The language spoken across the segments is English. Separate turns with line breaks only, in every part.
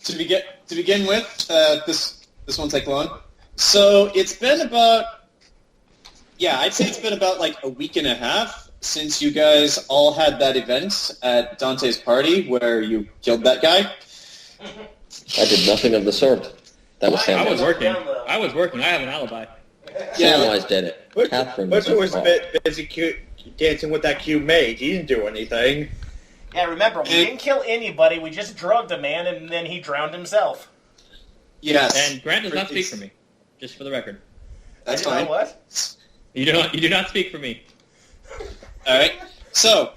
to begin with, this won't take long. So it's been about, I'd say it's been about like a week and a half since you guys all had that event at Dante's party where you killed that guy.
I did nothing of the sort. That was Samwise.
I was working. I have an alibi.
Samwise did it.
Burchill was a bit busy dancing with that cute maid. He didn't do anything.
Yeah, remember, we didn't kill anybody. We just drugged a man, and then he drowned himself.
Yes.
And Grant does not speak for me, just for the record.
That's fine.
What?
You do not speak for me.
All right. So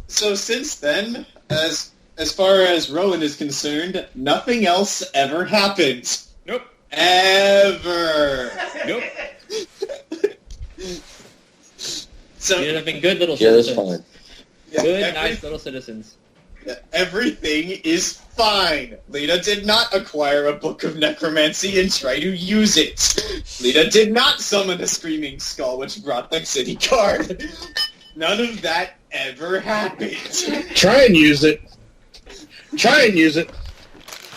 since then, as far as Rowan is concerned, nothing else ever happened.
Nope.
Ever.
Nope.
So
you have been good little
that's
citizens.
fine.
Good, nice little citizens.
Everything is fine. Lita did not acquire a book of necromancy and try to use it. Lita did not summon a screaming skull, which brought the city guard. None of that ever happened.
Try and use it.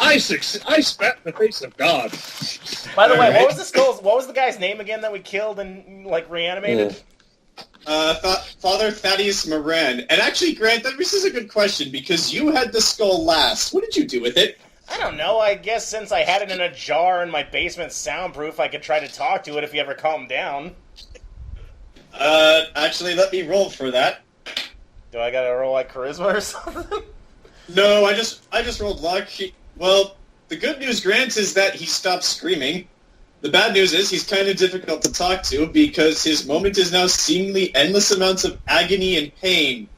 I spat in the face of God.
By the way, what was the guy's name again that we killed and reanimated?
Father Thaddeus Moran. And actually, Grant, this is a good question, because you had the skull last. What did you do with it?
I don't know. I guess since I had it in a jar in my basement soundproof, I could try to talk to it if you ever calm down.
Actually, let me roll for that.
Do I gotta roll like charisma or something?
No, I just rolled luck. Well, the good news, Grant, is that he stopped screaming. The bad news is he's kind of difficult to talk to because his moment is now seemingly endless amounts of agony and pain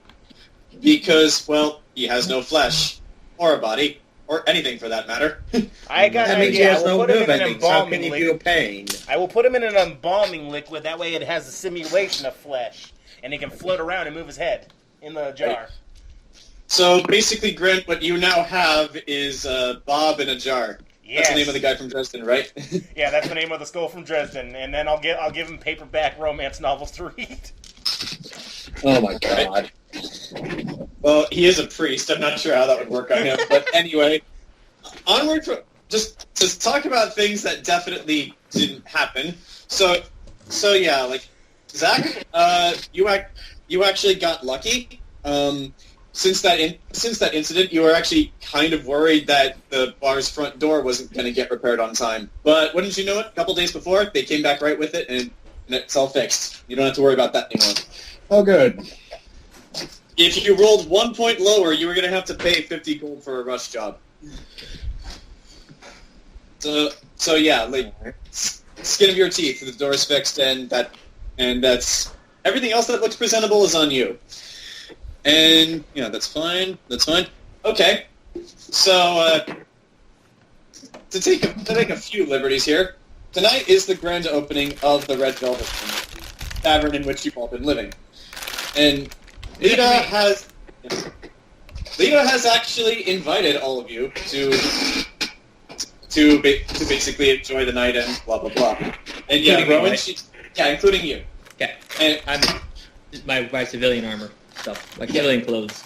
because, well, he has no flesh or a body or anything for that matter.
I got an idea. I will put him in an embalming
liquid. Feel pain?
I will put him in an embalming liquid. That way it has a simulation of flesh, and he can float around and move his head in the jar.
Right. So basically, Grant, what you now have is Bob in a jar.
Yes.
That's the name of the guy from Dresden, right?
Yeah, that's the name of the skull from Dresden, and then I'll give him paperback romance novels to read.
Oh my God.
Well, he is a priest. I'm not sure how that would work on him, but anyway, onward. Just to talk about things that definitely didn't happen. So yeah, like Zach, you actually got lucky. Since that incident, you were actually kind of worried that the bar's front door wasn't going to get repaired on time. But wouldn't you know it? A couple days before, they came back right with it, and it's all fixed. You don't have to worry about that anymore.
Oh, good.
If you rolled 1 point lower, you were going to have to pay 50 gold for a rush job. So yeah, like skin of your teeth, the door's fixed, and that's everything else that looks presentable is on you. And, that's fine. That's fine. Okay. So, to take a few liberties here, tonight is the grand opening of the Red Velvet Tavern in which you've all been living. And Lita has actually invited all of you to basically enjoy the night and blah, blah, blah. And yeah, Rowan, including you.
Okay. And I'm my civilian armor. Stuff, like civilian clothes.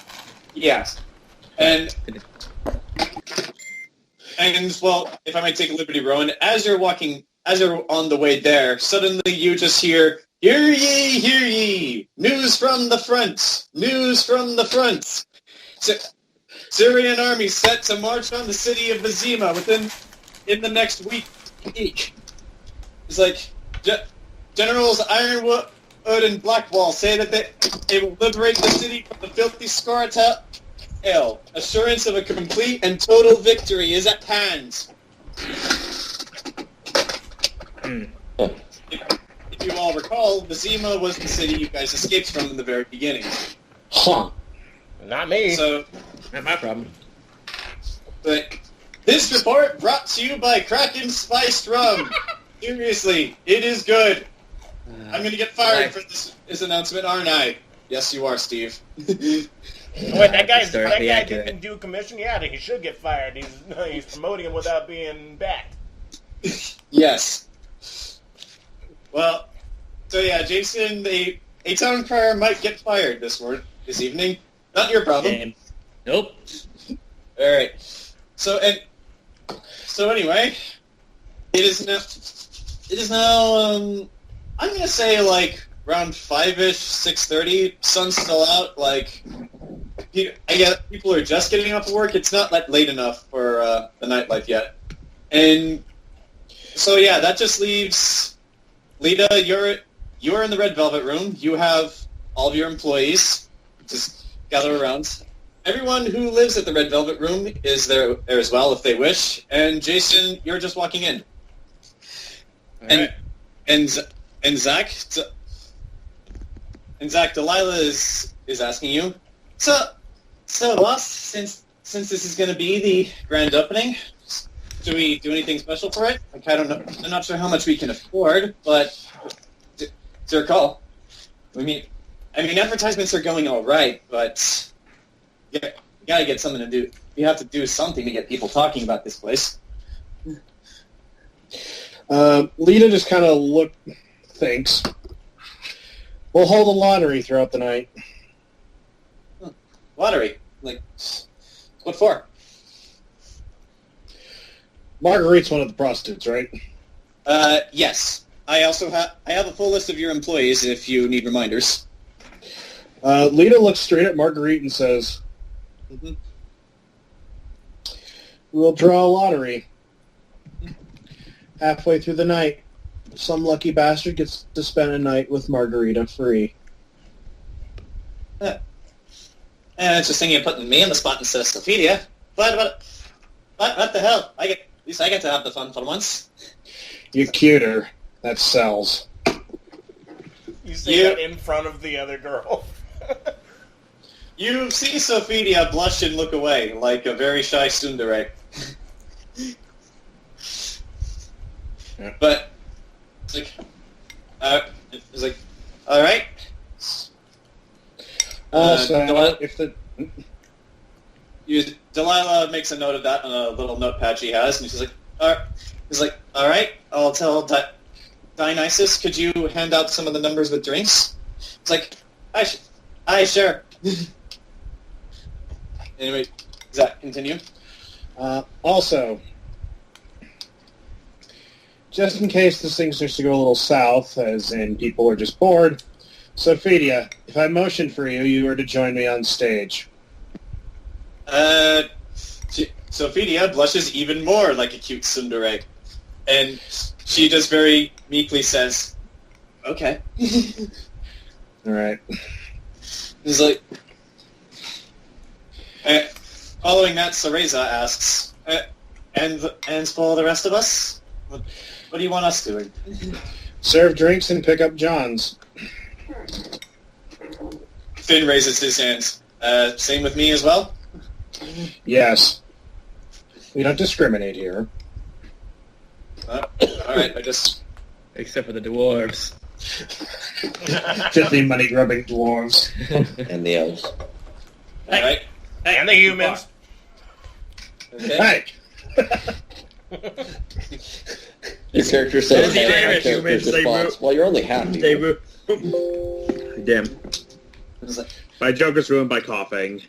Yes. And well, if I might take a liberty, Rowan, as you're on the way there, suddenly you just hear, "Hear ye, hear ye! News from the front! News from the front! Syrian army set to march on the city of Aasimar in the next week. It's like, Generals Ironwood and Blackwall say that they will liberate the city from the filthy Scarata. Assurance of a complete and total victory is at hand. If you all recall, Aasimar was the city you guys escaped from in the very beginning.
Huh.
Not me.
So,
not my problem.
But this report brought to you by Kraken Spiced Rum. Seriously, it is good. I'm going to get fired for this announcement, aren't I? Yes, you are, Steve.
Wait, that guy didn't do a commission? Yeah, he should get fired. He's promoting him without being backed.
Yes. Well, so yeah, Jayson, a town crier might get fired this evening. Not your problem.
Nope.
All right. So anyway, it is now. I'm gonna say like around 5-ish, 6:30. Sun's still out. Like, I guess people are just getting off of work. It's not like late enough for the nightlife yet. And so yeah, that just leaves Lita. You're in the Red Velvet Room. You have all of your employees. Just gather around. Everyone who lives at the Red Velvet Room is there as well if they wish. And Jayson, you're just walking in.
All right.
And Zach, Delilah is asking you. So boss, since this is going to be the grand opening, do we do anything special for it? Like, I don't know. I'm not sure how much we can afford, but it's your call. I mean, advertisements are going all right, but you gotta get something to do. You have to do something to get people talking about this place.
Lita just kind of thinks. We'll hold a lottery throughout the night.
Lottery? Like, what for?
Marguerite's one of the prostitutes, right?
Yes. I also have a full list of your employees if you need reminders.
Lita looks straight at Marguerite and says,
Mm-hmm.
We'll draw a lottery. Halfway through the night, some lucky bastard gets to spend a night with Margarita free.
And it's just thinking of putting me on the spot instead of Sophia. What the hell? At least I get to have the fun for once.
You're cuter. That sells.
You say that in front of the other girl.
You see Sophia blush and look away like a very shy tsundere.
Yeah.
But it's like, all right. Delilah makes a note of that on a little notepad she has, and she's like, all right, I'll tell Dionysus, could you hand out some of the numbers with drinks? It's like, I sure. Anyway, does that continue?
Also, just in case this thing starts to go a little south, as in people are just bored, Sophia, if I motion for you, you are to join me on stage.
Sophia blushes even more like a cute tsundere. And she just very meekly says, okay.
All right.
It's like... following that, Cereza asks, and for the rest of us? What do you want us doing?
Serve drinks and pick up Johns.
Finn raises his hands. Same with me as well?
Yes. We don't discriminate here.
Alright, I just...
Except for the dwarves.
Filthy money-grubbing dwarves.
And the elves.
Alright.
And the humans.
Okay.
Hey!
Your character says,
The
hey, my
Irish
character's
humans, they
response, well, you're only half
They
people.
Damn.
It's like,
My joke is ruined by coughing.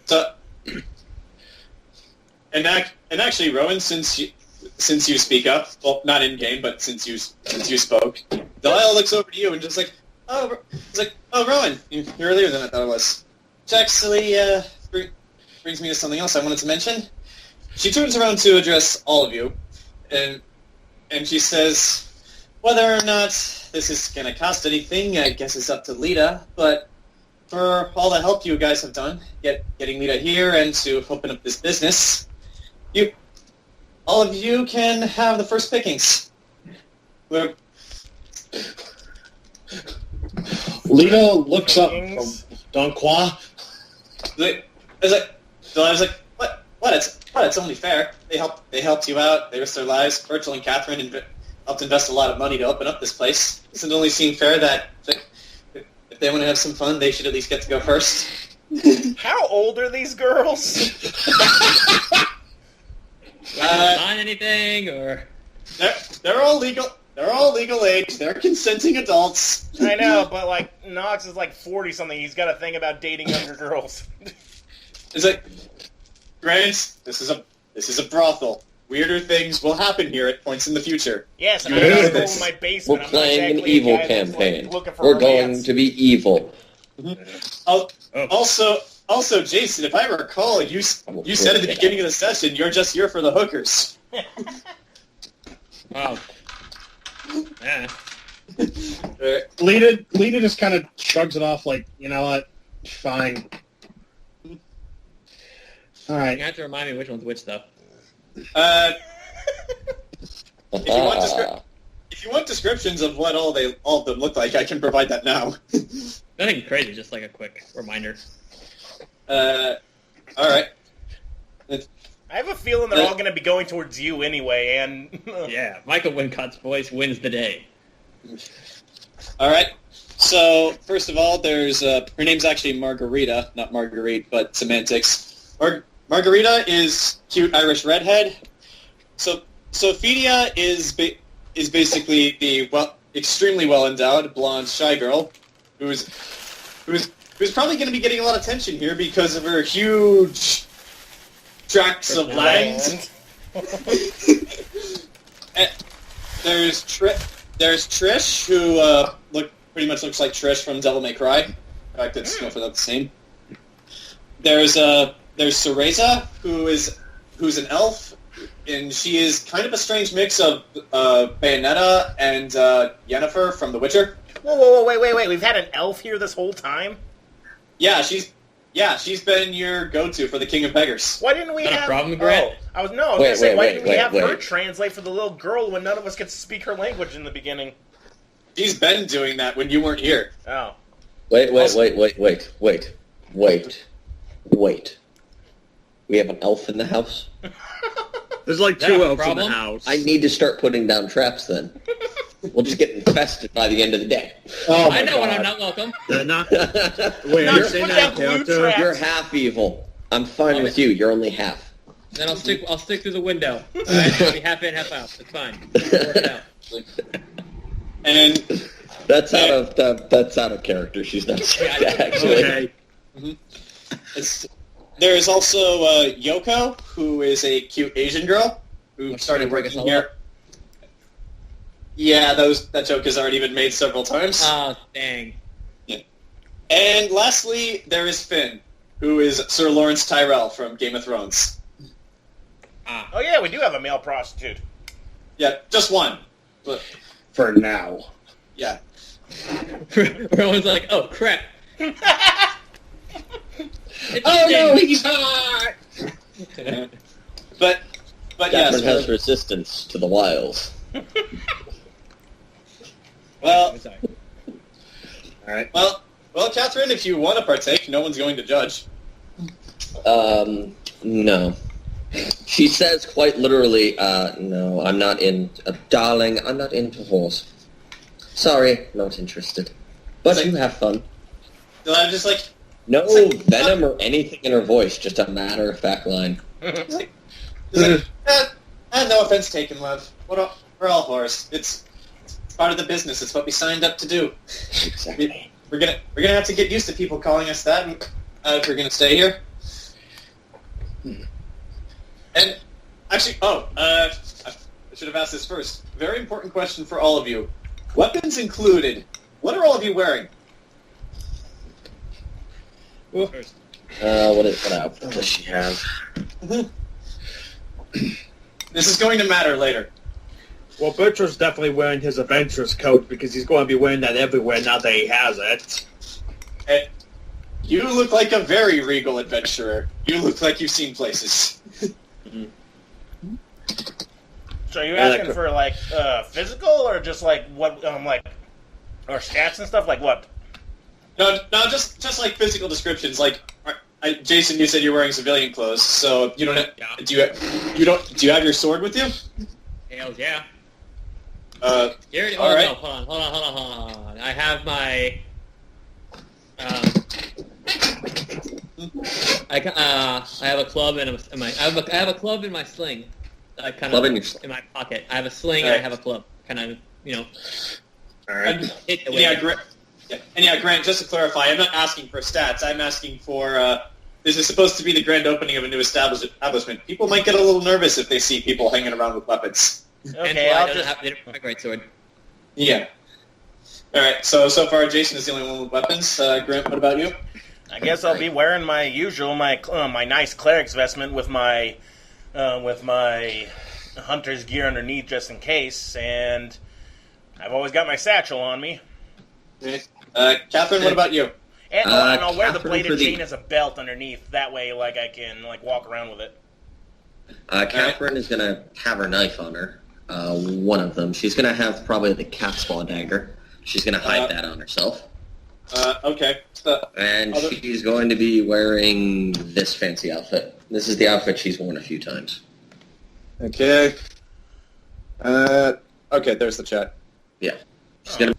so... And actually, Rowan, since you speak up, well, not in game, but since you spoke, Delilah looks over to you and just like, oh, Rowan, you're earlier than I thought it was. Which actually brings me to something else I wanted to mention. She turns around to address all of you, and she says, whether or not this is going to cost anything, I guess it's up to Lita, but for all the help you guys have done, getting Lita here and to open up this business, all of you can have the first pickings.
Lita looks up from Donqua.
I was like, what? It's only fair. They helped you out. They risked their lives. Burchill and Catherine helped invest a lot of money to open up this place. Doesn't it only seem fair that if they want to have some fun, they should at least get to go first?
How old are these girls?
Sign anything, or...
They're all legal. They're all legal age. They're consenting adults.
I know, but like Knox is like 40 something. He's got to think about dating younger girls.
It's like, Grant, this is a brothel. Weirder things will happen here at points in the future.
Yes, and I'm going to go in my basement.
We're
I'm not
playing an
exactly a
evil
guy that's,
campaign.
like, looking for
We're
romance.
going to be evil.
Also, Jayson, if I recall, you said at the beginning of the session you're just here for the hookers.
Wow. Yeah.
Lita just kind of shrugs it off like, you know what, fine. All right.
You have to remind me which one's which, though.
If you want descriptions of what all of them look like, I can provide that now.
Nothing crazy, just like a quick reminder.
All right.
I have a feeling they're all going to be going towards you anyway, and...
Yeah, Michael Wincott's voice wins the day.
All right. So, first of all, there's her name's actually Margarita, not Marguerite, but semantics. Margarita is cute Irish redhead. So Ophelia is basically the extremely well endowed blonde shy girl who's probably going to be getting a lot of attention here because of her huge tracts of land. There's Trish, who pretty much looks like Trish from Devil May Cry. In fact, it's for the same. There's Cereza, who's an elf, and she is kind of a strange mix of Bayonetta and Yennefer from The Witcher.
Whoa, wait. We've had an elf here this whole time?
Yeah, she's been your go-to for the King of Beggars.
Why didn't we have...
problem, Grant?
I was going to say, why didn't we have her translate for the little girl when none of us could speak her language in the beginning?
She's been doing that when you weren't here.
Oh.
Wait. We have an elf in the house?
There's like
That
2
a
elves in
problem?
the house.
I need to start putting down traps then. We'll just get infested by the end of the day.
Oh my
I know when
God.
I'm not welcome.
They're not... Wait,
No,
you're
just
saying
put
that
down glue
character?
traps.
You're half evil. I'm fine with you. You're only half.
Then I'll stick through the window. All right, I'll be half in, half out. It's fine. We'll work it out.
And
That's out of character. She's not saying that, actually.
Okay.
there's also Yoko, who is a cute Asian girl who started working here. Yeah, that joke has already been made several times.
Oh, dang.
And lastly, there is Finn, who is Sir Lawrence Tyrell from Game of Thrones.
Oh yeah, we do have a male prostitute.
Yeah, just one. But,
For now.
yeah.
Rowan's like, oh, crap.
Oh no, he's hot!
But yes.
Catherine has resistance to the wiles.
Well,
Sorry.
All right.
well, Catherine, if you want to partake, no one's going to judge.
No. She says quite literally, no, I'm not darling, I'm not into horse. Sorry, not interested. But you have fun.
So I'm just like,
No venom or anything in her voice, just a matter-of-fact line.
no offense taken, love. We're all whores. It's part of the business. It's what we signed up to do.
Exactly.
We're gonna have to get used to people calling us that if we're gonna stay here. And actually, I should have asked this first. Very important question for all of you. Weapons included. What are all of you wearing?
First.
What outfit does she have?
This is going to matter later.
Well, Burchill's definitely wearing his adventurous coat because he's going to be wearing that everywhere now that he has it.
Hey, you look like a very regal adventurer. You look like you've seen places.
So are you asking for like physical or just like what like or stats and stuff? Like what?
No, just like physical descriptions. Like, Jayson, you said you're wearing civilian clothes, so you don't have.
Yeah.
Do you have your sword with you?
Hells yeah.
All right.
No, hold on. I have my... I have a club and I have a club in my sling.
Club in your sling.
In my pocket. I have a sling
Right.
and I have a club. Kind of,
All right.
hit the way.
Grant, just to clarify, I'm not asking for stats. I'm asking for this is supposed to be the grand opening of a new establishment. People might get a little nervous if they see people hanging around with weapons.
Okay,
I'll
I'll
just
just...
have a great sword.
Yeah. All right. So far, Jayson is the only one with weapons. Grant, what about you?
I guess I'll be wearing my usual, my nice cleric's vestment with my hunter's gear underneath just in case, and I've always got my satchel on me.
Catherine, what about you?
And I'll wear the
Catherine
bladed
for the-
chain as a belt underneath. That way, like, I can walk around with it.
Catherine is going to have her knife on her. One of them. She's going to have probably the cat's paw dagger. She's going to hide that on herself.
Okay.
And she's going to be wearing this fancy outfit. This is the outfit she's worn a few times.
Okay. Okay, there's the chat.
Yeah. She's gonna...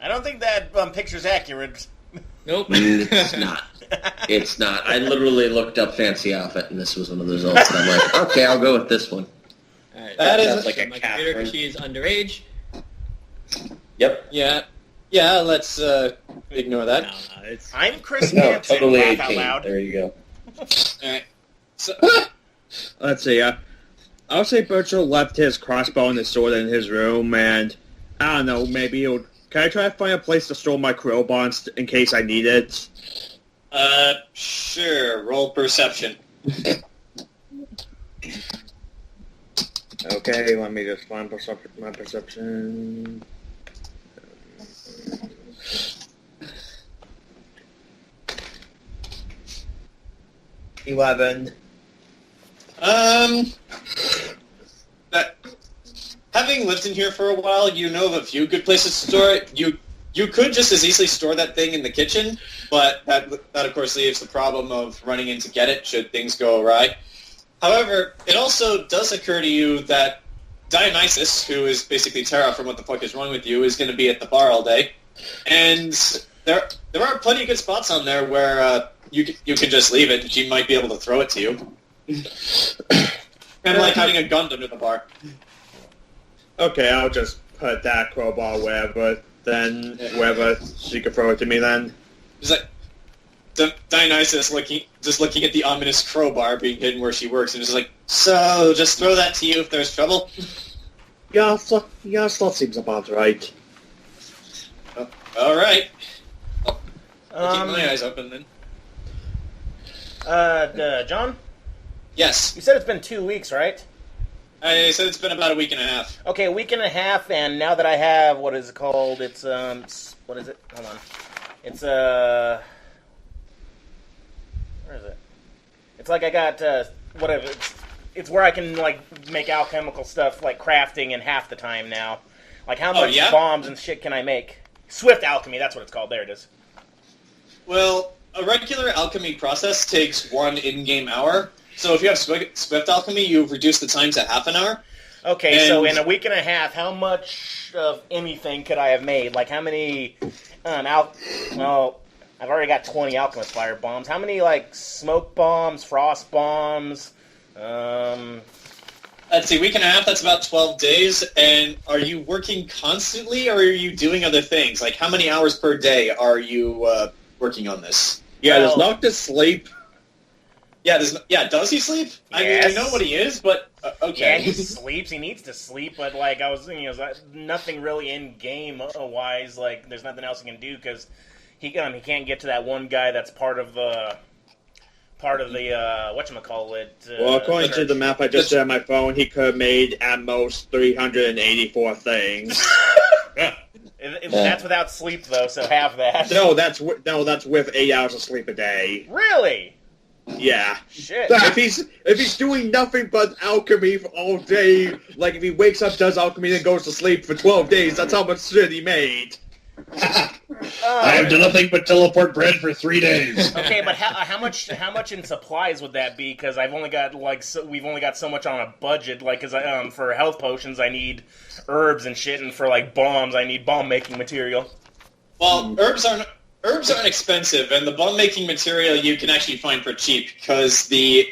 I don't think that picture's accurate.
Nope.
It's not. It's not. I literally looked up fancy outfit, and this was one of the results. And I'm like, okay, I'll go with this one.
All right,
That is
that's
like a
my
cat,
computer.
right?
She is underage.
Yep.
Yeah, let's ignore that.
No, it's
I'm Chris
No,
Hansen.
totally
Laugh out
18.
loud.
There you go.
Alright. So,
Let's see. I'll say Burchill left his crossbow and his sword in his room, and I don't know. Maybe he'll. Can I try to find a place to store my crowbar in case I need it?
sure, roll perception.
Okay, let me just find my perception. 11.
That, having lived in here for a while, you know of a few good places to store it. You could just as easily store that thing in the kitchen, but that of course leaves the problem of running in to get it should things go awry. However, it also does occur to you that Dionysus, who is basically Terra from What the Fuck Is Wrong With You, is going to be at the bar all day. And there are plenty of good spots on there where you can just leave it and she might be able to throw it to you. Kind of like having a gun under the bar.
Okay, I'll just put that crowbar wherever she can throw it to me then.
It's like Dionysus looking at the ominous crowbar being hidden where she works, and just like, so just throw that to you if there's trouble.
Yeah, that seems about right.
Oh, all right. I'll keep my eyes open then.
John,
Yes,
you said it's been 2 weeks, right?
I said it's been about a week and a half.
Okay, a week and a half, and now that I have, what is it called? It's, what is it? Hold on. It's, where is it? It's like I got, whatever. It's where I can, like, make alchemical stuff, like crafting in half the time now. Like, how much bombs and shit can I make? Swift alchemy, that's what it's called. There it is.
Well, a regular alchemy process takes 1 in-game hour. So if you have Swift alchemy, you've reduced the time to half an hour.
Okay, so in a week and a half, how much of anything could I have made? Like, how many, well, I've already got 20 alchemist fire bombs. How many, like, smoke bombs, frost bombs,
Let's see, week and a half, that's about 12 days. And are you working constantly, or are you doing other things? Like, how many hours per day are you working on this?
Yeah,
Well-
does Noctis sleep?
Yeah, does he sleep? I mean, I
Yes.
know what he is, but
Yeah,
okay.
he sleeps. He needs to sleep, but like I was thinking, nothing really in game wise. Like there's nothing else he can do because he can't get to that one guy that's part of the whatchamacallit.
Well, according to the map I just did on my phone, he could have made at most 384 things.
That's without sleep though, so have that.
No, that's with 8 hours of sleep a day.
Really?
Yeah.
Shit.
If he's doing nothing but alchemy for all day, like if he wakes up, does alchemy, then goes to sleep for 12 days, that's how much shit he made.
I have done nothing but teleport bread for 3 days.
Okay, but how much in supplies would that be? Because we've only got so much on a budget. Like, cause for health potions I need herbs and shit, and for like bombs I need bomb making material.
Well, herbs aren't expensive, and the bomb-making material you can actually find for cheap, because there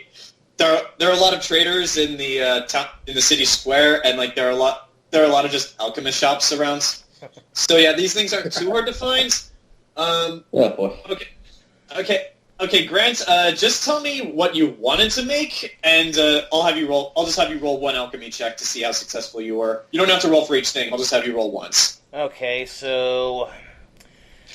are a lot of traders in the city square, and like there are a lot of just alchemist shops around. So yeah, these things aren't too hard to find.
Oh boy.
Okay. Okay, Grant, just tell me what you wanted to make, and I'll just have you roll one alchemy check to see how successful you were. You don't have to roll for each thing. I'll just have you roll once.
Okay, so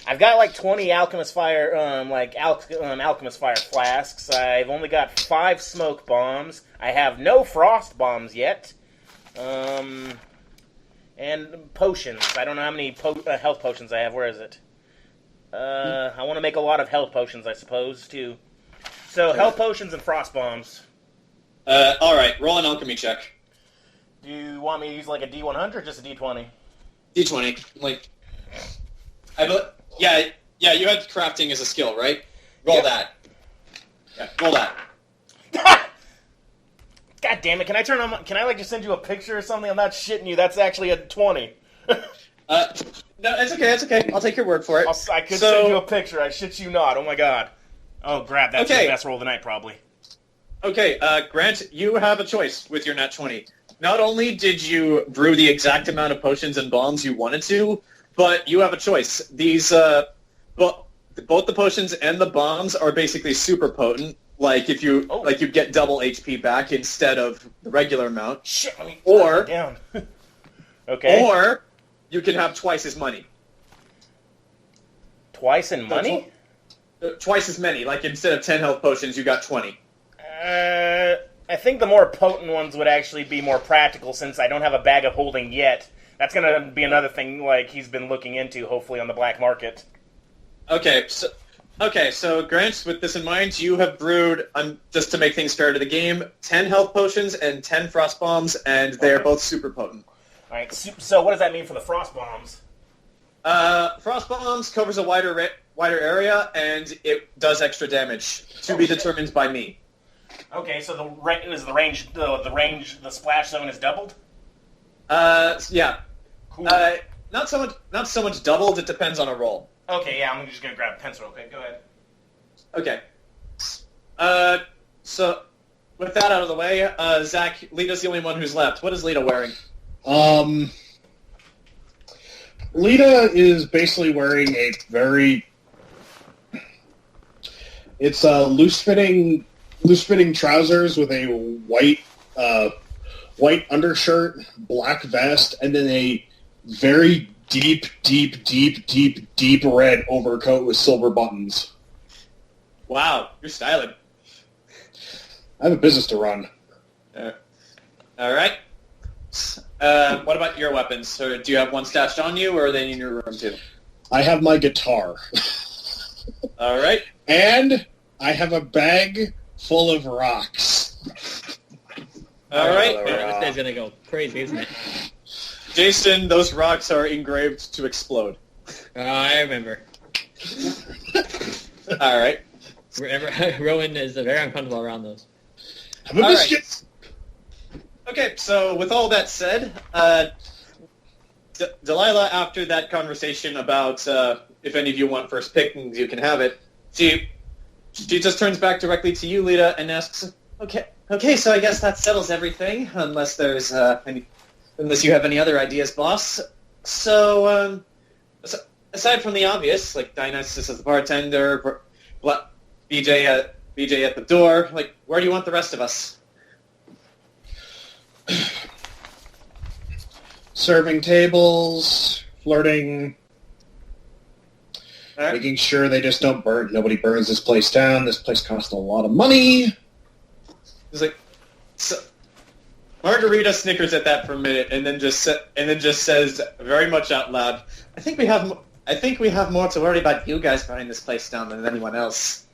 I've got like 20 Alchemist Fire, Alchemist Fire flasks. I've only got 5 smoke bombs. I have no frost bombs yet. And potions. I don't know how many health potions I have. Where is it? I want to make a lot of health potions, I suppose, too. So, health potions and frost bombs.
Alright, roll an alchemy check.
Do you want me to use like a D100 or just a D20?
D20. Yeah, you had crafting as a skill, right? Roll that. Yeah, roll that.
God damn it, can I just send you a picture or something? I'm not shitting you, that's actually a 20.
No, it's okay. I'll take your word for it.
I could send you a picture, I shit you not, oh my god. Oh, crap, that's the best roll of the night, probably.
Okay, Grant, you have a choice with your nat 20. Not only did you brew the exact amount of potions and bombs you wanted to, but you have a choice. These, both the potions and the bombs are basically super potent. Like if you you get double HP back instead of the regular amount.
Shit, let me
or
down. Okay.
Or you can have twice as money.
Twice in money?
Twice as many. Like instead of 10 health potions, you got 20.
I think the more potent ones would actually be more practical since I don't have a bag of holding yet. That's going to be another thing like he's been looking into, hopefully, on the black market.
Okay, so Grant, with this in mind, you have brewed, just to make things fair to the game, 10 health potions and 10 frost bombs, and they are both super potent.
Alright, so what does that mean for the frost bombs?
Frost bombs covers a wider area, and it does extra damage, to be determined by me.
Okay, so the splash zone is doubled?
Yeah.
Cool.
Not so much doubled, it depends on a roll.
Okay, yeah, I'm just gonna grab a pencil. Okay, go ahead.
Okay. So, with that out of the way, Zach, Lita's the only one who's left. What is Lita wearing?
Lita is basically wearing a very... It's loose-fitting trousers with a white undershirt, black vest, and then a very deep red overcoat with silver buttons.
Wow, you're styling.
I have a business to run.
All right. What about your weapons? Or do you have one stashed on you, or are they in your room too?
I have my guitar.
All right.
And I have a bag full of rocks.
All right.
This guy's gonna go crazy, isn't it?
Jayson, those rocks are engraved to explode.
I remember.
All right.
Rowan is very uncomfortable around those.
Have a biscuit.
Okay, so with all that said, Delilah, after that conversation about if any of you want first pick, you can have it, she just turns back directly to you, Lita, and asks, Okay, so I guess that settles everything, unless there's unless you have any other ideas, boss. So, aside from the obvious, like Dionysus as the bartender, BJ at the door, like, where do you want the rest of us?
Serving tables, flirting,
Right.
making sure they just don't burn. Nobody burns this place down. This place costs a lot of money.
He's like, so, Margarita snickers at that for a minute, and then just says very much out loud, I think we have more to worry about you guys burning this place down than anyone else.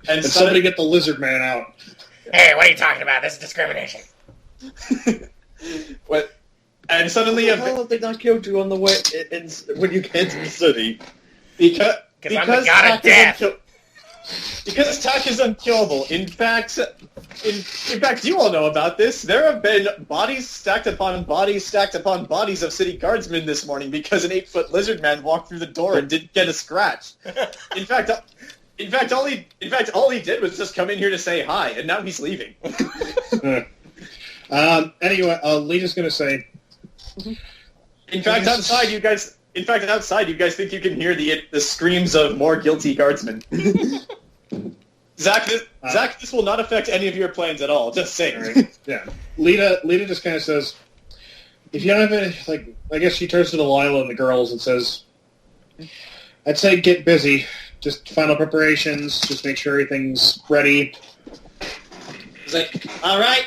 And somebody get the lizard man out.
Hey, what are you talking about? This is discrimination.
What? And suddenly,
How have they not killed you on the way when you get to the city?
because
I'm the god of death.
Because Tack is unkillable. In fact, you all know about this. There have been bodies stacked upon bodies of city guardsmen this morning because an 8-foot lizard man walked through the door and didn't get a scratch. In fact, all he did was just come in here to say hi, and now he's leaving.
Anyway, Lita's going to say...
In fact, outside, you guys In fact, outside, you guys think you can hear the screams of more guilty guardsmen. Zach, this will not affect any of your plans at all. Just saying.
Right. Yeah. Lita just kind of says, if you don't have any, like, I guess she turns to Delilah and the girls and says, I'd say get busy. Just final preparations. Just make sure everything's ready.
He's like, all right.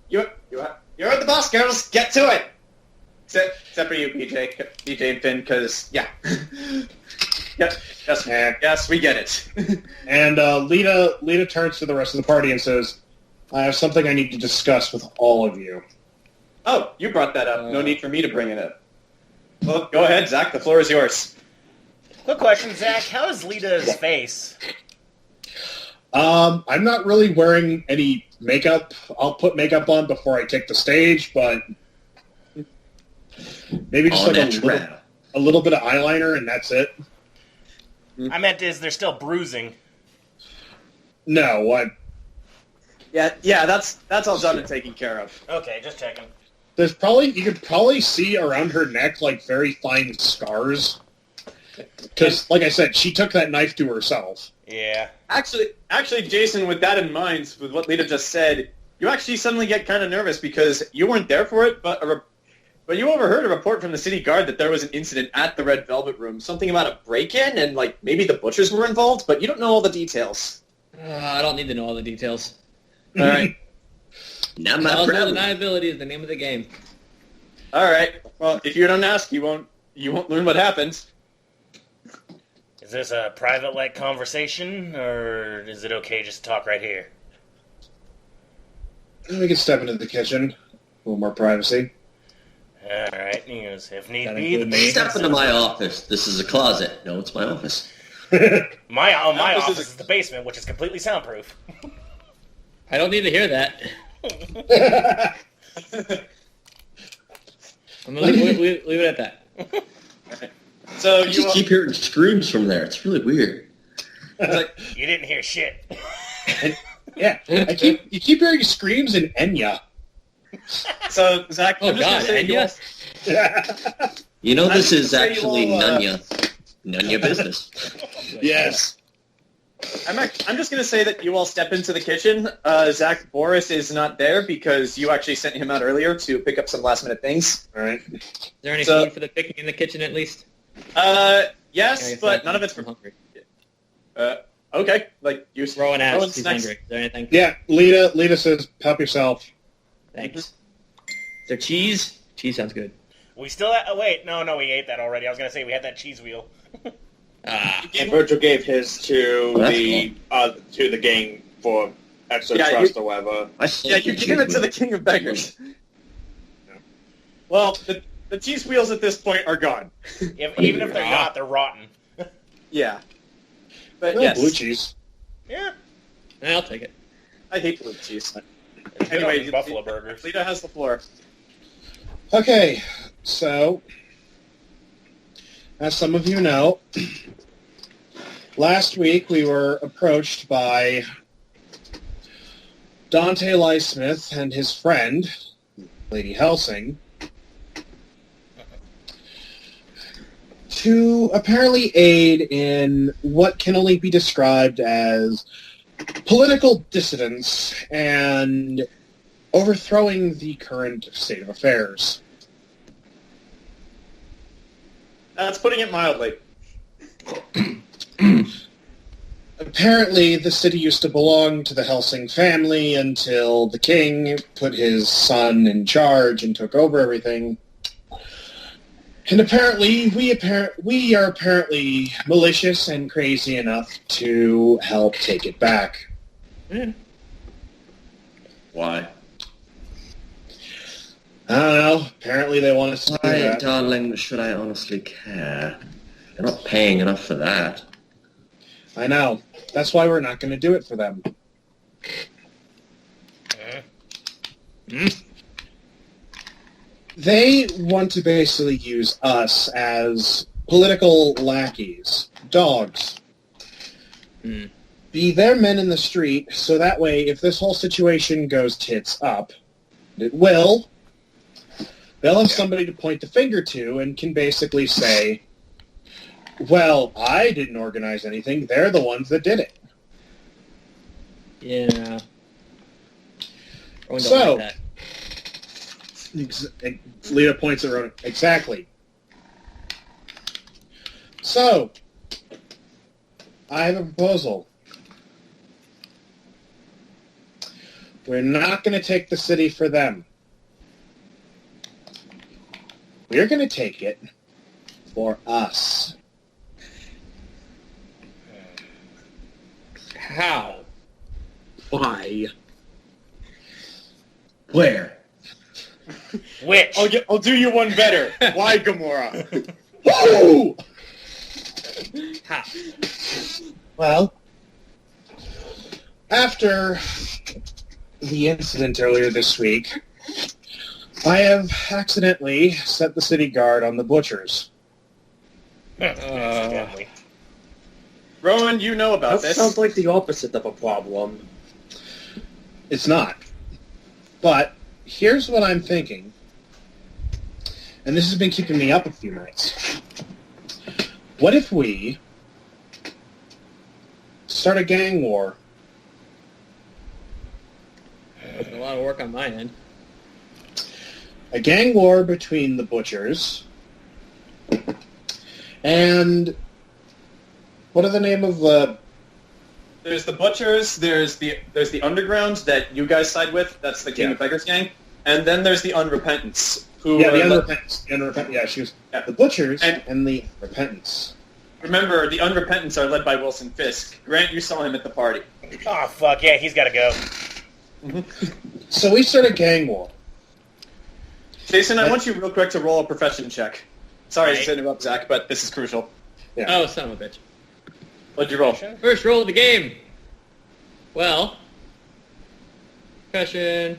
You're the boss, girls. Get to it. Except for you, BJ and Finn, because, yeah. Yes, we get it.
And Lita turns to the rest of the party and says, I have something I need to discuss with all of you.
Oh, you brought that up. No need for me to bring it up. Well, go ahead, Zach. The floor is yours.
Quick question, Zach. How is Lita's face?
I'm not really wearing any makeup. I'll put makeup on before I take the stage, but maybe just a little bit of eyeliner, and that's it.
I meant, is there still bruising?
No,
Yeah, that's all done and taken care of.
Okay, just checking.
you could probably see around her neck like very fine scars. Because, like I said, she took that knife to herself.
Yeah.
Actually, Jayson, with that in mind, with what Lita just said, you actually suddenly get kind of nervous because you weren't there for it, but you overheard a report from the city guard that there was an incident at the Red Velvet Room, something about a break-in and like maybe the butchers were involved, but you don't know all the details.
I don't need to know all the details.
All right.
Not my problem.
Deniability is the name of the game.
All right. Well, if you don't ask, you won't learn what happens.
Is this a private conversation, or is it okay just to talk right here?
We can step into the kitchen. A little more privacy.
Alright, if need
That
be, the
include me?
basement.
Step into my office. This is a closet. No, it's my office.
My
Office
office
is
is the basement, which is completely soundproof.
I don't need to hear that. I'm going to leave it at that.
So
I just keep hearing screams from there. It's really weird.
You didn't hear shit.
Yeah, you keep hearing screams in Enya.
So Zach,
Oh
I'm just
God,
gonna say
and
you all-
yes.
You know, this is
say you
actually
all,
Nunya business.
Yes.
I'm just going to say that you all step into the kitchen. Zach, Boris is not there because you actually sent him out earlier to pick up some last-minute things.
All right.
Is there any
So-
food for the picking in the kitchen at least?
Yes, but none of it's
I'm
for...
hungry.
Okay, like, you...
Rowan asks,
Rowan's
he's
next.
hungry. Is there anything?
Yeah, Lita says, help yourself.
Thanks. Is there cheese? Cheese sounds good.
We still wait, no, we ate that already. I was going to say we had that cheese wheel.
And Burchill gave his to the gang for extra trust or whatever.
Yeah, you gave it to the king of beggars. Well, the cheese wheels at this point are gone.
Even if they're not, they're rotten.
Yeah. But
No,
yes,
blue cheese.
Yeah.
I'll take it.
I hate blue cheese.
It's good
Anyway,
on these buffalo burgers.
Lita has the floor.
Okay, so, as some of you know, last week we were approached by Dante Lysmith and his friend, Lady Helsing, to apparently aid in what can only be described as political dissidence and overthrowing the current state of affairs.
That's putting it mildly.
Apparently, the city used to belong to the Helsing family until the king put his son in charge and took over everything. And apparently, we are apparently malicious and crazy enough to help take it back.
Why?
I don't know. Apparently, they want us to do
Why,
that.
darling, should I honestly care? They're not paying enough for that.
I know. That's why we're not going to do it for them. They want to basically use us as political lackeys, dogs. Be their men in the street, so that way, if this whole situation goes tits up, it will, they'll have somebody to point the finger to and can basically say, well, I didn't organize anything. They're the ones that did it.
Yeah. Rowan don't
So,
like that.
Lita points at Rowan. Exactly. So, I have a proposal. We're not going to take the city for them. We're going to take it for us.
How?
Why?
Where?
Which?
I'll do you one better. Why, Gamora?
Whoa!
How?
Well, after the incident earlier this week, I have accidentally set the city guard on the butchers.
Accidentally.
Rowan, you know about
That
this.
sounds like the opposite of a problem.
It's not. But here's what I'm thinking, and this has been keeping me up a few nights. What if we start a gang war?
A lot of work on my end.
A gang war between the butchers and what are the name of the...
There's the Butchers, there's the Underground that you guys side with, that's the King
Yeah.
of Beggars gang, and then there's the Unrepentants, who
Yeah, the
are
Unrepentants. The Unrepentants. Yeah, she was...
Yeah.
The Butchers
And-
and the Repentants.
remember, the Unrepentants are led by Wilson Fisk. Grant, you saw him at the party.
Oh, fuck, yeah, he's gotta go.
So we start a gang war.
Jayson, I want you real quick to roll a profession check. Sorry
Right.
to interrupt, Zach, but this is crucial.
Yeah.
Oh, son of a bitch.
What'd you roll?
First roll of the game. Well, question.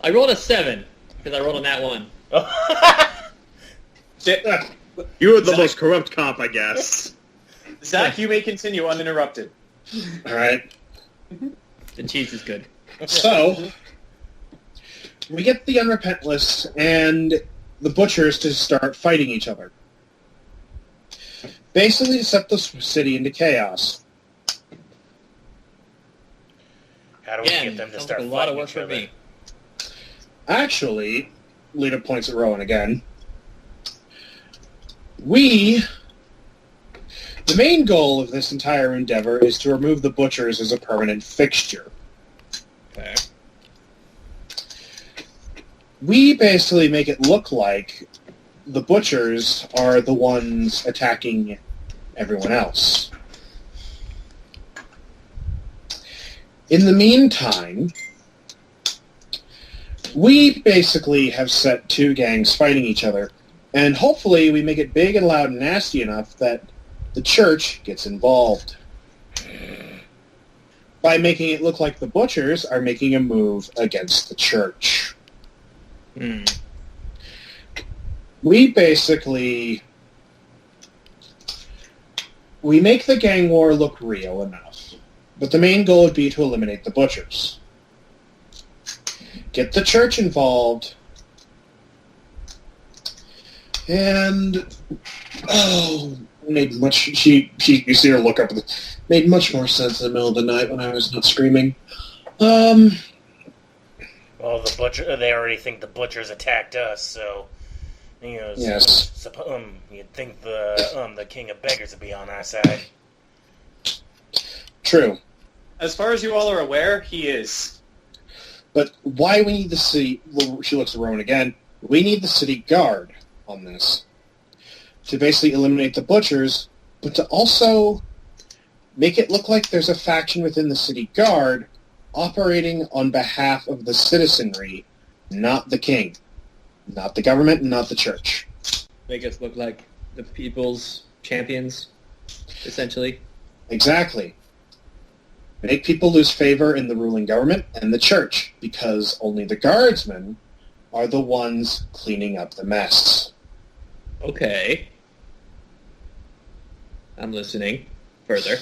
I rolled a 7 because I rolled a nat 1.
You're the
Zach-
most corrupt cop, I guess.
Zach, you may continue uninterrupted.
All right.
The cheese is good.
So, we get the Unrepentless and the Butchers to start fighting each other. Basically to set the city into chaos.
How do we
Again,
get them to
sounds
start
like a lot of
fighting
work
each
for
other?
me.
Actually, Lita points at Rowan again. The main goal of this entire endeavor is to remove the Butchers as a permanent fixture.
Okay.
We basically make it look like the Butchers are the ones attacking everyone else. In the meantime, we basically have set two gangs fighting each other, and hopefully we make it big and loud and nasty enough that the church gets involved. By making it look like the Butchers are making a move against the church.
Hmm.
We basically... We make the gang war look real enough, but the main goal would be to eliminate the Butchers. Get the church involved, and... Oh, made much... you see her look up, made much more sense in the middle of the night when I was not screaming.
Well, the butcher. They already think the Butchers attacked us, so
Yes.
You'd think the King of Beggars would be on our side.
True.
As far as you all are aware, he is.
But why we need the city... Well, she looks at Rowan again. We need the city guard on this. To basically eliminate the Butchers, but to also make it look like there's a faction within the city guard operating on behalf of the citizenry, not the king. Not the government, not the church.
Make us look like the people's champions, essentially.
Exactly. Make people lose favor in the ruling government and the church, because only the guardsmen are the ones cleaning up the mess.
Okay. I'm listening. Further.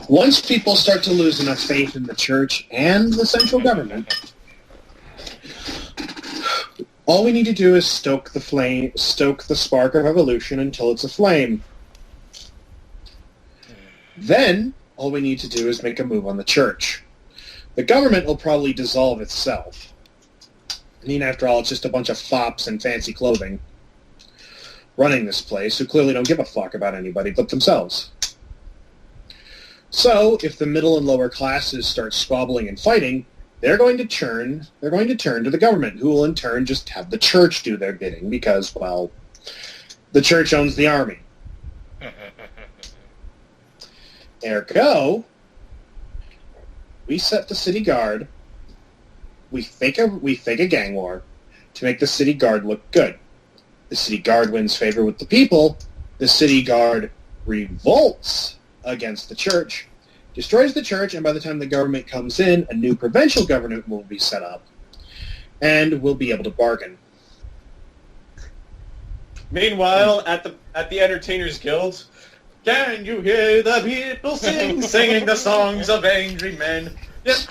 Once people start to lose enough faith in the church and the central government, All we need to do is stoke the spark of evolution until it's a flame. Then, all we need to do is make a move on the church. The government will probably dissolve itself. I mean, after all, it's just a bunch of fops in fancy clothing running this place who clearly don't give a fuck about anybody but themselves. So, if the middle and lower classes start squabbling and fighting, they're going to turn to the government, who will in turn just have the church do their bidding because, well, the church owns the army. Ergo, we set the city guard. We fake a gang war to make the city guard look good. The city guard wins favor with the people. The city guard revolts against the church, destroys the church, and by the time the government comes in, a new provincial government will be set up, and we'll be able to bargain.
Meanwhile, at the Entertainers Guild, can you hear the people singing the songs of angry men? Yes,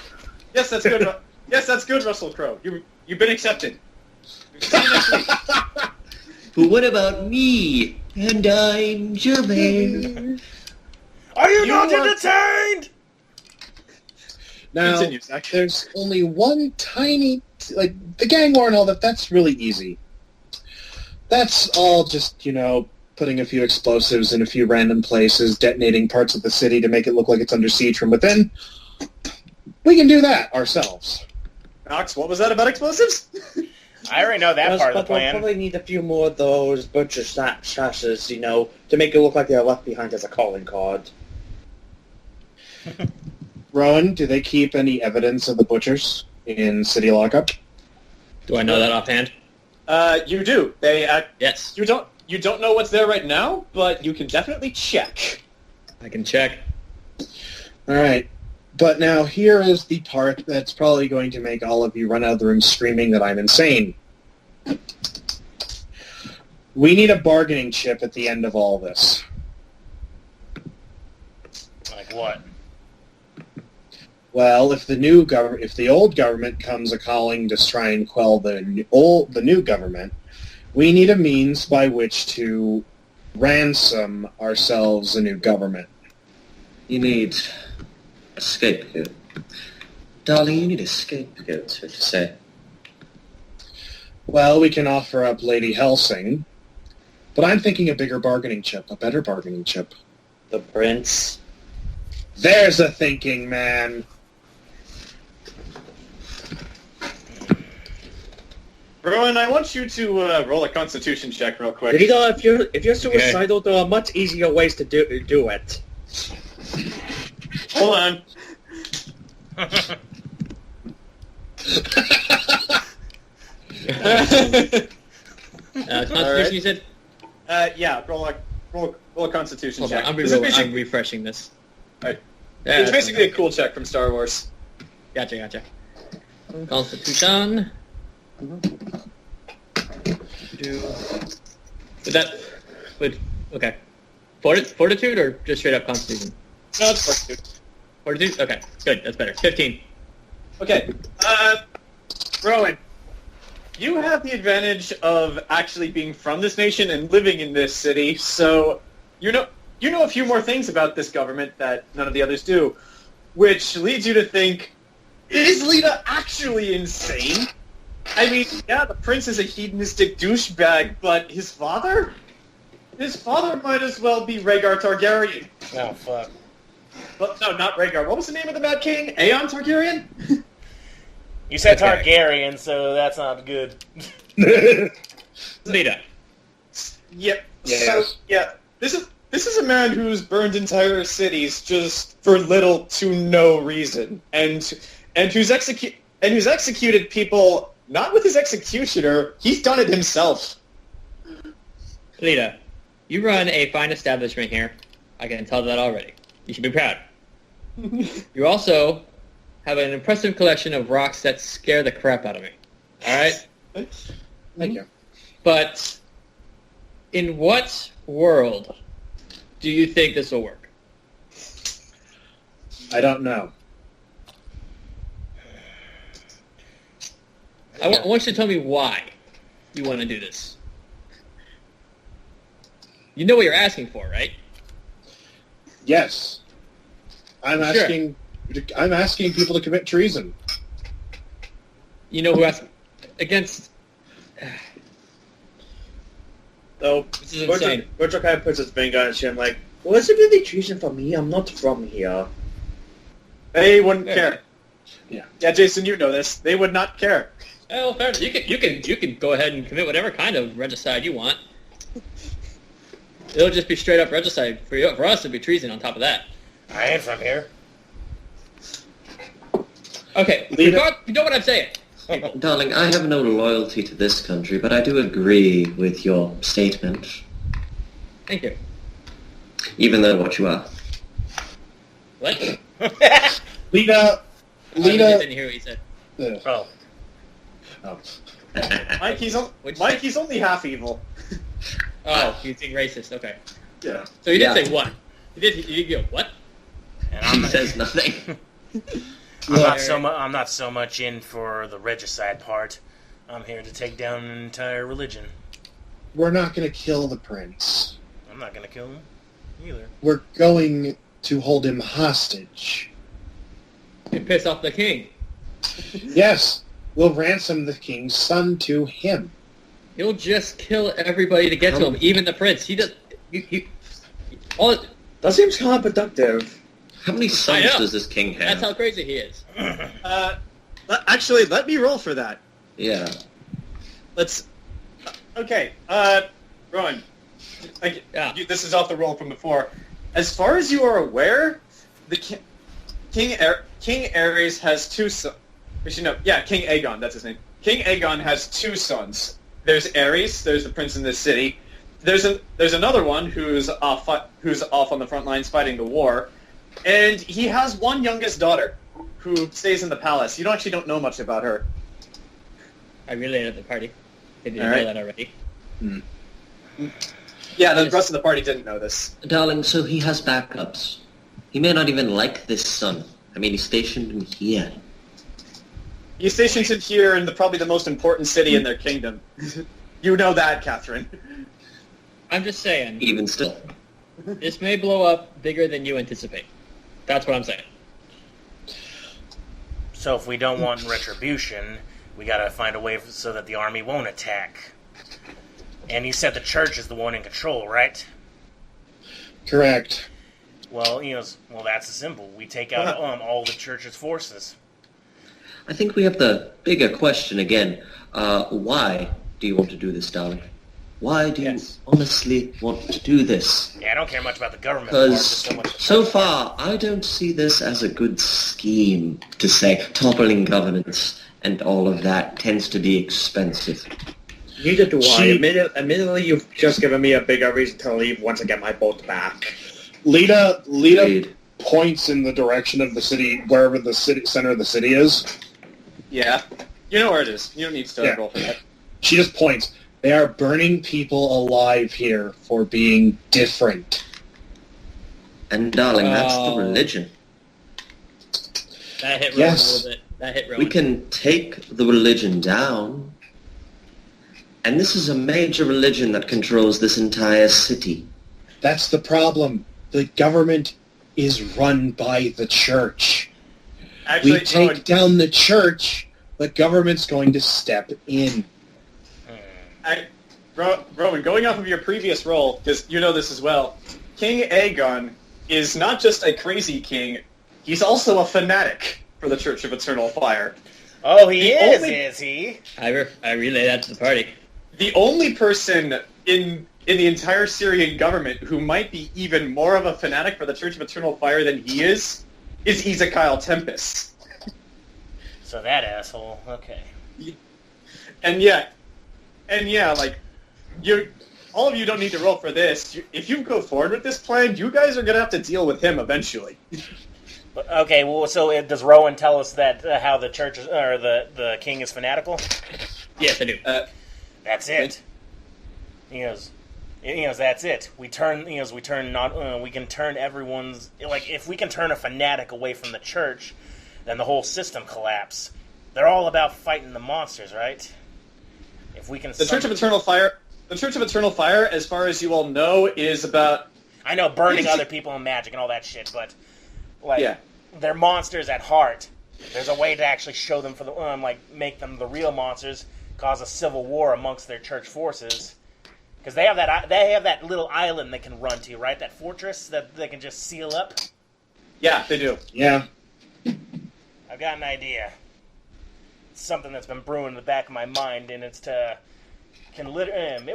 that's good. Yes, that's good, Russell Crowe. You've been accepted. See you next week.
But what about me? And I'm Jermaine.
Are you not entertained?
Now,
Continue, Zach.
there's only one tiny... the gang war and all that, that's really easy. That's all just, putting a few explosives in a few random places, detonating parts of the city to make it look like it's under siege from within. We can do that ourselves.
Knox, what was that about explosives?
I already know that part of the
We'll
plan.
probably need a few more of those butcher stashes, to make it look like they're left behind as a calling card.
Rowan, do they keep any evidence of the butchers in city lockup?
Do I know that offhand?
You do.
Yes.
You don't know what's there right now, but you can definitely check.
I can check.
All right. But now here is the part that's probably going to make all of you run out of the room screaming that I'm insane. We need a bargaining chip at the end of all this.
Like what?
Well, if the old government comes a-calling to try and quell the new government, we need a means by which to ransom ourselves a new government.
You need a scapegoat. Darling, you need a scapegoat, so to say.
Well, we can offer up Lady Helsing, but I'm thinking a bigger bargaining chip, a better bargaining chip.
The prince.
There's a thinking man.
Rowan, I want you to roll a Constitution check real quick.
Lita, if you're suicidal, there are much easier ways to do it.
Hold on.
Constitution, you said?
Yeah, roll a Constitution
Hold on,
check.
I'm refreshing this.
Alright.
Yeah,
It's basically a cool check from Star Wars.
Gotcha. Constitution. Okay. Fortitude or just straight up Constitution?
No, it's Fortitude.
Fortitude? Okay, good. That's better. 15.
Okay. Rowan, you have the advantage of actually being from this nation and living in this city, so you know a few more things about this government that none of the others do, which leads you to think, is Lita actually insane? I mean, yeah, the prince is a hedonistic douchebag, but his father? His father might as well be Rhaegar Targaryen.
Oh, fuck.
But no, not Rhaegar. What was the name of the Mad King? Aion Targaryen?
You said
Okay.
Targaryen, so that's not good.
Lita.
Yep.
Yes.
So, yeah, this is a man who's burned entire cities just for little to no reason, and who's executed people not with his executioner. He's done it himself.
Lita, you run a fine establishment here. I can tell that already. You should be proud. You also have an impressive collection of rocks that scare the crap out of me. Alright?
Thank you.
But in what world do you think this will work?
I don't know.
I want you to tell me why. you want to do this? You know what you're asking for, right?
Yes. I'm asking people to commit treason.
You know who asked against...
So,
This is insane.
Burchill kind of puts his finger on his chin like, was it really treason for me? I'm not from here.
They wouldn't care.
Yeah.
Yeah, Jayson, you know this. They would not care.
Well, fair enough. You can go ahead and commit whatever kind of regicide you want. It'll just be straight up regicide. For us, it'd be treason on top of that.
I ain't from here.
Okay, you know what I'm saying.
Darling, I have no loyalty to this country, but I do agree with your statement.
Thank you.
Even though what you are.
What?
Lita.
I didn't hear what you said.
Oh.
Mike, he's only half evil.
Oh, you think racist? Okay.
Yeah.
So you did
Yeah.
say what? You did go what?
And
He says nothing.
I'm not so much in for the regicide part. I'm here to take down an entire religion.
We're not going to kill the prince.
I'm not gonna kill him either.
We're going to hold him hostage.
You piss off the king.
Yes, we'll ransom the king's son to him.
He'll just kill everybody to get to him, even the prince. He does. All.
That seems counterproductive.
How many
I
sons
know.
does this king have?
That's how crazy he is.
Actually, let me roll for that.
Yeah.
Let's. Okay, Rowan.
Yeah.
This is off the roll from before. As far as you are aware, the King Ares has two sons. King Aion, that's his name. King Aion has two sons. There's Ares. There's the prince in this city. There's another one who's off on the front lines fighting the war, and he has one youngest daughter who stays in the palace. You actually don't know much about her.
I relayed at the party. They didn't
All right.
know that already.
Yeah, the rest of the party didn't know this.
Darling, so he has backups. He may not even like this son. I mean, he stationed him here.
He stations him here in probably the most important city in their kingdom. You know that, Catherine.
I'm just saying,
Even still.
this may blow up bigger than you anticipate. That's what I'm saying.
So if we don't want retribution, we gotta find a way so that the army won't attack. And you said the church is the one in control, right?
Correct.
Well, that's simple. We take out all the church's forces.
I think we have the bigger question again. Why do you want to do this, darling? Why do you honestly want to do this?
Yeah, I don't care much about the government part, just
Because
so much.
so far, I don't see this as a good scheme to say toppling governance and all of that tends to be expensive.
Neither do I.
She-
Admittedly, you've just given me a bigger reason to leave once I get my boat back.
Lita
Agreed.
points in the direction of the city, wherever the center of the city is.
Yeah. You know where it is. You don't need to roll for that.
She just points. They are burning people alive here for being different.
And darling, that's the
Oh.
religion.
That hit Rowan
Yes.
a little bit. That hit Rowan.
We can take the religion down. And this is a major religion that controls this entire city.
That's the problem. The government is run by the church.
Actually,
We take down the church, the government's going to step in.
Rowan, going off of your previous role, because you know this as well, King Aion is not just a crazy king, he's also a fanatic for the Church of Eternal Fire.
Oh, he
The
is,
only-
is he?
I relay that to the party.
The only person in the entire Syrian government who might be even more of a fanatic for the Church of Eternal Fire than he is Ezekiel Tempest.
So that asshole. Okay.
And like, all of you don't need to roll for this. If you go forward with this plan, you guys are going to have to deal with him eventually.
But, okay. Well, so does Rowan tell us that how the church is, or the king is fanatical?
Yes, I do.
That's it. He goes. That's it. We turn. We can turn everyone's if we can turn a fanatic away from the church, then the whole system collapses. They're all about fighting the monsters, right? If we can...
The Church of Eternal Fire, as far as you all know, is about...
I know, burning other people and magic and all that shit, but, they're monsters at heart. There's a way to actually show them make them the real monsters, cause a civil war amongst their church forces. Because they have that little island they can run to, right? That fortress that they can just seal up.
Yeah, they do.
Yeah.
I've got an idea. It's something that's been brewing in the back of my mind, and it's it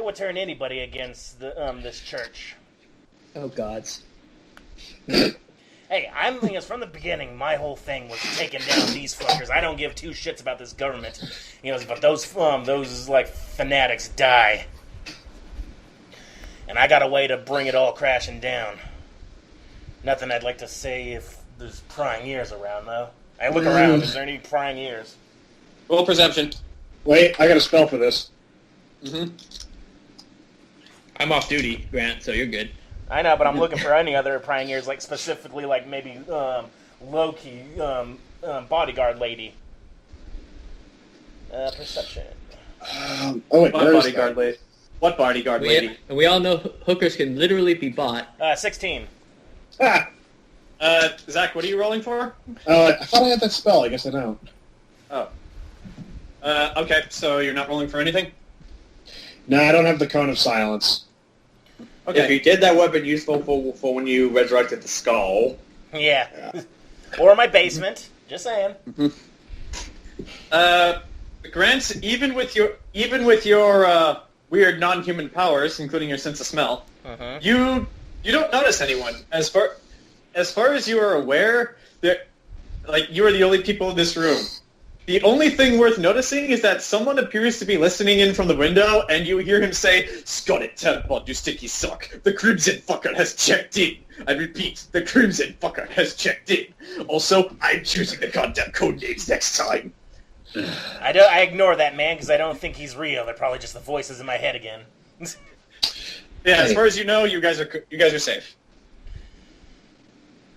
would turn anybody against this church.
Oh, gods.
Hey, from the beginning, my whole thing was taking down these fuckers. I don't give two shits about this government, but those fanatics die. And I got a way to bring it all crashing down. Nothing I'd like to say if there's prying ears around, though. I look around. Is there any prying ears?
Roll perception.
Wait, I got a spell for this.
Mm-hmm.
I'm off duty, Grant, so you're good.
I know, but I'm looking for any other prying ears, specifically, maybe Loki, bodyguard lady. Perception.
What bodyguard lady? What bodyguard lady?
And we all know hookers can literally be bought.
16.
Ah!
Zach, what are you rolling for?
I thought I had that spell. I guess I don't.
Oh. Okay, so you're not rolling for anything?
No, I don't have the Cone of Silence.
Okay.
If you did that weapon useful for when you resurrected the skull.
Yeah. Or my basement. Just saying.
Grant, even with your weird non-human powers, including your sense of smell, you don't notice anyone. As far as you are aware, you are the only people in this room. The only thing worth noticing is that someone appears to be listening in from the window, and you hear him say, "Scot it, teleport, you sticky sock. The Crimson fucker has checked in. I repeat, the Crimson fucker has checked in. Also, I'm choosing the goddamn code names next time."
I ignore that man because I don't think he's real. They're probably just the voices in my head again.
Yeah, as far as you know, you guys are safe.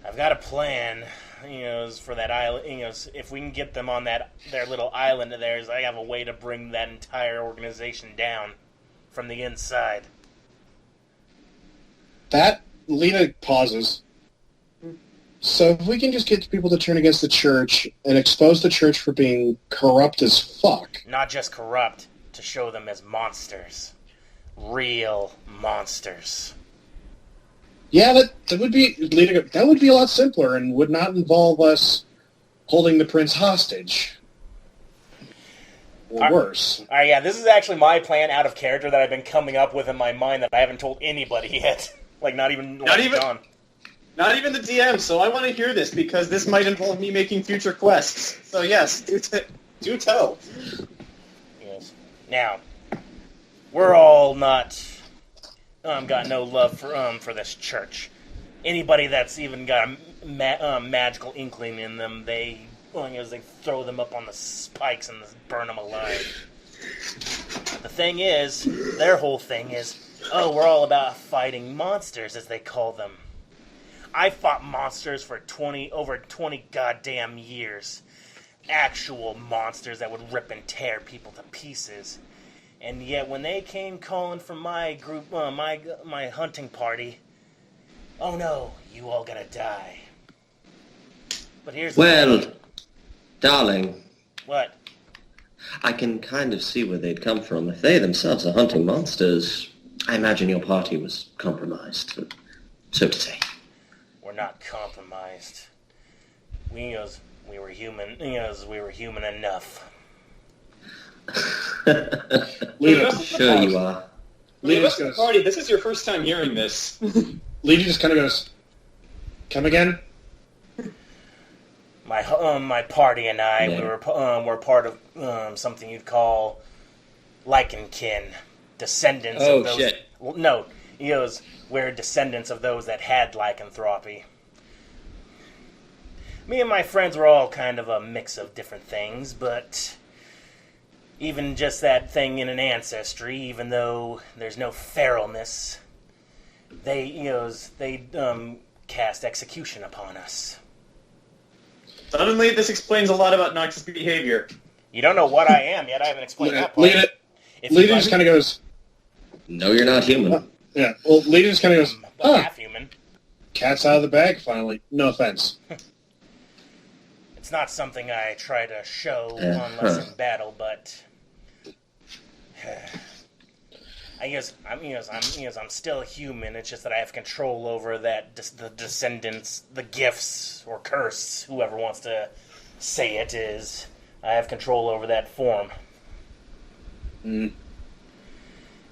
I've got a plan. For that island, if we can get them on their little island of theirs, I have a way to bring that entire organization down from the inside.
That Lita pauses. So if we can just get people to turn against the church and expose the church for being corrupt as fuck.
Not just corrupt, to show them as monsters. Real monsters.
Yeah, that would be a lot simpler and would not involve us holding the prince hostage. Or worse.
Alright, yeah, this is actually my plan out of character that I've been coming up with in my mind that I haven't told anybody yet. Not even John.
Not even the DM, so I want to hear this, because this might involve me making future quests. So yes, do tell.
Yes. Now, we're all not... got no love for this church. Anybody that's even got a magical inkling in them, they throw them up on the spikes and burn them alive. The thing is, their whole thing is, we're all about fighting monsters, as they call them. I fought monsters for over 20 goddamn years. Actual monsters that would rip and tear people to pieces. And yet, when they came calling for my group, my hunting party, oh no, you all gotta die. But here's the thing.
Darling.
What?
I can kind of see where they'd come from. If they themselves are hunting monsters, I imagine your party was compromised, so to say.
We're not compromised. We were human. We were human enough.
Lita,
sure you are.
Lita, party. This is your first time hearing this.
Lita just kind of goes, "Come again?"
My party and I, we're part of something you'd call Lycankin, descendants of those.
Shit.
No, we're descendants of those that had lycanthropy. Me and my friends were all kind of a mix of different things, but even just that thing in an ancestry, even though there's no feralness, they cast execution upon us.
Suddenly, this explains a lot about Nox's behavior.
You don't know what I am yet. I haven't explained that part.
Lita, Lita just kind of goes,
No, you're not human.
yeah. Well, Lita just kind of goes,
half human.
Cat's out of the bag finally. No offense.
It's not something I try to show unless in battle, but I'm still human. It's just that I have control over the descendants, the gifts or curse, whoever wants to say it is. I have control over that form.
Mm.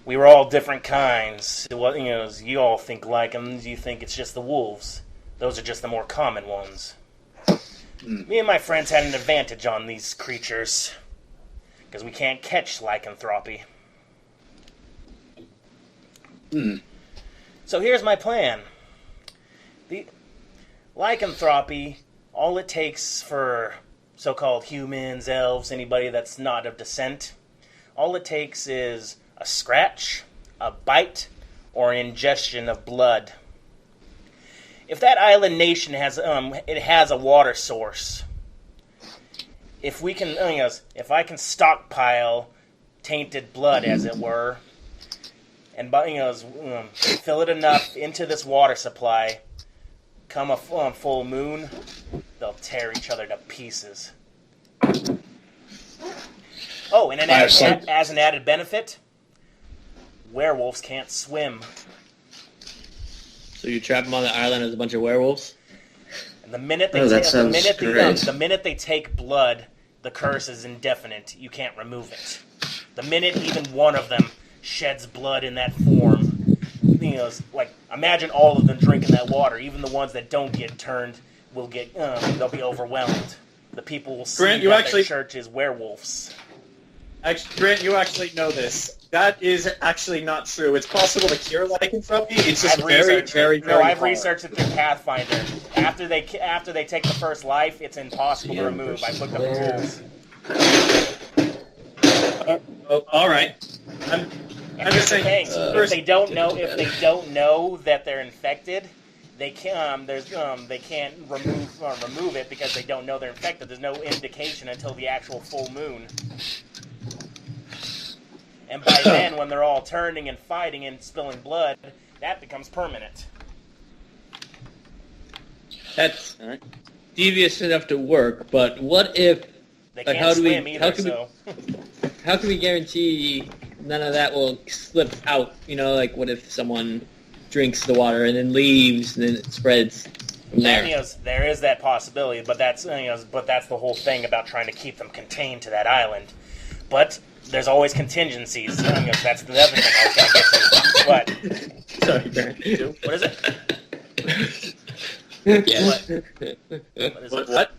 We were all different kinds. You all think Lycans, you think it's just the wolves. Those are just the more common ones. Me and my friends had an advantage on these creatures, because we can't catch lycanthropy. So here's my plan. The lycanthropy, all it takes for so-called humans, elves, anybody that's not of descent, all it takes is a scratch, a bite, or an ingestion of blood. If that island nation has a water source, if I can stockpile tainted blood, as it were, and fill it enough into this water supply, come a full moon, they'll tear each other to pieces. Oh, and as an added benefit, werewolves can't swim.
So you trap them on the island as a bunch of werewolves?
And the minute they take blood, the curse is indefinite. You can't remove it. The minute even one of them sheds blood in that form, imagine all of them drinking that water. Even the ones that don't get turned will get, they'll be overwhelmed. The people will see their church is werewolves.
Grant, you actually know this. That is actually not true. It's possible to cure lycanthropy. It's just very
I've
hard.
researched it through Pathfinder. After they take the first life, it's impossible to remove. I looked up the rules.
All right. I'm just saying.
If they don't know that they're infected, they can't remove it because they don't know they're infected. There's no indication until the actual full moon. And by then, when they're all turning and fighting and spilling blood, that becomes permanent.
That's devious enough to work, but what if...
They can't swim either,
how can we guarantee none of that will slip out? What if someone drinks the water and then leaves and then it spreads from there?
There is that possibility, but that's the whole thing about trying to keep them contained to that island. But there's always contingencies. That's the other thing I was going to get to. What?
Sorry, Grant.
What is it?
Yeah.
What is it?
What?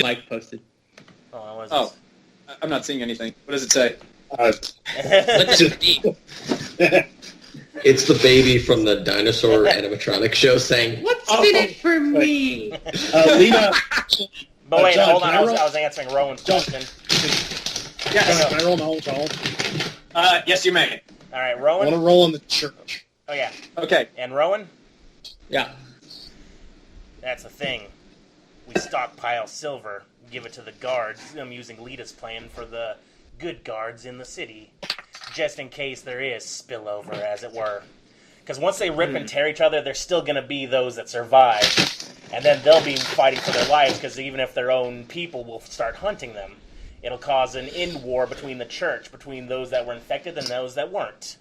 Mike posted.
Oh, I'm not seeing anything. What does it say?
It's the baby from the dinosaur animatronic show saying, "What's in it for me?"
Lita.
But wait,
John,
hold on. I was answering Rowan's question.
Yes. Can I roll my whole
Yes, you may.
All right,
I
Rowan.
want to roll in the church.
Oh yeah.
Okay.
And Rowan.
Yeah.
That's the thing. We stockpile silver, give it to the guards. I'm using Lita's plan for the good guards in the city, just in case there is spillover, as it were. Because once they rip and tear each other, there's still going to be those that survive, and then they'll be fighting for their lives. Because even if their own people will start hunting them, it'll cause an in-war between the church, between those that were infected and those that weren't.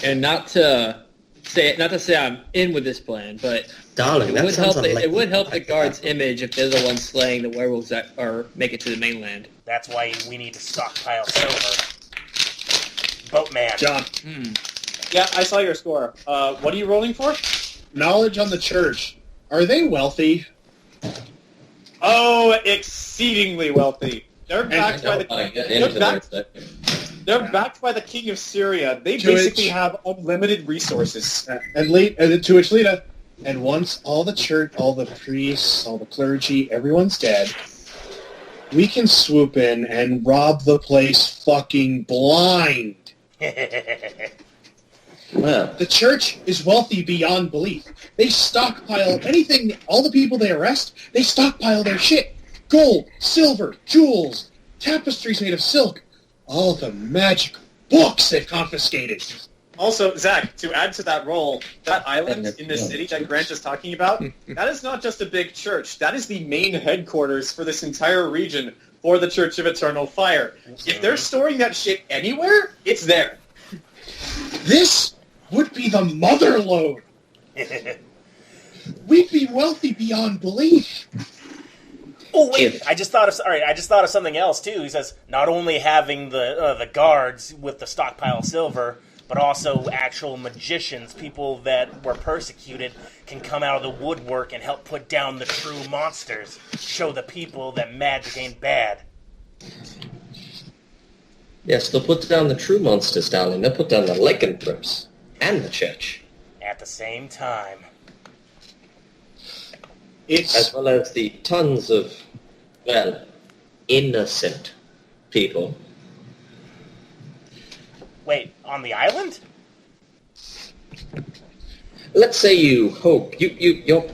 And not to say I'm in with this plan, but
Darling,
it would help the guards' image if they're the ones slaying the werewolves that make it to the mainland.
That's why we need to stockpile silver. Boatman.
John.
Yeah, I saw your score. What are you rolling for?
Knowledge on the church. Are they wealthy?
Oh, exceedingly wealthy. They're backed by They're backed by the king of Syria. They basically have unlimited resources.
And to which Lita, and once all the church, all the priests, all the clergy, everyone's dead, we can swoop in and rob the place fucking blind.
Well,
The church is wealthy beyond belief. They stockpile anything, all the people they arrest, they stockpile their shit. Gold, silver, jewels, tapestries made of silk. All the magic books they've confiscated.
Also, Zach, to add to that role, that island in the city that Grant is talking about, that is not just a big church. That is the main headquarters for this entire region for the Church of Eternal Fire. If they're storing that shit anywhere, it's there.
This would be the mother lode. We'd be wealthy beyond belief.
Oh wait! I just thought of something else too. He says not only having the guards with the stockpile of silver, but also actual magicians, people that were persecuted, can come out of the woodwork and help put down the true monsters. Show the people that magic ain't bad.
Yes, they'll put down the true monsters, darling. They'll put down the lycanthropes and the church.
At the same time.
As well as the tons of, well, innocent people.
Wait, on the island?
Let's say you hope, you're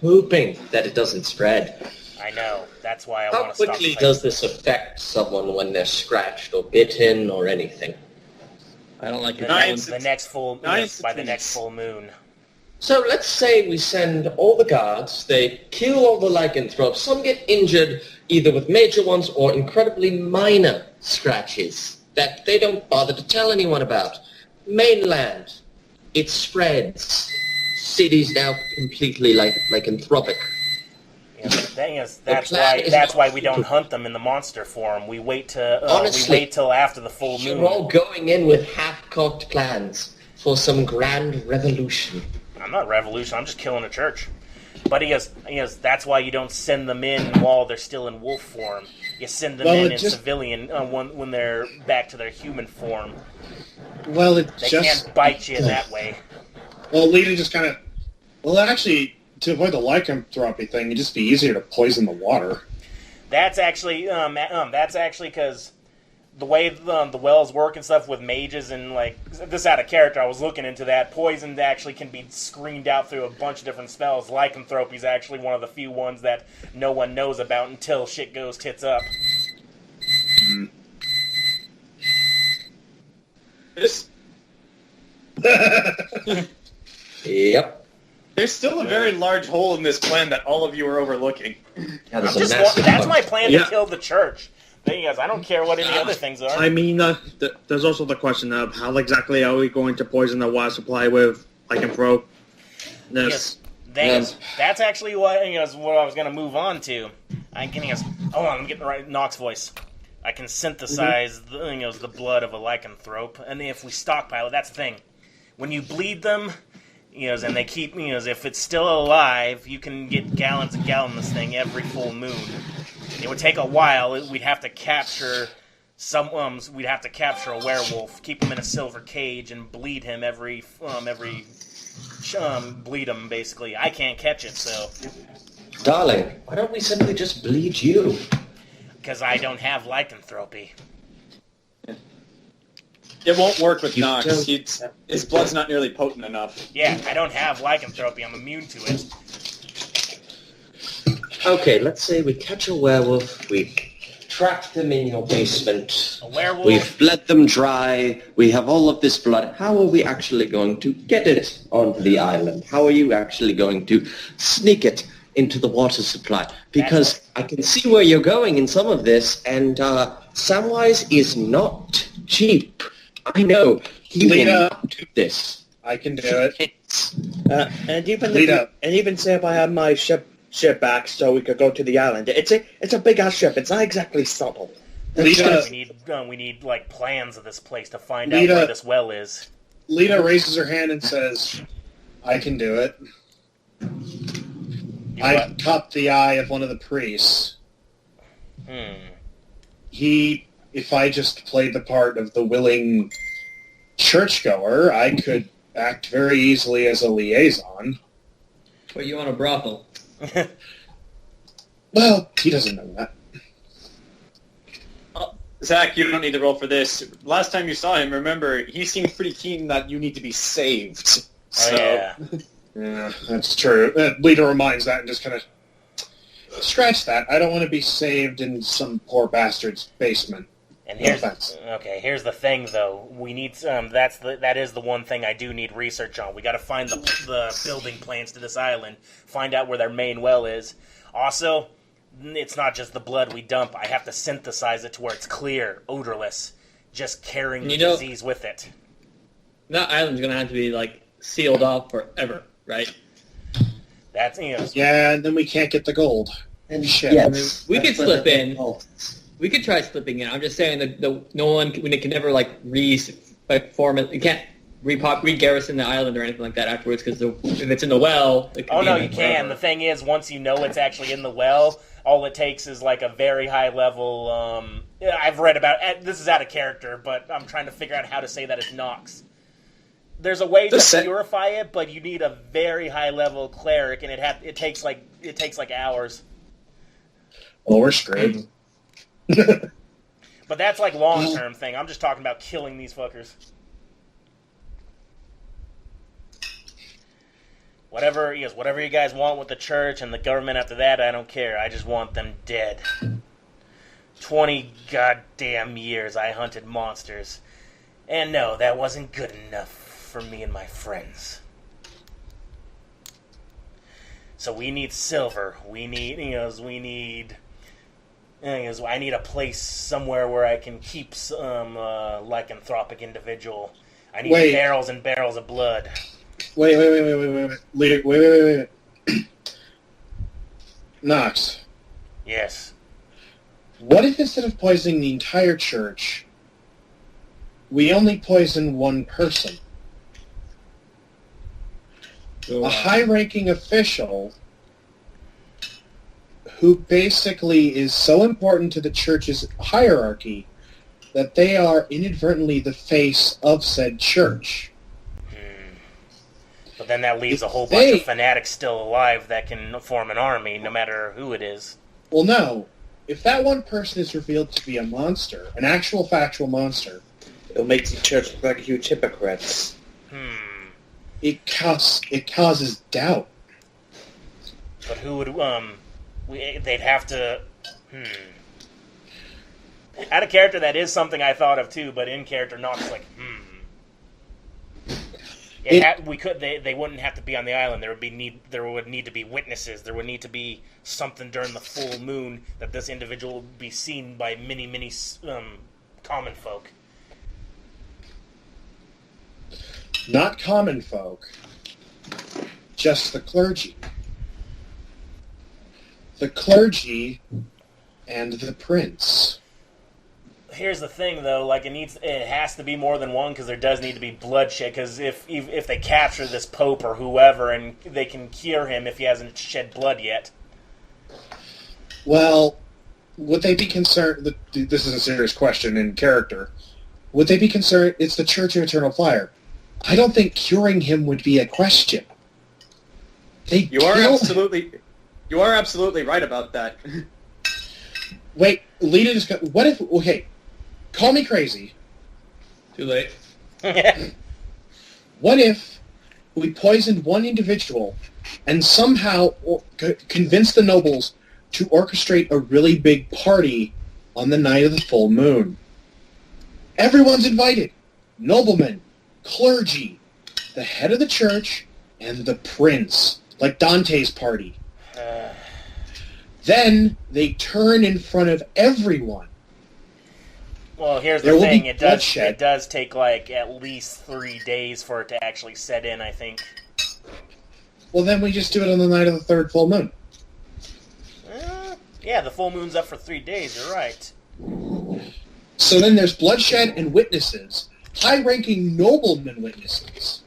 hoping that it doesn't spread.
I know. That's why I
How
want to stop.
quickly does this affect someone when they're scratched or bitten or anything?
I don't like it.
By the next full moon.
So let's say we send all the guards, they kill all the lycanthropes, some get injured either with major ones or incredibly minor scratches that they don't bother to tell anyone about. Mainland, it spreads. Cities now completely lycanthropic.
Yeah, the thing is, that's why we don't hunt them in the monster form. We wait till after the full moon.
You're all going in with half-cocked plans for some grand revolution.
I'm not revolution. I'm just killing a church. But he goes. That's why you don't send them in while they're still in wolf form. You send them in civilian when they're back to their human form.
Well,
they can't bite you that way.
Well, Lita just kind of. Well, actually, to avoid the lycanthropy thing, it'd just be easier to poison the water.
That's actually because the way the wells work and stuff with mages and this out of character, I was looking into that. Poison actually can be screened out through a bunch of different spells. Lycanthropy is actually one of the few ones that no one knows about until shit goes tits up.
This.
Yep.
There's still a very large hole in this plan that all of you are overlooking.
Yeah,
that's my plan to kill the church. Thing is, I don't care what any other things are.
I mean, there's also the question of how exactly are we going to poison the water supply with lycanthrope?
Yes. That's actually what I was going to move on to. Hold on, I'm getting the right Nox voice. I can synthesize the blood of a lycanthrope, and if we stockpile it, that's the thing. When you bleed them, and they keep, if it's still alive, you can get gallons and gallons of this thing every full moon. It would take a while. We'd have to capture we'd have to capture a werewolf, keep him in a silver cage, and bleed him bleed him basically. I can't catch it, so.
Darling, why don't we simply just bleed you?
Because I don't have lycanthropy.
It won't work with Nox. His blood's not nearly potent enough.
Yeah, I don't have lycanthropy. I'm immune to it.
Okay, let's say we catch a werewolf, we trap them in your basement.
A werewolf?
We've bled them dry, we have all of this blood. How are we actually going to get it onto the island? How are you actually going to sneak it into the water supply? Because I can see where you're going in some of this, and Samwise is not cheap. I know. He will not do this.
I can do it.
And even say if I had my ship back so we could go to the island. It's a big ass ship. It's not exactly subtle.
Lita, we need plans of this place to find out where this well is.
Lita raises her hand and says, "I can do it. I caught the eye of one of the priests. If I just played the part of the willing churchgoer, I could act very easily as a liaison."
But you want a brothel?
Well, he doesn't know that.
Zach, you don't need to roll for this. Last time you saw him, remember, he seemed pretty keen that you need to be saved.
Yeah,
that's true. Lita reminds that and just kind of scratch that. I don't want to be saved in some poor bastard's basement.
And here's the thing though. We need that is the one thing I do need research on. We got to find the building plans to this island, find out where their main well is. Also, it's not just the blood we dump. I have to synthesize it to where it's clear, odorless, just carrying the disease with it.
That island's gonna have to be sealed off forever, right?
That's
Yeah, and then we can't get the gold.
And
shit.
Yes,
I mean, we could slip in. We could try slipping in. I'm just saying that no one can never reform it. You can't re-garrison the island or anything like that afterwards because if it's in the well, it could
you can. The thing is, once you know it's actually in the well, all it takes is a very high level. I've read about this is out of character, but I'm trying to figure out how to say that it's Nox. There's a way to purify it, but you need a very high level cleric, and it takes hours.
Well, we're screwed.
But that's long term thing. I'm just talking about killing these fuckers. Whatever you guys want with the church and the government after that, I don't care. I just want them dead. 20 goddamn years I hunted monsters. And no, that wasn't good enough for me and my friends. So we need silver. I need a place somewhere where I can keep some lycanthropic individual. I need barrels and barrels of blood.
Wait. Wait. Nox.
Yes.
What if instead of poisoning the entire church, we only poison one person? A high-ranking official who basically is so important to the church's hierarchy that they are inadvertently the face of said church.
But then that leaves a whole bunch of fanatics still alive that can form an army, no matter who it is.
Well, no. If that one person is revealed to be a monster, an actual factual monster,
it'll make the church look like huge hypocrites.
It causes doubt.
But who would, they'd have to, Out of character, that is something I thought of too, but in character, not just They wouldn't have to be on the island. There would need to be witnesses. There would need to be something during the full moon that this individual would be seen by many common folk.
Not common folk. Just the clergy. The clergy and the prince.
Here's the thing, though. It has to be more than one because there does need to be bloodshed. Because if they capture this pope or whoever, and they can cure him if he hasn't shed blood yet.
Well, would they be concerned? This is a serious question in character. Would they be concerned? It's the Church of Eternal Fire. I don't think curing him would be a question.
You are absolutely right about that.
Wait, Lita just got... What if... Okay, call me crazy.
Too late.
What if we poisoned one individual and somehow convinced the nobles to orchestrate a really big party on the night of the full moon? Everyone's invited. Noblemen, clergy, the head of the church, and the prince. Like Dante's party. Then they turn in front of everyone.
Well, here's the thing. It does take at least 3 days for it to actually set in, I think.
Well, then we just do it on the night of the third full moon.
Yeah, the full moon's up for 3 days. You're right.
So then there's bloodshed and witnesses. High-ranking noblemen witnesses.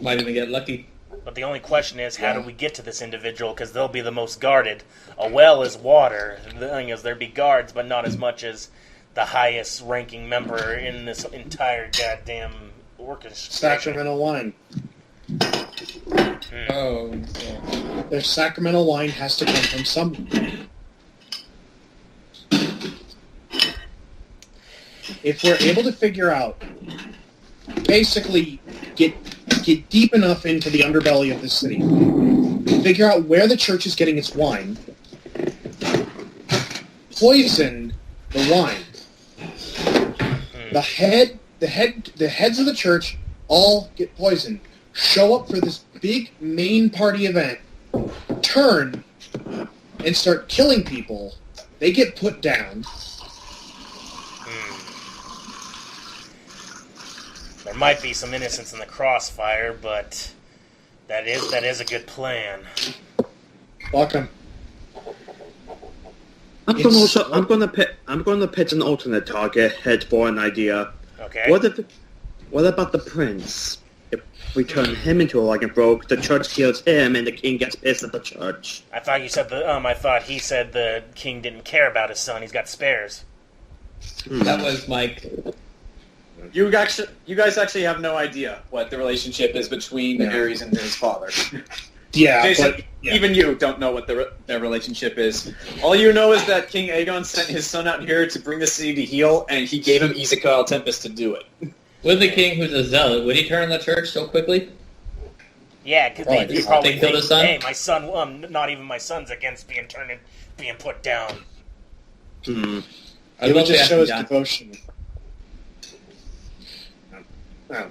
Might even get lucky.
But the only question is, how do we get to this individual? Because they'll be the most guarded. A well is water. The thing is, there'd be guards, but not as much as the highest ranking member in this entire goddamn orchestra.
Sacramental wine.
Oh. Yeah.
Their sacramental wine has to come from somewhere. If we're able to figure out, basically get deep enough into the underbelly of this city, figure out where the church is getting its wine, poison the wine, The heads of the church all get poisoned. Show up for this big main party event, turn, and start killing people. They get put down.
There might be some innocence in the crossfire, but that is a good plan.
Welcome.
I'm going to pitch an alternate target head for an idea.
Okay.
What about the prince? If we turn him into a lycanthrope, the church kills him, and the king gets pissed at the church.
I thought you said I thought he said the king didn't care about his son. He's got spares.
That was Mike.
You guys actually have no idea what the relationship is between Ares and his father.
Yeah,
Jayson,
but
even you don't know what their relationship is. All you know is that King Aion sent his son out here to bring the city to heal, and he gave him Isekal Tempest to do it.
With the king who's a zealot, would he turn the church so quickly?
Yeah, because they probably
they killed his son?
Hey, my son, not even my son's against being put down.
it would just show his devotion. Oh.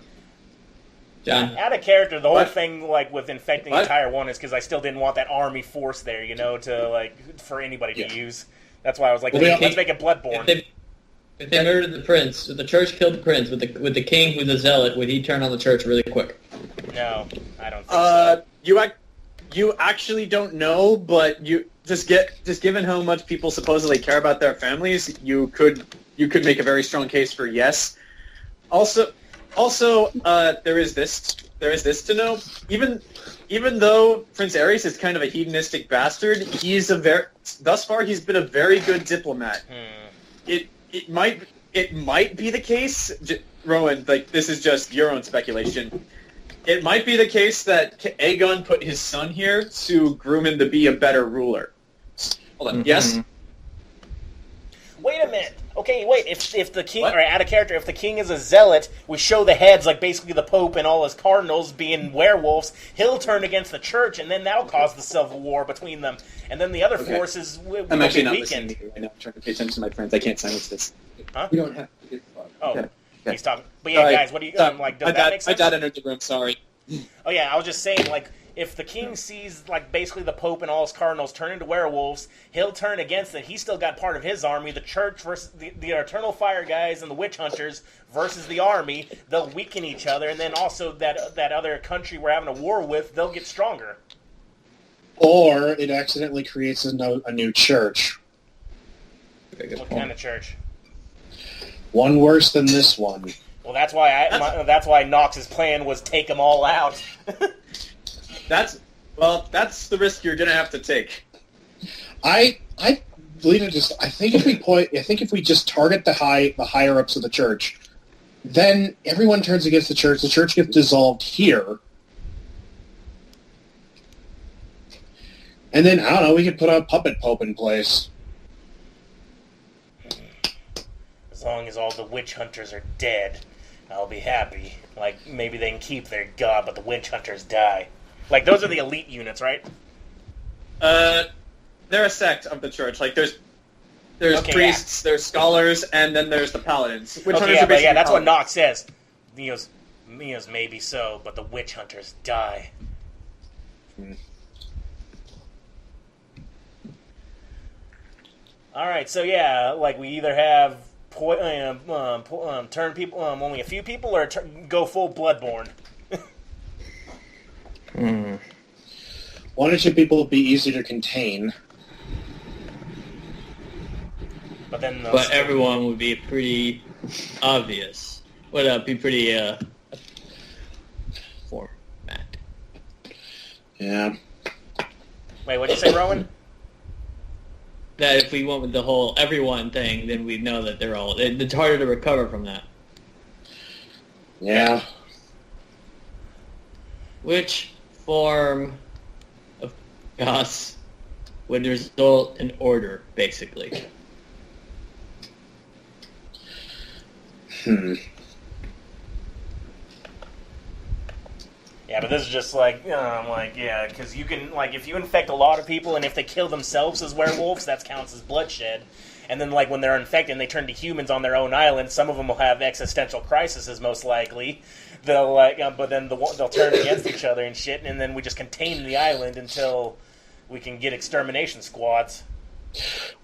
John.
Out of character, the whole
What?
thing with infecting the entire one is because I still didn't want that army force there, to for anybody to use. That's why I was like, let's make it Bloodborne.
If they murdered the prince, if the church killed the prince with the king who's a zealot, would he turn on the church really quick?
No, I don't think so.
You actually don't know, but you just given how much people supposedly care about their families, you could make a very strong case for yes. Also, there is this to know. Even though Prince Ares is kind of a hedonistic bastard, thus far he's been a very good diplomat. It might be the case, Rowan. This is just your own speculation. It might be the case that Aegon put his son here to groom him to be a better ruler. Hold on. Yes.
Wait a minute. Okay, wait. If the king, or out of character, if the king is a zealot, we show the heads, basically the Pope and all his cardinals being werewolves. He'll turn against the church, and then that'll cause the civil war between them. And then the other forces will
I'm actually
be
not
weakened.
listening to you right now. I'm trying to pay attention to my friends. I can't silence this.
Huh?
You don't have to get
Oh, he's talking. But yeah, guys, what do you does that make sense?
My dad entered the room. Sorry.
Oh yeah, I was just saying, if the king sees, basically the Pope and all his cardinals turn into werewolves, he'll turn against it. He's still got part of his army, the church versus the Eternal Fire guys and the witch hunters versus the army. They'll weaken each other, and then also that other country we're having a war with, they'll get stronger.
Or it accidentally creates a new church.
What kind of church?
One worse than this one.
Well, that's why Nox's plan was take them all out.
That's the risk you're gonna have to take.
I believe it. I think if we just target the higher ups of the church, then everyone turns against the church. The church gets dissolved here, and then I don't know. We could put a puppet pope in place.
As long as all the witch hunters are dead, I'll be happy. Maybe they can keep their god, but the witch hunters die. Those are the elite units, right?
They're a sect of the church. There's priests, there's scholars, and then there's the paladins. Witch hunters are basically
that's
paladins.
what Nox says. Neo's maybe so, but the witch hunters die. All right, so yeah, we either have turn people only a few people, or go full Bloodborne.
One or two people would be easy to contain.
But
everyone would be pretty obvious. Would be pretty format.
Yeah.
Wait, what'd you say, Rowan?
That if we went with the whole everyone thing, then we'd know that they're all... It's harder to recover from that.
Yeah.
Which form of chaos would result in order, basically?
Yeah, Yeah, but this is just because you can, if you infect a lot of people and if they kill themselves as werewolves, that counts as bloodshed. And then, when they're infected and they turn to humans on their own island, some of them will have existential crises, most likely. They'll, but then they'll turn against each other and shit, and then we just contain the island until we can get extermination squads.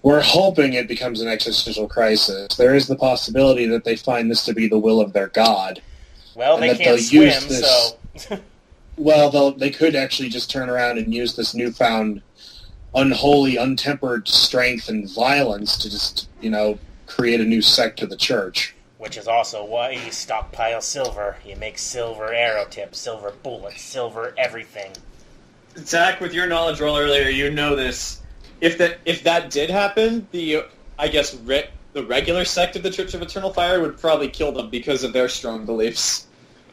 We're hoping it becomes an existential crisis. There is the possibility that they find this to be the will of their god.
Well, they can't swim, so...
Well, they could actually just turn around and use this newfound unholy, untempered strength and violence to just, create a new sect of the church.
Which is also why you stockpile silver. You make silver arrow tips, silver bullets, silver everything.
Zach, with your knowledge roll earlier, you know this. If that did happen, the regular sect of the Church of Eternal Fire would probably kill them because of their strong beliefs.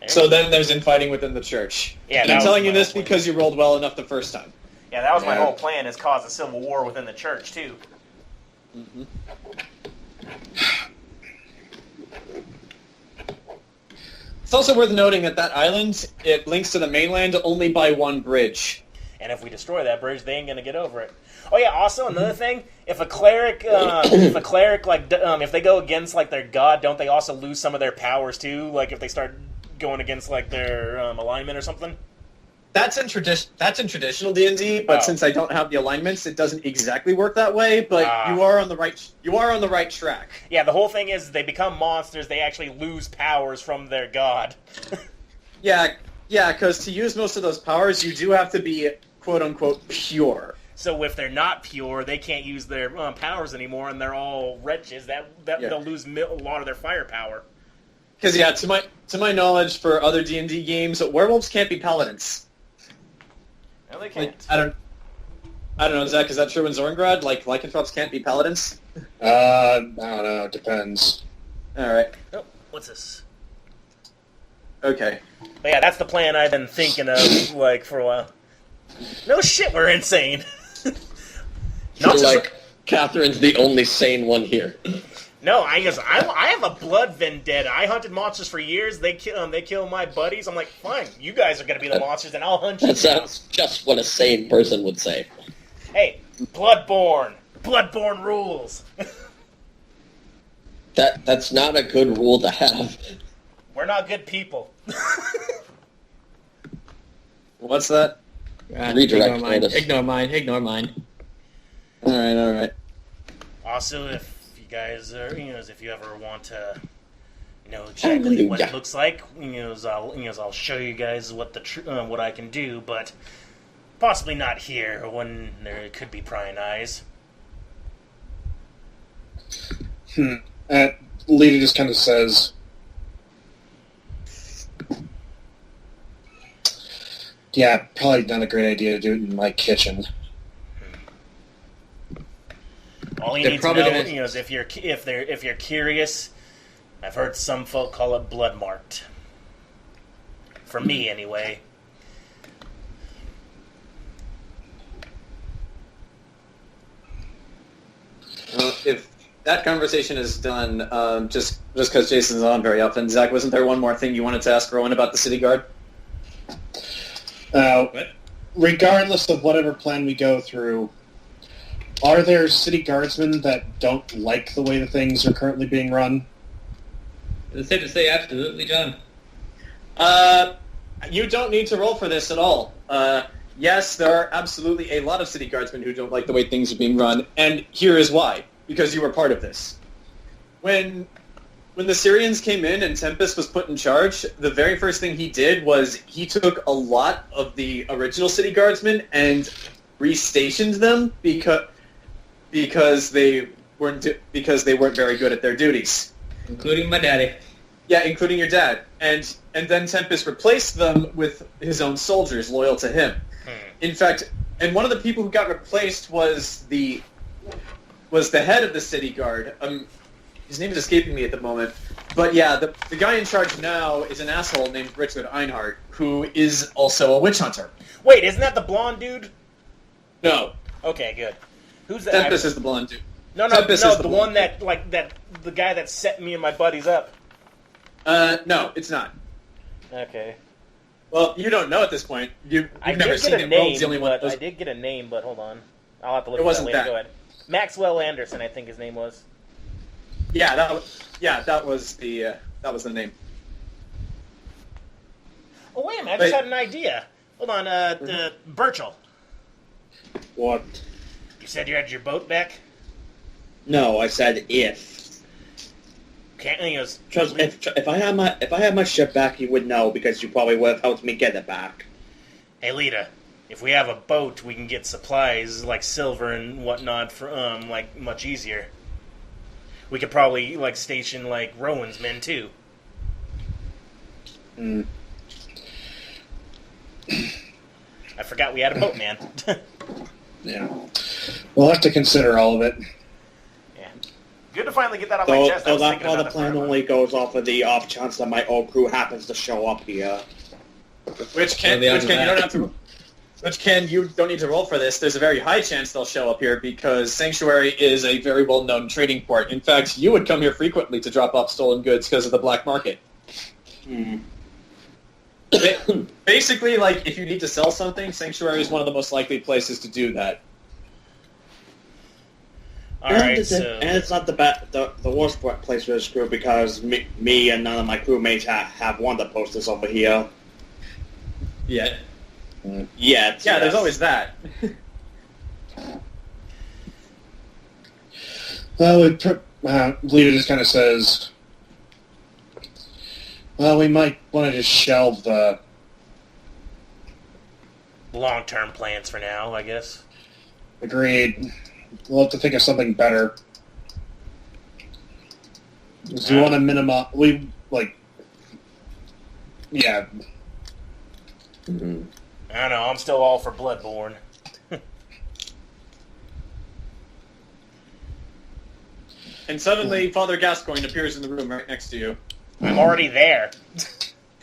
So then there's infighting within the church.
Yeah,
and I'm telling you this because you rolled well enough the first time.
Yeah, that was my whole plan, is cause a civil war within the church, too.
Mm-hmm. It's also worth noting that island, it links to the mainland only by one bridge.
And if we destroy that bridge, they ain't gonna get over it. Oh yeah, also another thing, if a cleric, if they go against, their god, don't they also lose some of their powers, too? If they start going against, their alignment or something?
That's in traditional D&D, but since I don't have the alignments, it doesn't exactly work that way. But you are on the right track.
Yeah, the whole thing is they become monsters. They actually lose powers from their god.
Yeah, because to use most of those powers, you do have to be quote unquote pure.
So if they're not pure, they can't use their powers anymore, and they're all wretches. They'll lose a lot of their firepower.
Because to my knowledge, for other D&D games, werewolves can't be paladins.
No, they can't.
I don't know, Zach. Is that true in Zorngrad? Lycanthropes can't be paladins?
I don't know. It depends.
All right.
Oh, what's this?
Okay.
But yeah, that's the plan I've been thinking of, for a while. No shit, we're insane.
Catherine's the only sane one here.
No, I have a blood vendetta. I hunted monsters for years. They kill my buddies. I'm like, fine, you guys are going to be the monsters, and I'll hunt you.
That sounds just what a sane person would say.
Hey, Bloodborne rules.
That's not a good rule to have.
We're not good people.
What's that?
Redirect
Ignore mine.
All right.
Also, if you guys are, if you ever want to know exactly what it looks like, I'll show you guys what I can do, but possibly not here when there could be prying eyes.
Lita just kind of says, "Yeah, probably not a great idea to do it in my kitchen."
All you need to know is if you're curious, I've heard some folk call it blood marked. For me, anyway.
Well, if that conversation is done, just because Jayson's on very often, Zach, wasn't there one more thing you wanted to ask Rowan about the city guard?
Regardless of whatever plan we go through, are there city guardsmen that don't like the way the things are currently being run?
It's safe to say absolutely, John.
You don't need to roll for this at all. Yes, there are absolutely a lot of city guardsmen who don't like the way things are being run, and here is why. Because you were part of this. When the Syrians came in and Tempest was put in charge, the very first thing he did was he took a lot of the original city guardsmen and restationed them because they weren't very good at their duties.
Including my daddy.
Yeah, including your dad. And then Tempest replaced them with his own soldiers loyal to him. In fact, and one of the people who got replaced was the head of the city guard. His name is escaping me at the moment. But yeah, the guy in charge now is an asshole named Richard Einhart, who is also a witch hunter.
Wait, isn't that the blonde dude?
No.
Okay, good. Who's that?
Tempest is the blonde dude.
No, the one that the guy that set me and my buddies up.
No, it's not.
Okay.
Well, you don't know at this point. You've never seen it. Rowan's the only one.
I did get a name, but hold on. I'll have to look
It
at
wasn't
that later.
that.
Go ahead. Maxwell Anderson, I think his name was.
Yeah, that was the name.
Oh, wait a minute. I just had an idea. Hold on. Burchill.
What?
You said you had your boat back?
No, I said if.
Can't he goes,
Trust me, if I had my ship back, you would know because you probably would have helped me get it back.
hey, Lita, if we have a boat, we can get supplies like silver and whatnot for like much easier. We could probably like station like Rowan's men too.
Hmm.
I forgot we had a boatman.
Yeah. We'll have to consider all of it.
Yeah. Good to finally get that off my chest. I
So
was
that
thinking
part of
about
the
that
plan
forever.
only goes off of the off chance that my old crew happens to show up here.
Which you don't need to roll for this. There's a very high chance they'll show up here because Sanctuary is a very well-known trading port. In fact, you would come here frequently to drop off stolen goods because of the black market. Basically, like, if you need to sell something, Sanctuary is one of the most likely places to do that.
Alright,
And
so...
it's not the worst place for this crew because me and none of my crewmates have wanted to post this over here.
Yeah.
Yet.
Yeah, there's
yes.
always that.
Well, Lita just kind of says, well, we might want to just shelve the...
long-term plans for now, I guess.
Agreed. We'll have to think of something better. Because we want to minimize... Yeah.
Mm-hmm.
I don't know, I'm still all for Bloodborne.
And suddenly, Father Gascoigne appears in the room right next to you.
I'm already there.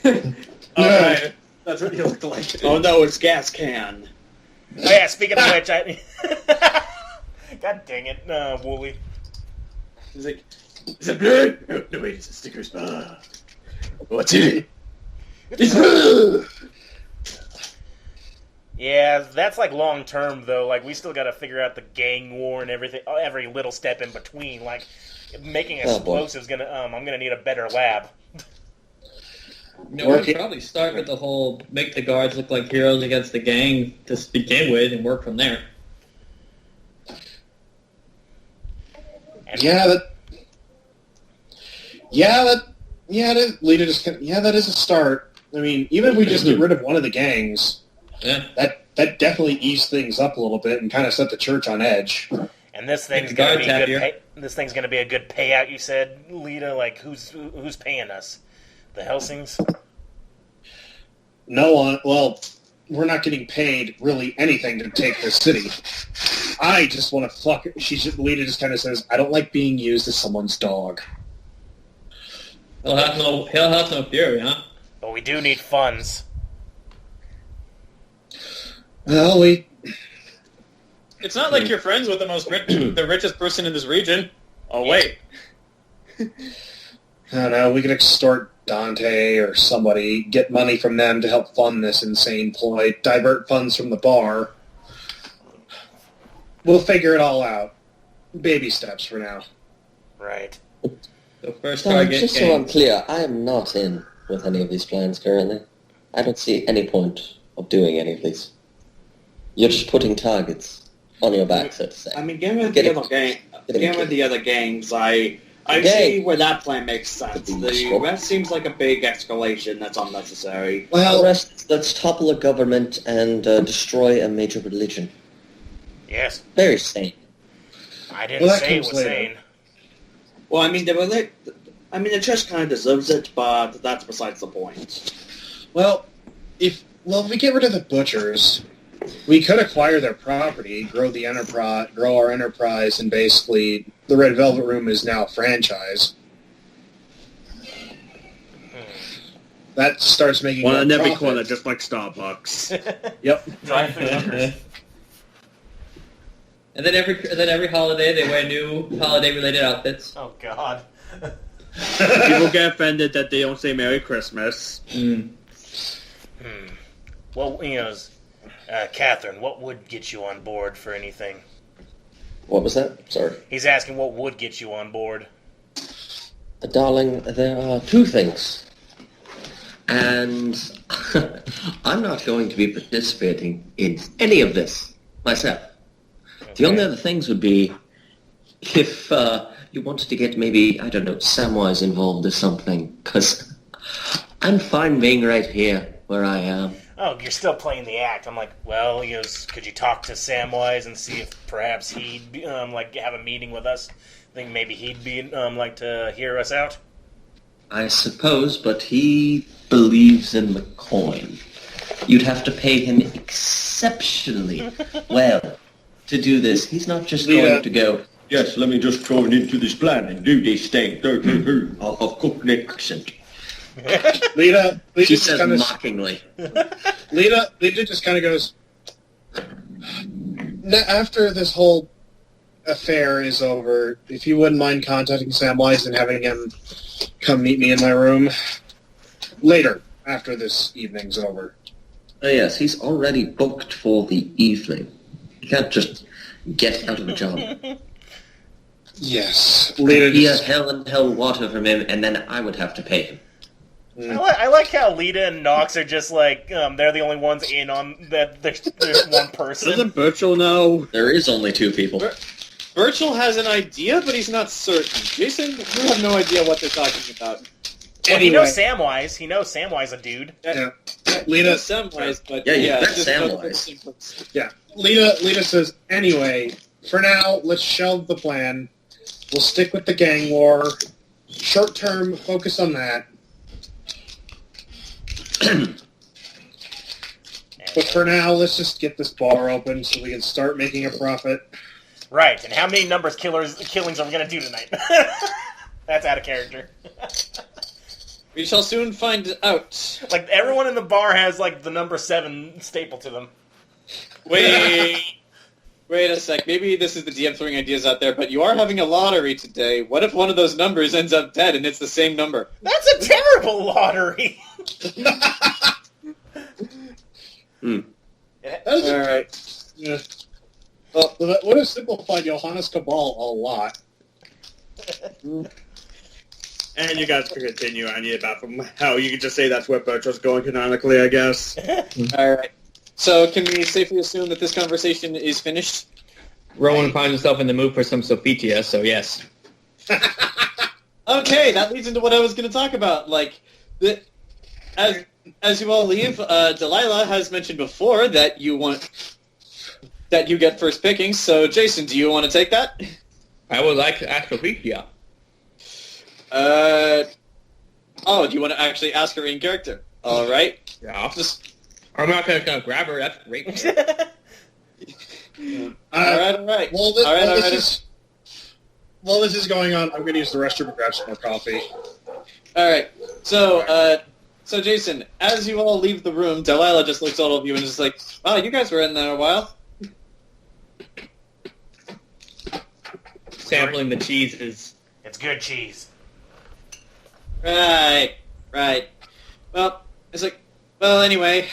Alright, that's what you look like.
Oh no, it's gas can.
Oh yeah, speaking of which, I... God dang it, Wooly.
He's like, is it blood? No, wait, it's a Snickers bar. What's in it?
Yeah, that's like long-term, though. Like, we still gotta figure out the gang war and everything, every little step in between. Like, making explosives gonna, I'm gonna need a better lab.
No, we'll probably start with the whole make the guards look like heroes against the gang to begin with and work from there.
And
Lita just that is a start. I mean, even if we just get rid of one of the gangs,
Yeah.
that definitely eased things up a little bit and kind of set the church on edge.
And this thing's
the
gonna be
guards
good.
happier.
This thing's gonna be a good payout. You said, Lita. Like, who's paying us? The Helsings?
No one. Well, we're not getting paid really anything to take this city. I just want to fuck. Lita just kind of says, "I don't like being used as someone's dog."
He'll have no fury, huh?
But we do need funds.
Well,
It's not like you're friends with the richest person in this region. Oh, wait.
I don't know. We could extort Dante or somebody, get money from them to help fund this insane ploy, divert funds from the bar. We'll figure it all out. Baby steps for now.
Right.
So first
So,
target
just so
gang.
I'm clear, I am not in with any of these plans currently. I don't see any point of doing any of these. You're just putting targets on your back, so to say.
I mean, given
Get
the other gangs, I
Gang.
see where that plan makes sense.
The
The rest seems like a big escalation that's unnecessary.
The
Well,
rest, let's topple a government and destroy a major religion.
Yes.
Very sane.
I didn't
Well, that
say it
comes
was
later.
sane.
Well, I mean, the church kind of deserves it, but that's besides the point.
if we get rid of the butchers, we could acquire their property, grow our enterprise, and basically the Red Velvet Room is now a franchise. That starts making
One
more
in every
profit.
corner, just like Starbucks.
Yep.
Drive-through.
And then every holiday they wear new holiday-related outfits.
Oh God.
People get offended that they don't say Merry Christmas.
Well, Catherine, what would get you on board for anything?
What was that? Sorry.
He's asking what would get you on board.
Darling, there are two things. And I'm not going to be participating in any of this myself. Okay. The only other things would be if you wanted to get maybe, I don't know, Samwise involved or something, because I'm fine being right here where I am.
Oh, you're still playing the act. I'm like, well, could you talk to Samwise and see if perhaps he'd be, have a meeting with us? Think maybe he'd be like to hear us out.
I suppose, but he believes in the coin. You'd have to pay him exceptionally well to do this. He's not just going to go, yes, let me just throw it into this plan and do this thing. I'll cook an accent.
Lita
she says kind of mockingly.
Lita just kind of goes, after this whole affair is over, if you wouldn't mind contacting Samwise and having him come meet me in my room later, after this evening's over.
Oh yes, he's already booked for the evening. You can't just get out of a job.
Yes.
Lita just... hell and hell water from him, and then I would have to pay him.
I like how Lita and Nox are just like, they're the only ones in on that. There's one person.
Doesn't Burchill know?
There is only two people.
Burchill has an idea, but he's not certain. Jayson, you have no idea what they're talking about.
Well, he knows Samwise. He knows Samwise a dude.
Yeah.
Lita Samwise, but
Samwise.
Yeah. Lita says, anyway, for now, let's shelve the plan. We'll stick with the gang war. Short term, focus on that. But for now, let's just get this bar open so we can start making a profit.
Right, and how many killings are we going to do tonight? That's out of character.
We shall soon find out.
Like, everyone in the bar has, like, the number 7 stapled to them.
Wait a sec. Maybe this is the DM throwing ideas out there, but you are having a lottery today. What if one of those numbers ends up dead and it's the same number?
That's a terrible lottery!
All right. Yeah. Well, that would have simplified Johannes Cabal a lot.
And you guys can continue on about from how you can just say that's where Burchill's going canonically, I guess.
Alright. So, can we safely assume that this conversation is finished?
Rowan finds himself in the mood for some Sofitia, so yes.
Okay, that leads into what I was going to talk about. Like, as you all leave, Delilah has mentioned before that you get first pickings. So, Jayson, do you want to take that?
I would like to ask Sofitia.
Do you want to actually ask her in character? All right.
Yeah. I'm not going to grab her. That's great.
All right.
While this is going on, I'm going to use the restroom and grab some more coffee.
All right. So Jayson, as you all leave the room, Delilah just looks at all of you and is like, "Wow, you guys were in there a while."
Sampling the cheeses.
It's good cheese.
Right. Well, it's like, anyway,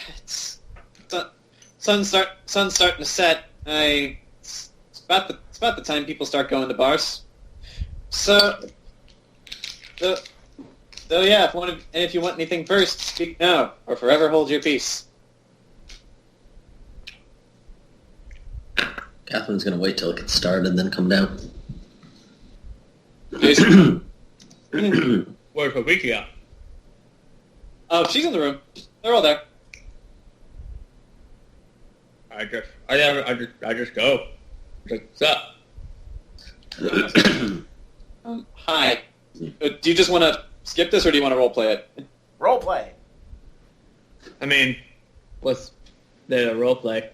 sun's starting to set. It's about the time people start going to bars. So yeah, if you want anything first, speak now, or forever hold your peace.
Catherine's gonna wait till it gets started and then come down.
Jayson?
Where's Sofitia?
Oh, she's in the room. They're all there.
I just go. Like, what's up?
Hi. Do you just want to skip this, or do you want to roleplay it?
Roleplay.
I mean, what's the roleplay?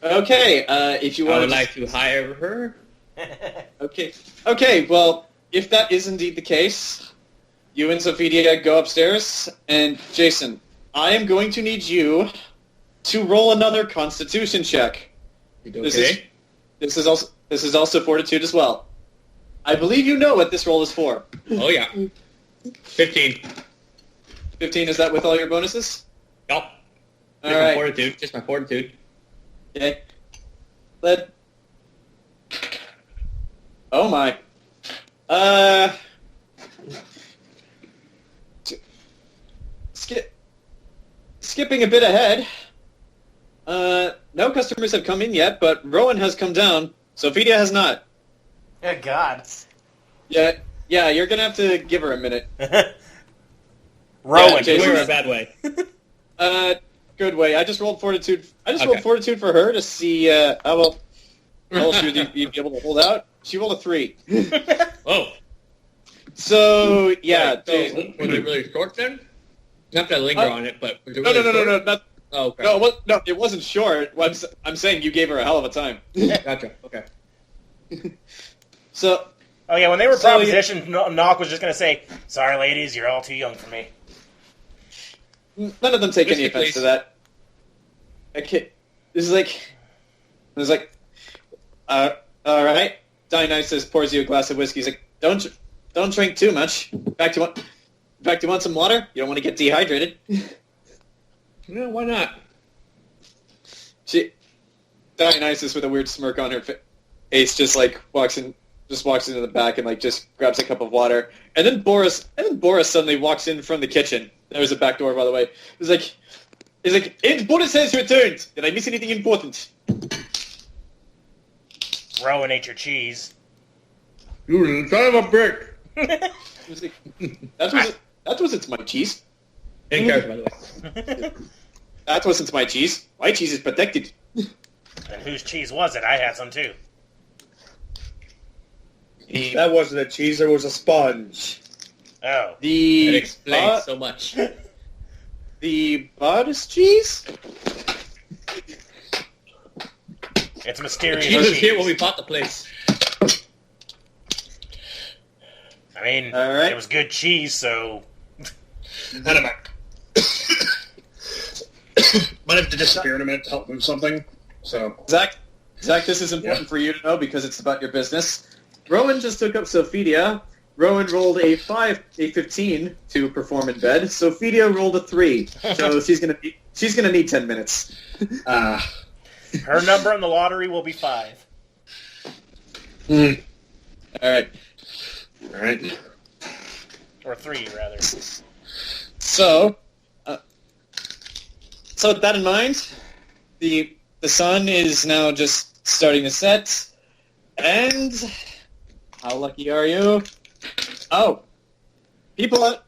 Okay, if you want
I would like to hire her.
Okay, well, if that is indeed the case, you and Sophia go upstairs, and Jayson, I am going to need you to roll another Constitution check.
Okay.
This is also Fortitude as well. I believe you know what this roll is for.
Oh yeah. 15.
15, is that with all your bonuses?
Nope.
All
Just
right.
my fortitude. Just my fortitude.
Okay. Oh my. Skipping a bit ahead. No customers have come in yet, but Rowan has come down. Sophia has not.
Oh, God.
Yeah, you're gonna have to give her a minute.
Rowan.
Jayson.
Good way or a bad way?
Good way. I just rolled fortitude.
Okay.
rolled fortitude for her to see how well she would be able to hold out. She rolled a 3.
Oh.
So yeah,
Right, so,
Jayson.
was it really short then? Not to linger on it, but was it
No,
really
no,
short?
not,
Oh, okay.
no, it wasn't short. I'm saying you gave her a hell of a time.
Gotcha. Okay.
So
Oh, yeah, when they were
So,
propositioned, Knock was just going to say, sorry, ladies, you're all too young for me.
none of them take any
Whiskey,
offense
please.
to that. Okay, this is like, all right. Dionysus pours you a glass of whiskey. He's like, don't drink too much. In fact, you want some water? You don't want to get dehydrated.
No, why not?
Dionysus with a weird smirk on her face just walks into the back and just grabs a cup of water. And then Boris suddenly walks in from the kitchen. There's a back door, by the way. He's like, and Boris has returned. Did I miss anything important?
Rowan ate your cheese.
You son of a brick!
He's like, that wasn't my cheese.
In character, by the way.
That wasn't my cheese. My cheese is protected.
And whose cheese was it? I had some too.
That wasn't a cheese, it was a sponge.
Oh.
It explains so much.
The Boris cheese?
It's mysterious
Jesus
cheese.
here when we bought the place.
I mean,
All right.
it was good cheese, so...
Anyway. Might have to disappear in a minute to help move something. So
Zach, this is important for you to know because it's about your business. Rowan just took up Sophia. Rowan rolled a 15 to perform in bed. Sophia rolled a 3, so she's gonna need 10 minutes.
Her number on the lottery will be 5.
All right.
Or 3, rather.
So with that in mind, the sun is now just starting to set, and how lucky are you? Oh, people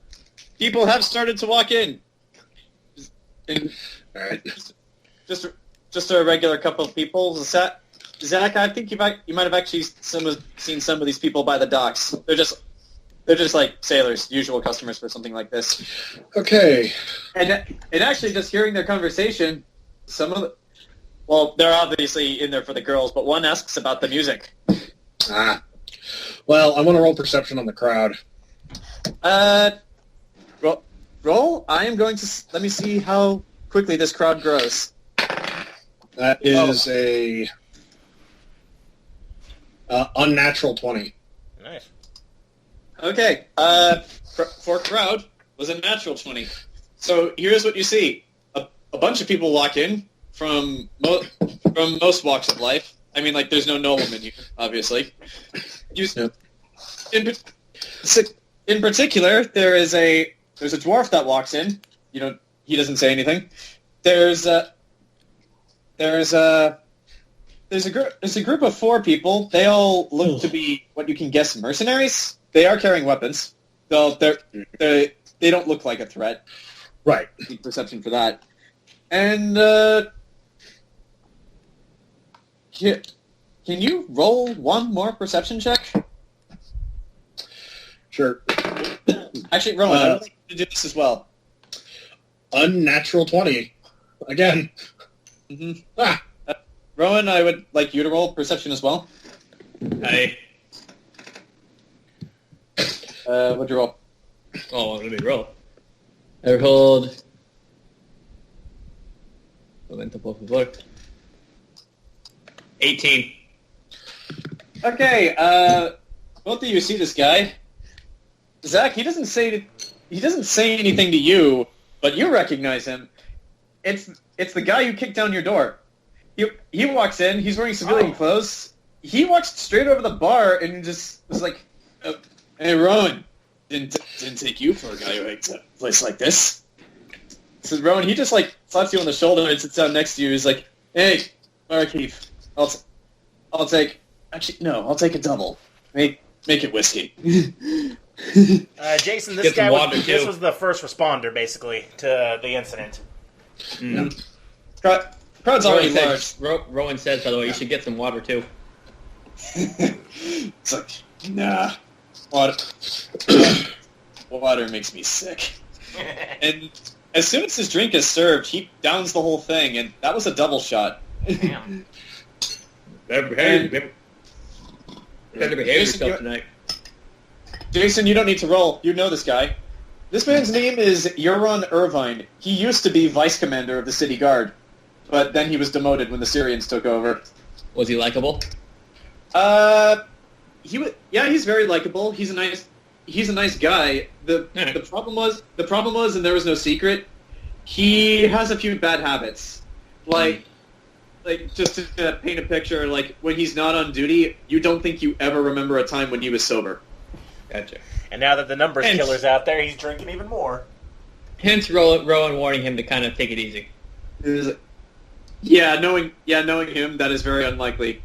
have started to walk in. All right, just a regular couple of people. Zach, I think you might have actually seen some of these people by the docks. They're just like sailors, usual customers for something like this.
okay.
And actually, just hearing their conversation, they're obviously in there for the girls, but one asks about the music.
Well, I want to roll perception on the crowd.
Roll. I am going to let me see how quickly this crowd grows.
That is a unnatural 20.
Nice.
Okay. For crowd was a natural 20. So here's what you see: a bunch of people walk in from most walks of life. I mean, there's no nobleman here, obviously. In particular, there's a dwarf that walks in. He doesn't say anything. There's a group of 4 people. They all look to be what you can guess mercenaries. They are carrying weapons, though they don't look like a threat.
Right.
Need perception for that. And can you roll one more perception check?
Sure.
Actually, Rowan, I would like you to do this as well.
Unnatural 20. Again.
Mm-hmm. Rowan, I would like you to roll perception as well.
Hey.
What'd you roll?
Oh, let me roll. I rolled... Momento, por favor. 18.
Okay, both of you see this guy. Zach, he doesn't say
he doesn't say anything to you, but you recognize him. It's the guy who kicked down your door. He walks in. He's wearing civilian clothes. He walks straight over the bar and just was like,
"Hey, Rowan, didn't take you for a guy who hates a place like this."
So Rowan, he just like slaps you on the shoulder and sits down next to you. He's like, "Hey, Barkeep, I'll take a double.
Make it whiskey."
Jayson,
Get some water,
this
too.
was the first responder, basically, to the incident.
Mm.
Crowd's already large.
Rowan says, by the way, you should get some water too.
It's like, nah, water makes me sick. And as soon as his drink is served, he downs the whole thing, and that was a double shot.
Damn.
Better behave yourself tonight.
Jayson, you don't need to roll. You know this guy. This man's name is Euron Irvine. He used to be vice commander of the city guard, but then he was demoted when the Syrians took over.
Was he likable?
He's very likable. He's a nice guy. The problem was, and there was no secret, he has a few bad habits. Like just to paint a picture, like when he's not on duty, you don't think you ever remember a time when he was sober.
Gotcha.
And now that the numbers killer's out there, he's drinking even more.
Hence Rowan warning him to kind of take it easy.
Knowing him, that is very unlikely.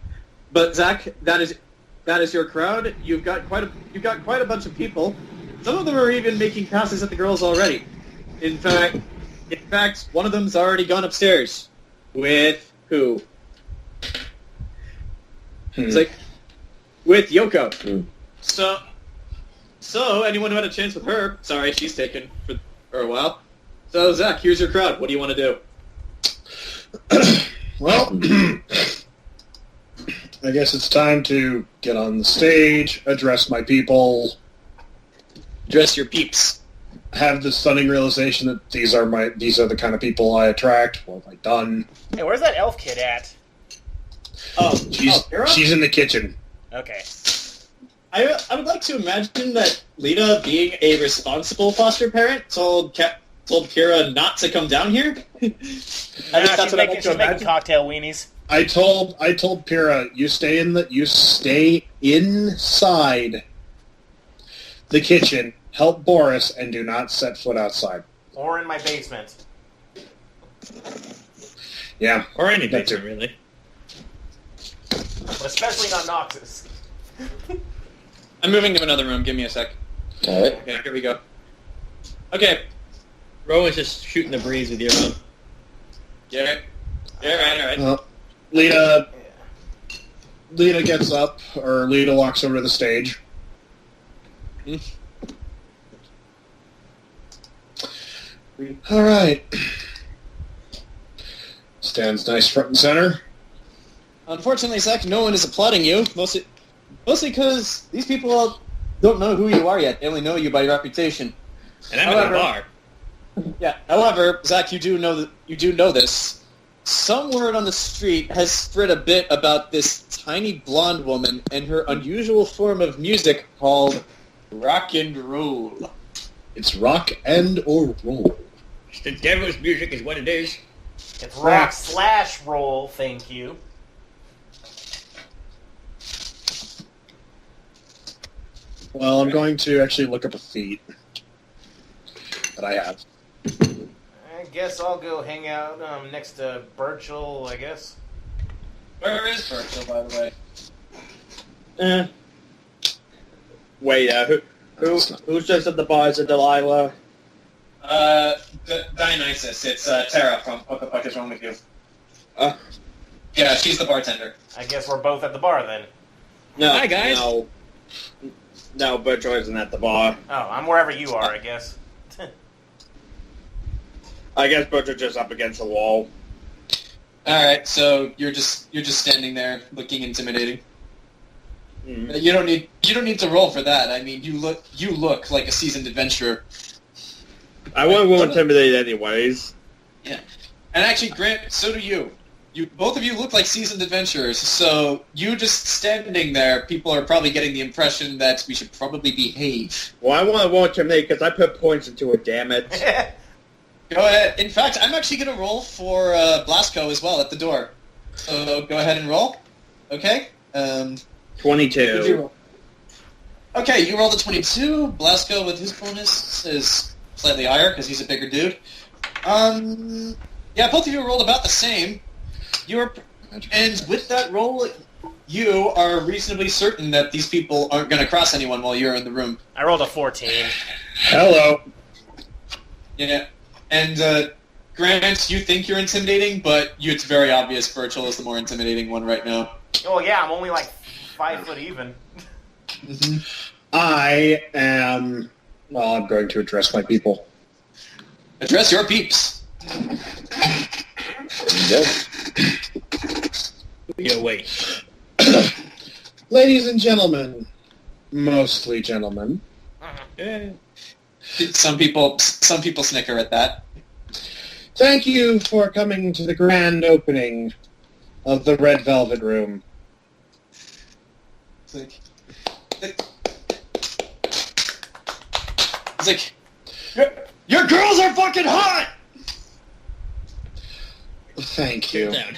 But Zach, that is your crowd. You've got quite a bunch of people. Some of them are even making passes at the girls already. In fact, one of them's already gone upstairs. With who? It's like with Yoko. So anyone who had a chance with her, sorry, she's taken for a while. So Zach, here's your crowd. What do you want to do?
Well, I guess it's time to get on the stage, address my people,
Dress your peeps.
have the stunning realization that these are the kind of people I attract. What have I done?
Hey, where's that elf kid at?
She's in the kitchen.
Okay.
I would like to imagine that Lita, being a responsible foster parent, told Kira not to come down here.
She's making cocktail weenies.
I told Pyrrha, you stay inside the kitchen, help Boris, and do not set foot outside.
Or in my basement.
Yeah.
Or any basement, really.
But especially not Noxus.
I'm moving to another room. Give me a sec.
All right.
Okay, here we go. Okay.
Rowan's just shooting the breeze with Euron.
Yeah. All right.
Lita gets up, or Lita walks over to the stage. All right. Stands nice front and center.
Unfortunately, Zach, no one is applauding you. Mostly because these people don't know who you are yet. They only know you by your reputation.
And I'm at the bar.
Yeah. However, Zach, you do know this. Some word on the street has spread a bit about this tiny blonde woman and her unusual form of music called rock and roll.
It's rock and or roll.
The devil's music is what it is.
It's rock/roll, thank you.
Well, I'm going to actually look up a feat that I have.
I guess I'll go hang out next to Burchill, I guess.
Where is Burchill, by the way?
Wait, who's just at the bar? Is it Delilah?
Dionysus. It's Tara from What the Fuck Is Wrong With You? Yeah, she's the bartender.
I guess we're both at the bar then.
No.
Hi, guys.
No, Burchill isn't at the bar.
Oh, I'm wherever you are, I guess.
I guess Burchill's just up against the wall.
All right, so you're just standing there, looking intimidating.
Mm-hmm.
You don't need to roll for that. I mean, you look like a seasoned adventurer.
I won't go intimidate anyways.
Yeah, and actually, Grant, so do you. both of you look like seasoned adventurers, so you just standing there, people are probably getting the impression that we should probably behave.
Well, I want to watch him because I put points into it, damn it.
Go ahead. In fact, I'm actually going to roll for Blasco as well at the door. So go ahead and roll. Okay?
22.
Okay, you rolled a 22. Blasco with his bonus is slightly higher because he's a bigger dude. Yeah, both of you rolled about the same. And with that roll, you are reasonably certain that these people aren't going to cross anyone while you're in the room.
I rolled a 14.
Hello.
Yeah. And, Grant, you think you're intimidating, but it's very obvious Burchill is the more intimidating one right now.
Oh, yeah, I'm only like 5 foot even.
Mm-hmm.
I am... Well, I'm going to address my people.
Address your peeps.
Yeah, wait.
Ladies and gentlemen, mostly gentlemen,
Yeah.
Some people snicker at that.
thank you for coming to the grand opening of the Red Velvet Room.
It's like, your girls are fucking hot!
Thank you.
Down.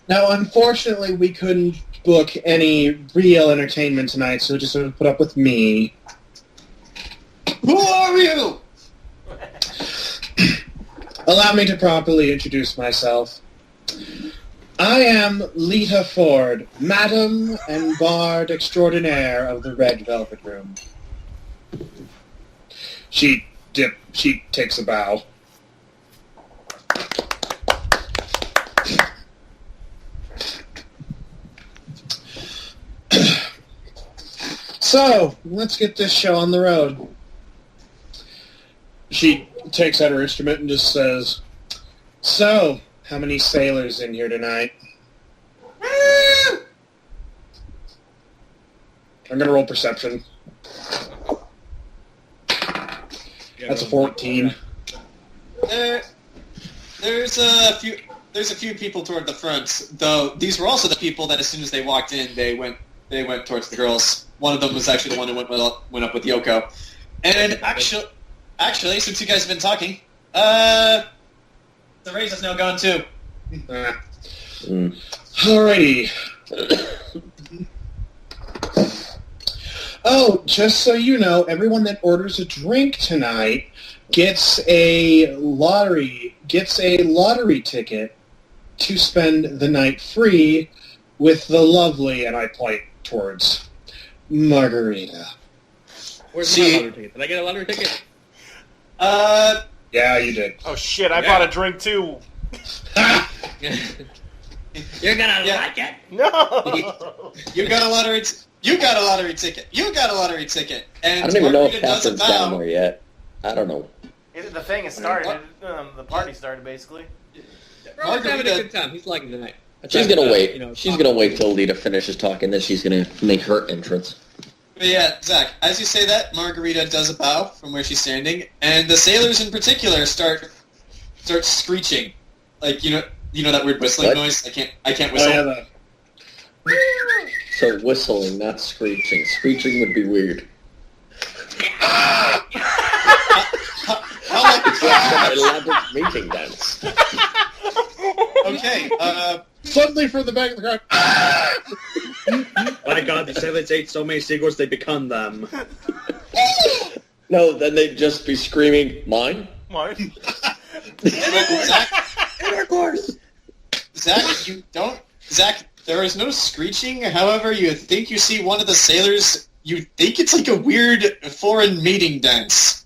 Now, unfortunately, we couldn't book any real entertainment tonight, so just sort of put up with me.
Who are you?
Allow me to properly introduce myself. I am Lita Ford, Madam and Bard Extraordinaire of the Red Velvet Room. She takes a bow. So, let's get this show on the road. She takes out her instrument and just says, "So, how many sailors in here tonight?" I'm going to roll perception. That's a 14.
There's a few people toward the front, though these were also the people that as soon as they walked in, they went towards the girls. One of them was actually the one who went up with Yoko. And actually, since you guys have been talking, the raise is now gone too.
Alrighty. Oh, just so you know, everyone that orders a drink tonight gets a lottery ticket to spend the night free with the lovely, and I point towards Margarita.
Where's my lottery ticket? Did I get a lottery ticket?
Yeah, you did.
Oh, shit, I bought a drink, too.
You're gonna like it.
No!
You got a lottery ticket. And
I don't even know if
Margarita does
Catherine's
a
down
bow.
there yet. I don't know.
The thing has started. The party started, basically.
Rowan's having a good time. He's liking tonight.
She's gonna wait.
You know,
She's gonna wait till Lita finishes talking, then she's gonna make her entrance.
But yeah, Zach, as you say that, Margarita does a bow from where she's standing, and the sailors in particular start screeching. Like, you know that weird whistling
What?
noise? I can't whistle.
Oh, yeah,
So whistling, not screeching. Screeching would be weird.
How
It's like an elaborate mating dance.
Okay,
suddenly from the back of the crowd.
My god, the Seventh ate so many seagulls they become them.
No, then they'd just be screaming, "Mine?"
Mine?
Zach, there is no screeching. However, you think you see one of the sailors. You think it's like a weird foreign mating dance.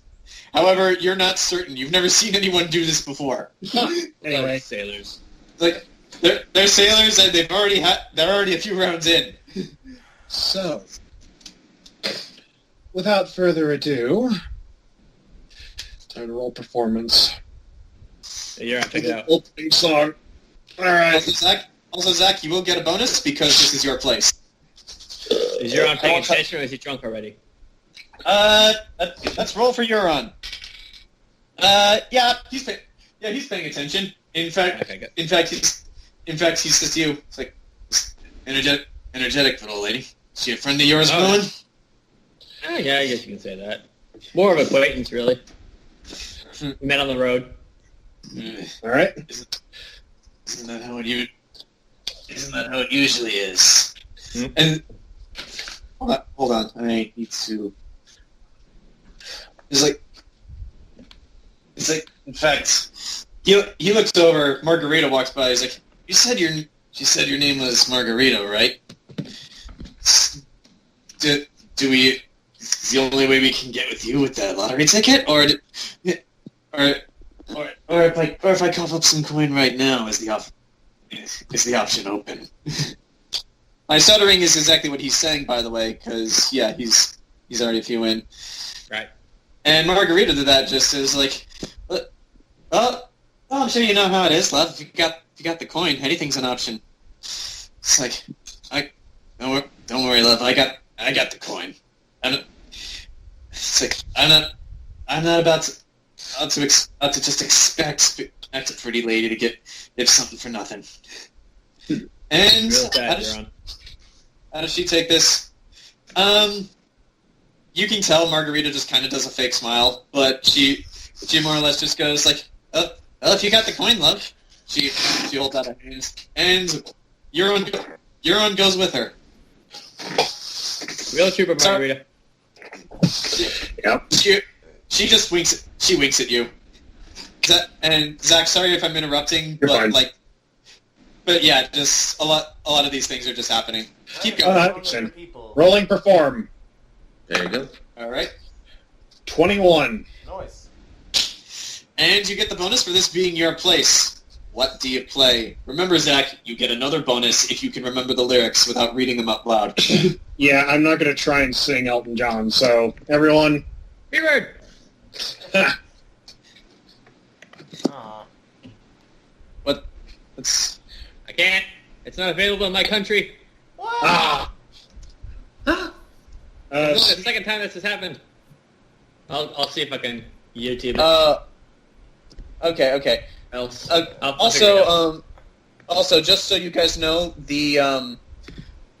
However, you're not certain. You've never seen anyone do this before.
Anyway,
sailors.
Like they're sailors and they're already a few rounds in.
so, without further ado, time to roll performance.
You're on, check it out.
Opening song. Alright.
Also, Zach, you will get a bonus because this is your place.
Is Euron paying attention or is he drunk already?
Let's roll for Euron. Yeah, he's paying attention. In fact, he says to you, it's like, energetic little lady. Is she a friend of yours, Rowan?
Yeah, I guess you can say that. More of acquaintance, really. We met on the road.
All right.
Isn't that how it usually is?
Hmm?
And hold on. I need to. It's like. In fact, he looks over. Margarita walks by. He's like, She said your name was Margarita, right? Do we? Is the only way we can get with you with that lottery ticket, or if I cough up some coin right now, is the option open? My stuttering is exactly what he's saying, by the way, because he's already a few in.
Right.
And Margarita to that just is like, I'm sure you know how it is, love. If you got the coin, anything's an option. It's like, don't worry, love. I got the coin. It's like I'm not about to just expect a pretty lady to get something for nothing. And how does she take this? You can tell Margarita just kind of does a fake smile, but she more or less just goes like, "Oh, if you got the coin, love." She holds out her hands, and Euron goes with her.
Real trooper, Margarita.
Yep.
She just winks. She winks at you. And Zach, sorry if I'm interrupting,
You're fine.
But yeah, just a lot of these things are just happening. Keep going.
Rolling perform.
There you go.
All right.
21.
Nice.
And you get the bonus for this being your place. What do you play? Remember, Zach, you get another bonus if you can remember the lyrics without reading them out loud.
Yeah, I'm not going to try and sing Elton John, so everyone...
B-word!
Aw.
What? It's...
I can't. It's not available in my country.
What?
Ah!
It's the second time this has happened. I'll see if I can YouTube it.
Okay.
Else.
Also, just so you guys know, the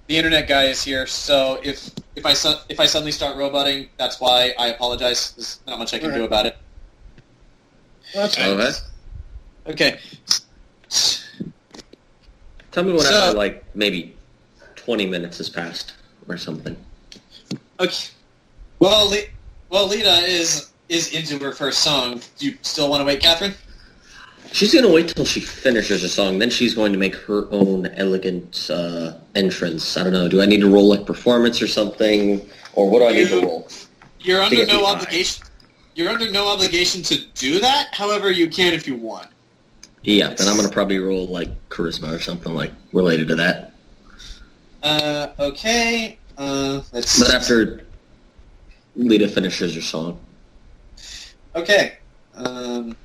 internet guy is here. So if I suddenly start roboting, that's why. I apologize. There's not much I can do about it.
Well, that's fine.
Okay.
Okay.
Tell me when after, maybe 20 minutes has passed or something.
Okay. Well, Lita is into her first song. Do you still want to wait, Catherine?
She's going to wait till she finishes a song, then she's going to make her own elegant entrance. I don't know, do I need to roll performance or something? Or what do I need to roll?
You're under no obligation. You're under no obligation to do that. However, you can if you want.
Yeah, then I'm going to probably roll charisma or something related to that.
Okay. Let's.
But after Lita finishes her song.
Okay. I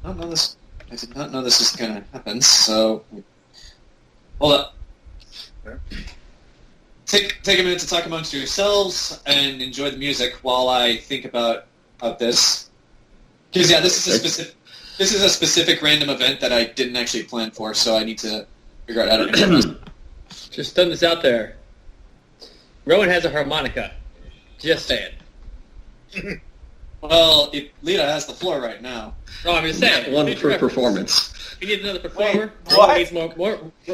don't know this. I did not know this was going to happen, so... Hold up. Take a minute to talk amongst yourselves and enjoy the music while I think about this. Because, this is a specific random event that I didn't actually plan for, so I need to figure out how to do it.
Just throwing this out there. Rowan has a harmonica. Just saying.
Well, Lita has the floor right now.
No, I'm just saying.
One for performance.
We need another performer.
Wait,
Rowan
what?
needs more.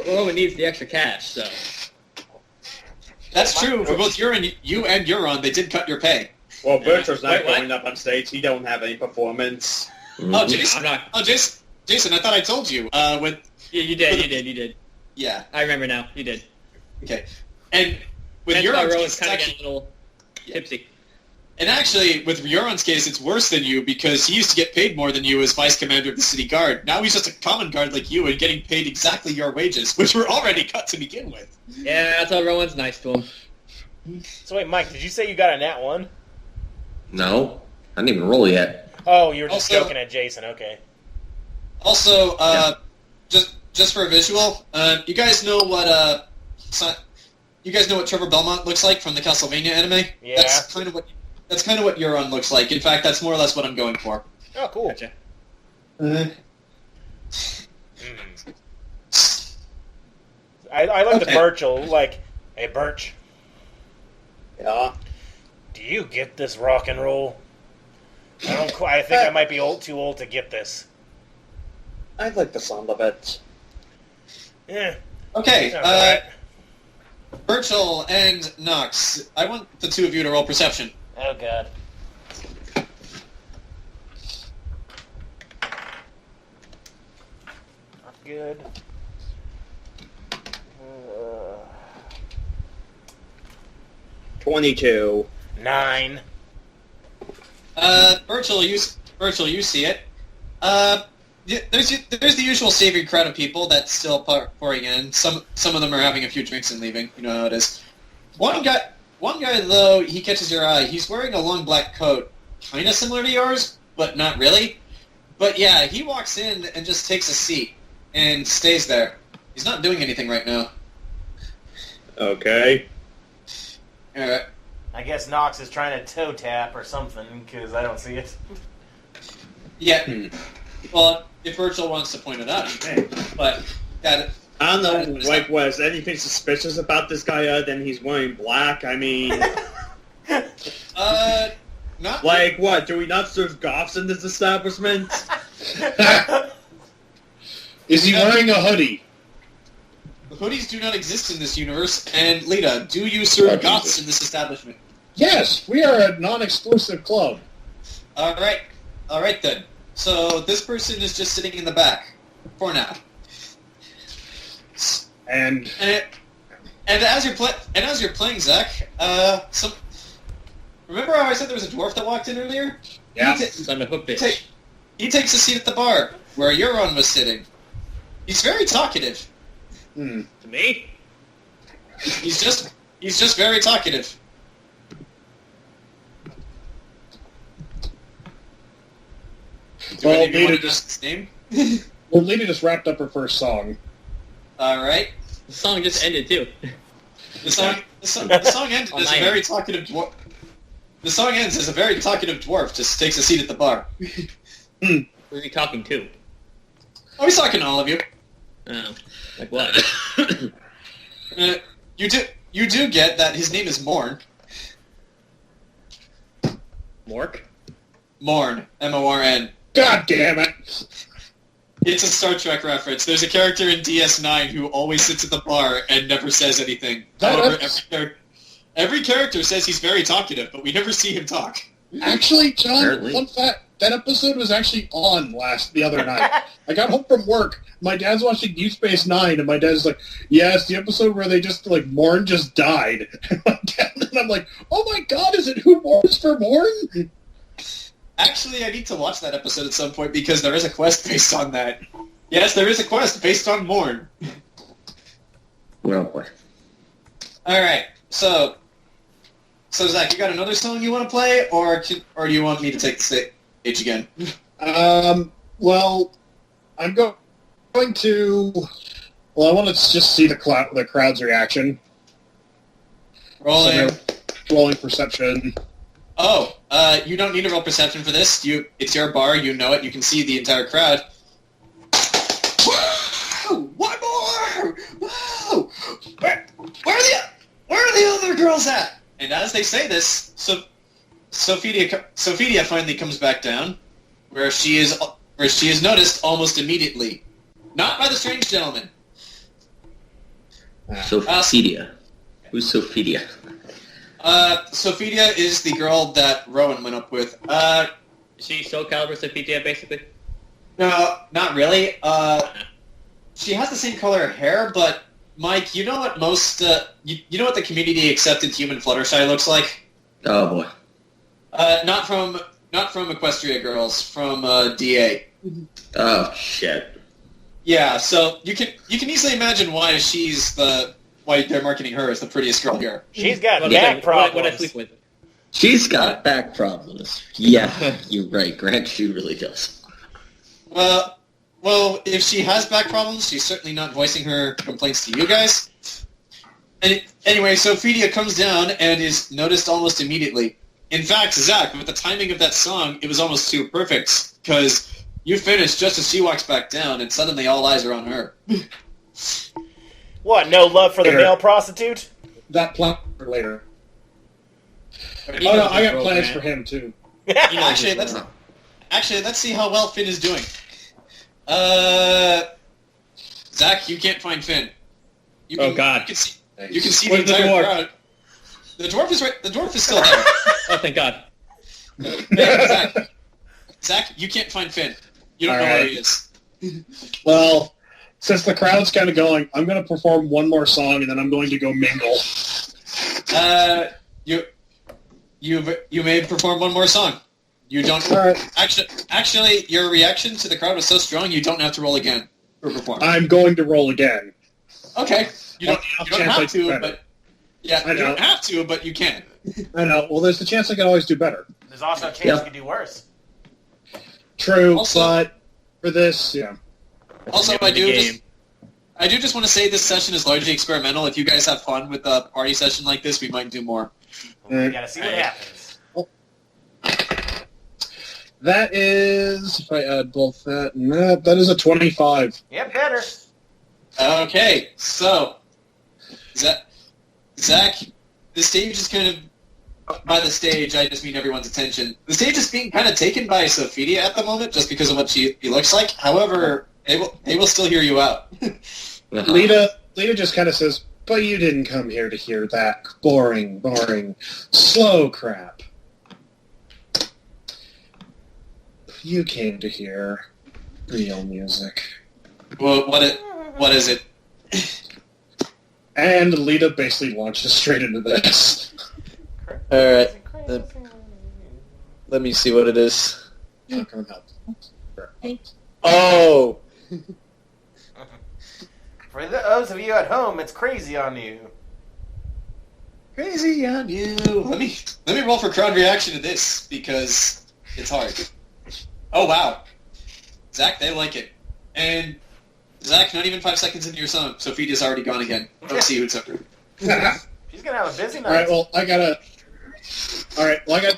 Rowan needs the extra cash, so.
That's true for both you and Euron. They did cut your pay.
Well, Burchill's not
Wait, what?
going up on stage. He don't have any performance.
Oh, Jayson.
I'm not.
Oh, Jayson, I thought I told you.
Yeah, you did.
Yeah.
I remember now. You did.
Okay. And with
That's why
Euron's
Rowan's
case,
kind of
actually,
getting a little tipsy.
and actually, with Euron's case, it's worse than you because he used to get paid more than you as vice commander of the city guard. Now he's just a common guard like you and getting paid exactly your wages, which were already cut to begin with.
Yeah, that's how Rowan's nice to him.
So wait, Mike, did you say you got a nat 1?
No, I didn't even roll yet.
Oh, you were just
Also-
joking at Jayson. Okay.
Also, just for a visual, you guys know what Trevor Belmont looks like from the Castlevania anime?
Yeah.
That's kind of what Euron looks like. In fact, that's more or less what I'm going for.
Oh, cool.
Gotcha.
I looked at Burchill like, hey, Burch,
Yeah.
do you get this rock and roll? I think I might be too old to get this.
I like the sound of it.
Yeah.
Okay,
Sounds alright.
Burchill and Nox, I want the two of you to roll perception.
Oh, God. Not good.
22.
9.
Burchill, you see it. There's the usual savory crowd of people that's still pouring in. Some of them are having a few drinks and leaving. You know how it is. One guy though, he catches your eye. He's wearing a long black coat, kind of similar to yours, but not really. But yeah, he walks in and just takes a seat and stays there. He's not doing anything right now.
Okay.
All right.
I guess Nox is trying to toe tap or something, because I don't see it.
Yeah. Well, if Burchill wants to point it out, he may. But that.
I don't know, like, was anything suspicious about this guy other than he's wearing black? I mean...
Not...
Like, what, do we not serve goths in this establishment?
Is he wearing a hoodie?
Hoodies do not exist in this universe, and Lita, do you serve goths in this establishment?
Yes, we are a non-exclusive club.
Alright then. So, this person is just sitting in the back, for now.
And
as you're playing, Zach, remember how I said there was a dwarf that walked in earlier?
yeah,
Son of a bitch.
He takes a seat at the bar, where Euron was sitting. He's very talkative.
To me?
He's just very talkative.
well,
Any of you want
Lita
to
just
guess his name?
Lita just wrapped up her first song.
Alright.
The song just ended, too.
The song ends as a very talkative dwarf. The song ends as a very talkative dwarf just takes a seat at the bar.
Who are you talking to?
Oh, he's talking to all of you.
Oh. Like what?
You do get that his name is Morn.
Mork?
Morn. M-O-R-N.
God damn it!
It's a Star Trek reference. There's a character in DS9 who always sits at the bar and never says anything. However, every character says he's very talkative, but we never see him talk.
Actually, John,
Apparently.
fun fact, that episode was actually on the other night. I got home from work, my dad's watching Deep Space Nine, and my dad's like, yeah, it's the episode where they just, like, Morn just died. And I'm like, oh my god, is it Who Mourns for Morn?
Actually, I need to watch that episode at some point because there is a quest based on that. Yes, there is a quest based on Morn.
Well, boy.
Alright, so Zach, you got another song you want to play, or do you want me to take the stage again?
Well, I'm going to... Well, I want to just see the crowd's reaction.
Rolling.
Rolling perception.
Oh, you don't need a roll perception for this. It's your bar, you know it, you can see the entire crowd. Woo! One more! Woo! Where are the other girls at? And as they say this, Sophia finally comes back down, where she is noticed almost immediately. Not by the strange gentleman.
Sophia. Who's Sophia?
Sophia is the girl that Rowan went up with.
Is she Soul Calibur Sophia, basically?
No, not really. She has the same color hair, but Mike, you know what most you know what the community accepted human Fluttershy looks like?
Oh boy.
Not from Equestria Girls, from DA.
Oh shit.
Yeah, so you can easily imagine why they're marketing her as the prettiest girl here.
She's got
What
back
I
problems.
sleep with.
She's got back problems. Yeah, you're right, Grant. She really does.
Well, if she has back problems, she's certainly not voicing her complaints to you guys. Anyway, Sophia comes down and is noticed almost immediately. In fact, Zach, with the timing of that song, it was almost too perfect, because you finished just as she walks back down, and suddenly all eyes are on her.
What, no love for the male prostitute?
That plan for later. Oh no, I got plans for him too.
Actually, let's see how well Finn is doing. Zach, you can't find Finn.
Oh God!
You can see the entire crowd. The dwarf is right. The dwarf is still there.
Oh, thank God.
Zach, you can't find Finn. You don't know where he is.
Well, since the crowd's kind of going, I'm going to perform one more song, and then I'm going to go mingle.
You may perform one more song. You don't. Actually, your reaction to the crowd was so strong. You don't have to roll again for perform.
I'm going to roll again.
Okay. You don't have to, but yeah, you don't have to, but you can.
I know. Well, there's a chance I can always do better.
There's also a chance you can do worse.
True, but for this, yeah.
Also, I do just want to say this session is largely experimental. If you guys have fun with a party session like this, we might do more.
We gotta see what happens.
That is, if I add both that and that is a 25.
Yep, better.
Okay, so Zach, the stage is kind of. By the stage, I just mean everyone's attention. The stage is being kind of taken by Sophia at the moment, just because of what she looks like. However, they will still hear you out.
Lita just kind of says, "But you didn't come here to hear that boring, slow crap. You came to hear real music."
Well, what is it?
And Lita basically launches straight into this.
Alright. Let me see what it is. Oh!
For those of you at home, it's Crazy on You.
Crazy on you. Let me roll for crowd reaction to this, because it's hard. Oh, wow. Zach, they like it. And Zach, not even 5 seconds into your song, Sophia's already gone again. Don't see who's up her.
She's gonna have a busy night.
Alright, well, I got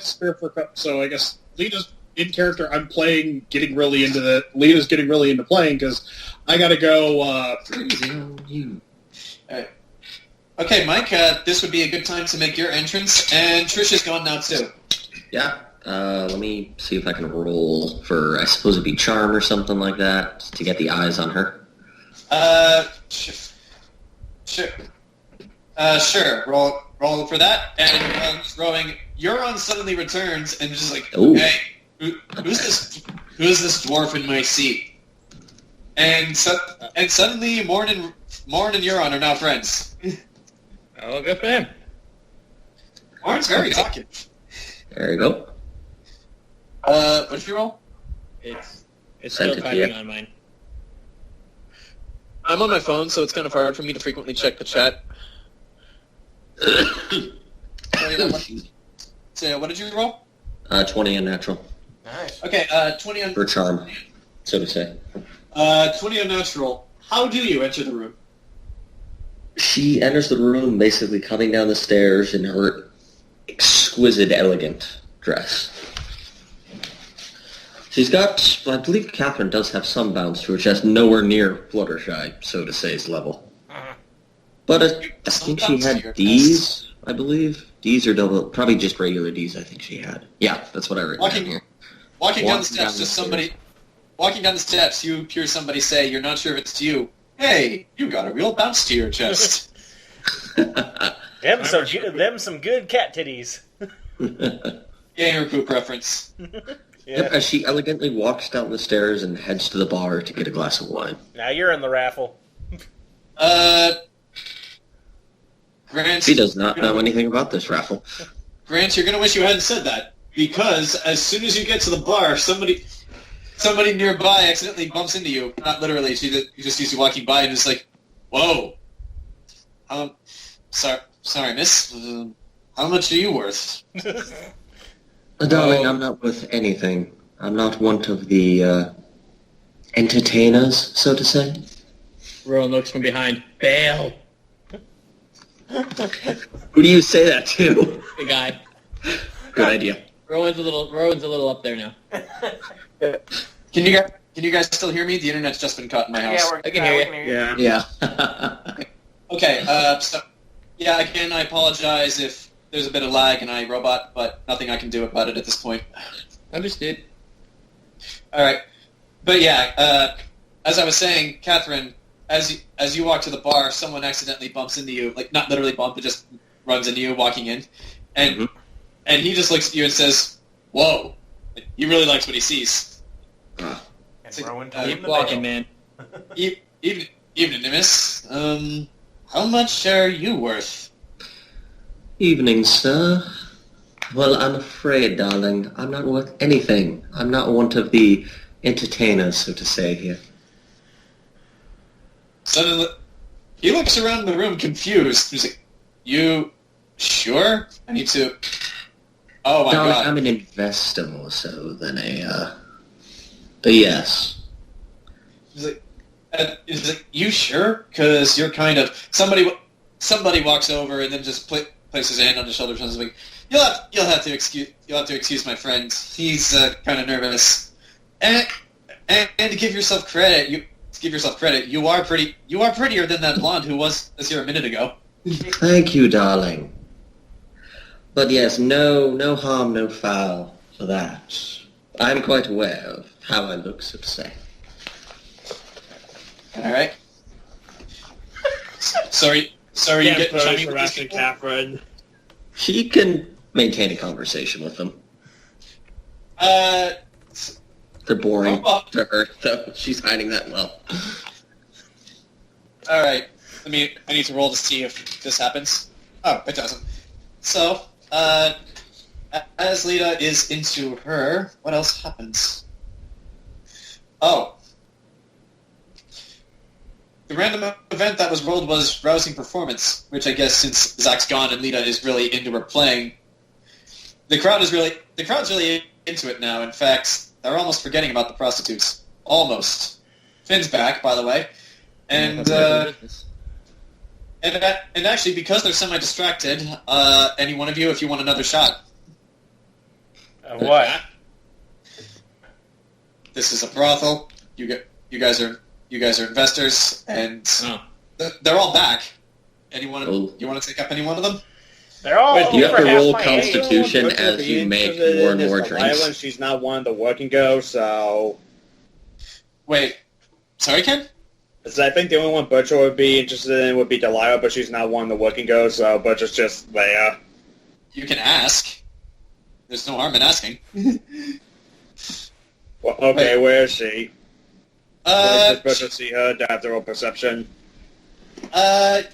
the spirit for so I guess Lita's in character. I'm playing, Lita's getting really into playing, because I gotta go,
Okay, Mike, this would be a good time to make your entrance, and Trish is gone now, too.
Yeah. Let me see if I can roll for, I suppose it'd be charm or something like that, to get the eyes on her.
Sure. Sure. Roll for that, and throwing. Euron suddenly returns and just like,
Ooh.
"Hey, who's this dwarf in my seat?" And suddenly, Morn and Euron are now friends.
Oh, good for him.
Morn's very talkative.
There you go.
What did you roll?
It's
Sent
still
it to
typing
you.
on mine.
I'm on my phone, so it's kind of hard for me to frequently check the chat.
So, what did you roll?
20 unnatural.
Nice.
Okay, 20 on...
For charm, so to say.
20 unnatural. How do you enter the room?
She enters the room basically coming down the stairs in her exquisite, elegant dress. She's got, I believe Catherine does have some bounce to her chest, nowhere near Fluttershy, so to say's level. But I think she had D's, I believe. D's or double, probably just regular D's I think she had. Yeah, that's what I read down here.
Walking down the steps, you hear somebody say, "You're not sure if it's you." Hey, you got a real bounce to your chest.
Them some good cat titties.
Gamer poop reference.
Yeah.
Yep, as she elegantly walks down the stairs and heads to the bar to get a glass of wine.
Now you're in the raffle.
Grant,
She does not know anything about this raffle.
Grant, you're gonna wish you hadn't said that, because as soon as you get to the bar, somebody nearby accidentally bumps into you. Not literally, she just sees you walking by and is like, "Whoa, sorry, miss. How much are you worth?"
Darling, I'm not worth anything. I'm not one of the entertainers, so to say.
Rowan looks from behind. Bail.
Who do you say that to?
The guy.
Good idea.
Rowan's a little up there now.
Can you guys still hear me? The internet's just been cut in my house.
I can hear you.
Yeah.
Yeah.
Okay, so, yeah, again, I apologize if there's a bit of lag in iRobot, but nothing I can do about it at this point.
Understood.
Alright. But yeah, as I was saying, Catherine, as you walk to the bar, someone accidentally bumps into you. Like, not literally bump, but just runs into you walking in. And and he just looks at you and says, "Whoa." Like, he really likes what he sees.
And
Like,
Rowan told him
Keep
the
walking,
bail.
man.
Evening, miss. How much are you worth?
Evening, sir. Well, I'm afraid, darling, I'm not worth anything. I'm not one of the entertainers, so to say, here.
Suddenly, he looks around the room confused. He's like, "You sure? I need to..." Oh my
darling,
god.
I'm an investor more so than a yes.
He's like, "You sure? Because you're kind of..." Somebody walks over and then just places his hand on his shoulder and says, like, You'll have to excuse my friend. He's kind of nervous. And to give yourself credit, you are prettier than that blonde who was here a minute ago.
Thank you, darling. But yes, no harm, no foul for that. I'm quite aware of how I look, so to say.
All right. Sorry, you get chummy with these people?
Catherine.
She can maintain a conversation with them. They're boring to her, though. She's hiding that well.
All right. I need to roll to see if this happens. Oh, it doesn't. So, as Lita is into her, what else happens? Oh. The random event that was rolled was Rousing Performance, which I guess since Zach's gone and Lita is really into her playing, the crowd's really into it now. In fact, they're almost forgetting about the prostitutes. Almost. Finn's back, by the way. And actually, because they're semi-distracted, any one of you, if you want another shot.
What?
This is a brothel. You guys are investors, and they're all back. You want to take up any one of them?
They're all
Wait, do you have to
over
roll
half my age.
Constitution as you make more and more drinks?
Island, she's not one of the working girls, so...
Wait, sorry, Ken?
So I think the only one Burchill would be interested in would be Delilah, but she's not one of the working girls, so Burchill's just there.
You can ask. There's no harm in asking.
Well, okay, where is she? Does Burchill see her? Do I have to roll perception?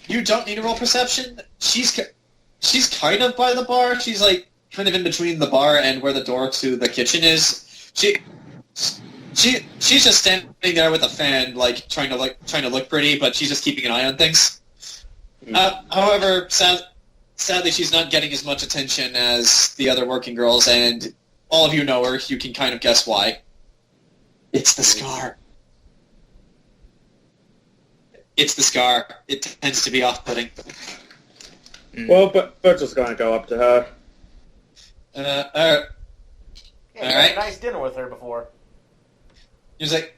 You don't need to roll perception. She's kind of by the bar. She's like kind of in between the bar and where the door to the kitchen is. She's just standing there with a fan, like trying to look pretty, but she's just keeping an eye on things. However, sadly, she's not getting as much attention as the other working girls, and all of you know her. You can kind of guess why. It's the scar. It's the scar. It tends to be off-putting.
Well, but Burchill's going to go up to her.
All
Yeah,
right.
had a nice dinner with her before.
He's like,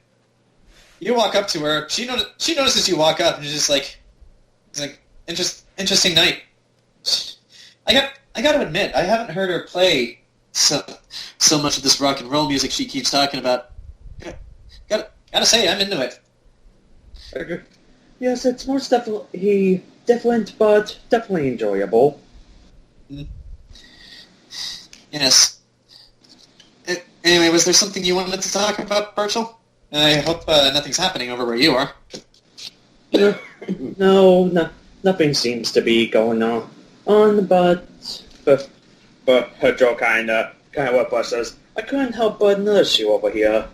you walk up to her. She notices you walk up, and she's just like, interesting night. I got to admit, I haven't heard her play so much of this rock and roll music she keeps talking about. Gotta say, I'm into it.
Yes, it's most definitely different, but definitely enjoyable.
Yes. Anyway, was there something you wanted to talk about, Burchill? I hope nothing's happening over where you are.
No, nothing seems to be going on, but her jaw kind of what Buzz says. I couldn't help but notice you over here.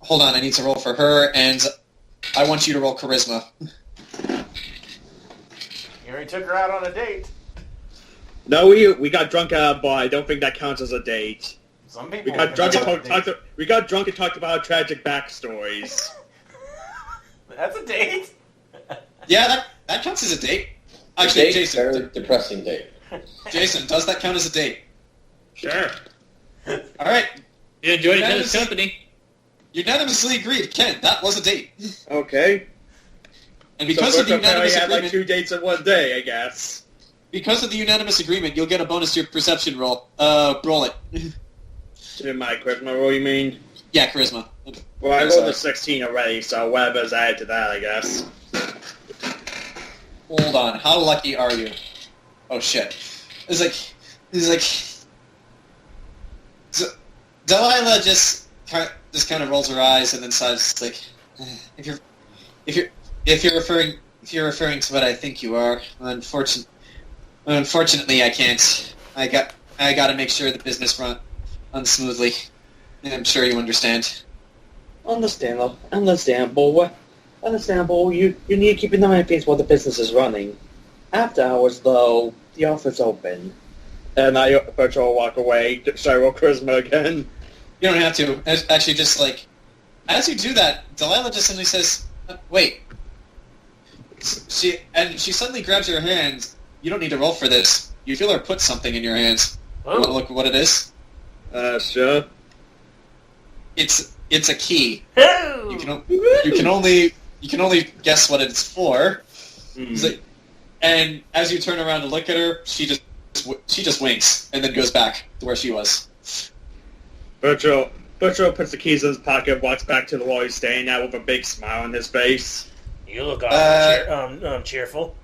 Hold on, I need to roll for her, and I want you to roll charisma.
You already took her out on a date.
No, we got drunk at a bar. I don't think that counts as a date.
Some people
We got drunk and talked about tragic backstories.
That's a date.
Yeah, that counts as a date. Actually,
Date
Jayson.
or depressing date?
Jayson, does that count as a date?
Sure.
All right.
You enjoyed each other's company.
Unanimously agreed. Ken, that was a date.
Okay.
And because of the unanimous
had
agreement,
like 2 dates in one day, I guess.
because of the unanimous agreement, you'll get a bonus to your perception roll. Roll it.
To my charisma roll, you mean?
Yeah, charisma.
Well, I rolled a 16 already, so whatever's added to that, I guess.
Hold on. How lucky are you? Oh shit. He's like. So, Delilah just kind of rolls her eyes and then sighs, like, if you're referring to what I think you are, unfortunately I can't. I got to make sure the business runs smoothly. And I'm sure you understand.
Understandable. You need to keep an eye on things while the business is running. After hours, though, the office open.
And I Burchill walk away. Should I roll charisma again?
You don't have to. Actually, just like as you do that, Delilah just suddenly says, "Wait." She suddenly grabs your hand. You don't need to roll for this. You feel her put something in your hands. You want to look at what it is?
Sure.
It's a key. You can only guess what it's for. And as you turn around to look at her, she just winks and then goes back to where she was.
Burchill puts the keys in his pocket, walks back to the wall he's staying at with a big smile on his face.
You look awfully cheerful.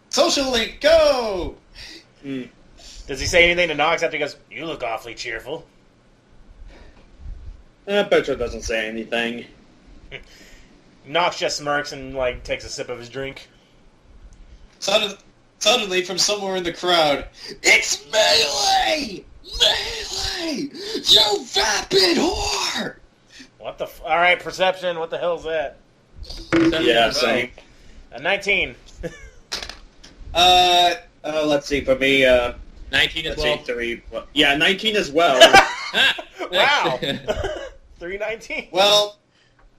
Social link, go!
Does he say anything to Nox after he goes, "You look awfully cheerful"?
Burchill doesn't say anything.
Nox just smirks and takes a sip of his drink.
Suddenly, from somewhere in the crowd, it's Melee! Melee! You vapid whore!
What the Alright, perception, what the hell's that?
Yeah, same.
19.
Let's see, for me,
19 as
let's
well.
see, 3. Yeah, 19 as well.
Wow! 319.
Well,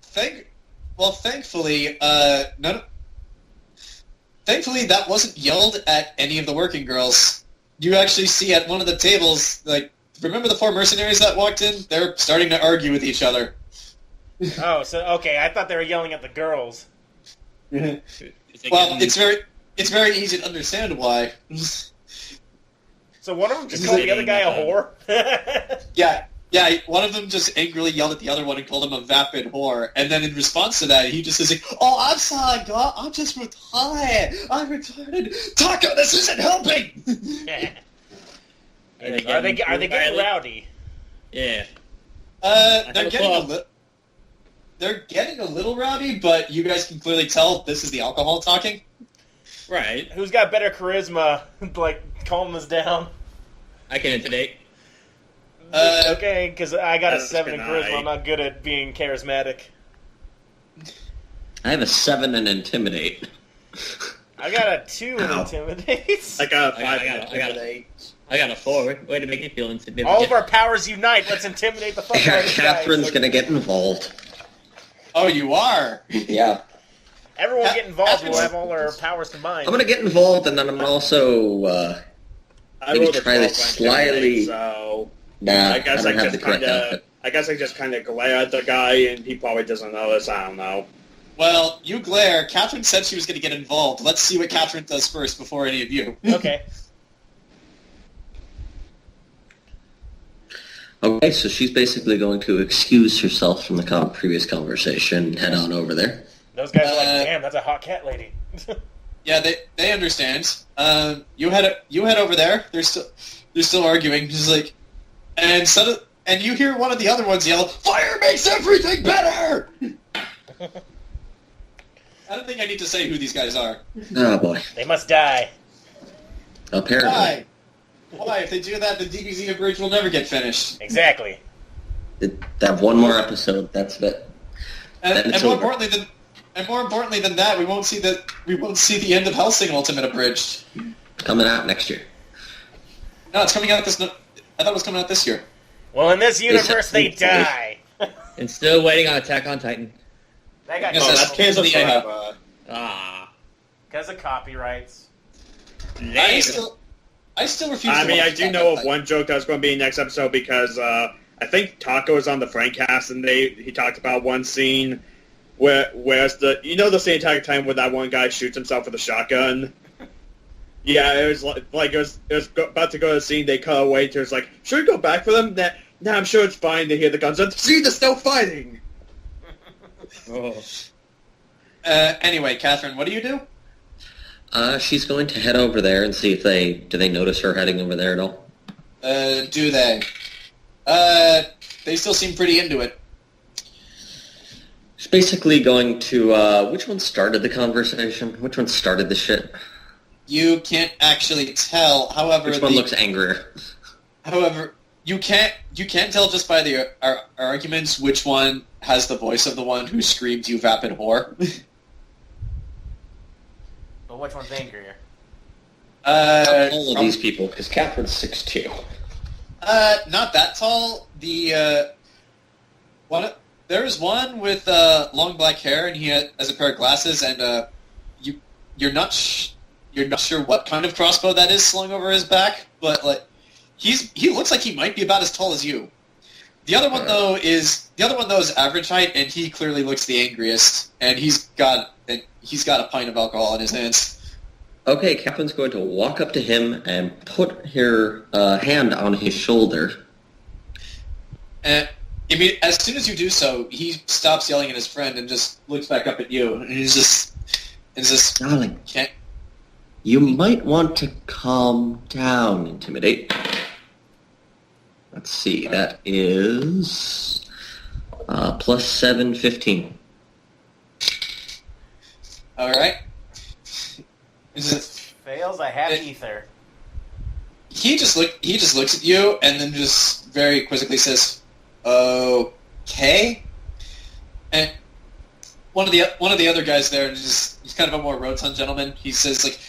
thankfully, thankfully that wasn't yelled at any of the working girls. You actually see at one of the tables, remember the 4 mercenaries that walked in? They're starting to argue with each other.
Oh, so, okay, I thought they were yelling at the girls.
Well, it's very easy to understand why.
So one of them just called the other guy a whore?
Yeah, one of them just angrily yelled at the other one and called him a vapid whore. And then in response to that, he just says, "Oh, I'm sorry, God, I'm just retired. I'm retarded. Taco, this isn't helping!"
Are they getting rowdy?
Yeah.
They're getting a little rowdy, but you guys can clearly tell this is the alcohol talking.
Right.
Who's got better charisma? Calm us down.
I can intimidate.
Okay, because I got a 7 in charisma. I'm not good at being charismatic.
I have a 7 in intimidate.
I got a 2 in intimidate.
I got a 5
I
in
got
intimidate.
I got a 4. Way to make me feel intimidated.
All of our powers unite. Let's intimidate the fuck out of these
Catherine's
guys.
gonna get involved.
Oh, you are?
Yeah.
Everyone get involved. We'll have all our powers combined.
I'm gonna get involved, and then I'm also
I
maybe
rolled a
try to
12 on
slightly.
intimidate, so
Nah,
I guess
don't
I
have the
just
correct
kind of,
outfit.
I guess I just kind of glare at the guy, and he probably doesn't notice. I don't know.
Well, you glare. Catherine said she was going to get involved. Let's see what Catherine does first before any of you.
Okay.
Okay, so she's basically going to excuse herself from the previous conversation and head on over there.
Those guys are like, damn, that's a hot cat lady.
Yeah, they understand. You head over there. They're still arguing. Just like, and you hear one of the other ones yell, "Fire makes everything better!" I don't think I need to say who these guys are.
Oh boy.
They must die.
Apparently.
Why? Why? If they do that, the DBZ bridge will never get finished.
Exactly.
They have one more episode. That's it.
And more importantly than that, we won't see the end of Hellsing Ultimate abridged.
Coming out next year.
No, it's coming out I thought it was coming out this year.
Well, in this universe, they die.
And still waiting on Attack on Titan.
That got
Yes, that's
canceled
canceled
forever.
Ah.
because of copyrights.
I still refuse.
I
to
mean,
watch
I do
Attack
know
on
of
Titan.
one joke that's going to be next episode because I think Taco was on the Frankcast and he talked about one scene where's the same Attack on Titan where that one guy shoots himself with a shotgun. Yeah, it was like it was about to go to the scene. They cut away to it's like, should we go back for them? Nah, I'm sure it's fine to hear the guns. See, they're still fighting.
Oh.
Anyway, Catherine, what do you do?
She's going to head over there and see if do they notice her heading over there at all?
Do they? They still seem pretty into it.
She's basically going to, which one started the conversation? Which one started the shit?
You can't actually tell. However,
Which one looks angrier?
However, you can't tell just by the arguments which one has the voice of the one who screamed, "You vapid whore."
But which one's angrier?
All of these people, because Catherine's 6'2".
Not that tall. There's one with long black hair, and he has a pair of glasses, and you're not sure what kind of crossbow that is slung over his back, but like he looks like he might be about as tall as you. The other one though is average height, and he clearly looks the angriest, and he's got a pint of alcohol in his hands.
Okay, Catherine's going to walk up to him and put her hand on his shoulder.
And as soon as you do so, he stops yelling at his friend and just looks back up at you, and he's just
Darling,
can't.
you might want to calm down, Intimidate. Let's see, that is plus 7, 15.
All right.
Fails, I have ether.
He just looks at you and then just very quizzically says, "Okay." And one of the other guys there, he's kind of a more rotund gentleman. He says like,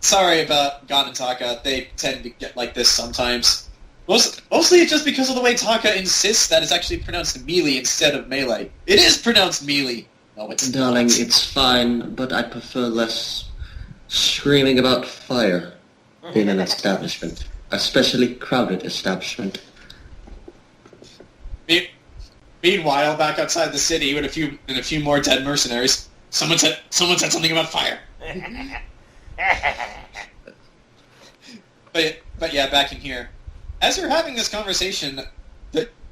"Sorry about Gon and Taka. They tend to get like this sometimes. Mostly just because of the way Taka insists that it's actually pronounced melee instead of melee. It is pronounced melee. No, it's
Darling,
not.
it's fine, but I prefer less screaming about fire in an establishment, especially crowded establishment.
Meanwhile, back outside the city, with a few more dead mercenaries, someone said something about fire. But yeah, back in here, as you're having this conversation,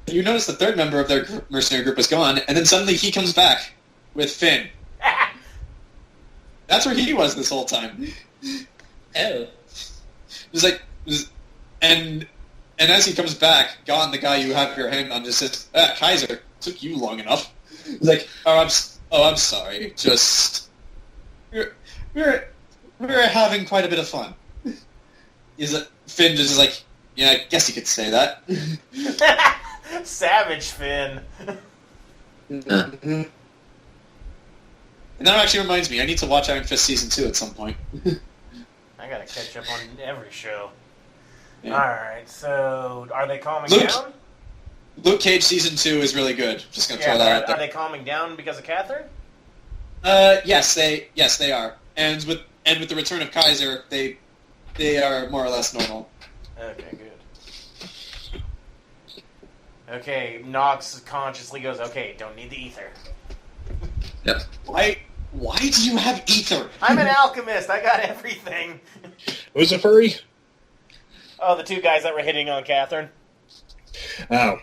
you notice the third member of their mercenary group is gone, and then suddenly he comes back with Finn. That's where he was this whole time.
Oh.
And as he comes back, Gon, the guy you have your hand on, just says, "Kaiser, took you long enough." He's like, I'm sorry. Just we're having quite a bit of fun." Finn just is like, "Yeah, I guess you could say that."
Savage Finn.
And that actually reminds me, I need to watch Iron Fist Season 2 at some point.
I gotta catch up on every show.
Yeah.
Alright, so are they calming
Luke-
down?
Luke Cage Season 2 is really good. Just gonna throw that out
Are
there.
they calming down because of Catherine?
Yes, they are. And with the return of Kaiser, they are more or less normal.
Okay, good. Okay, Nox consciously goes, okay, don't need the ether.
Yep.
Why do you have ether?
I'm an alchemist, I got everything.
Who's a furry?
Oh, the two guys that were hitting on Catherine.
Oh.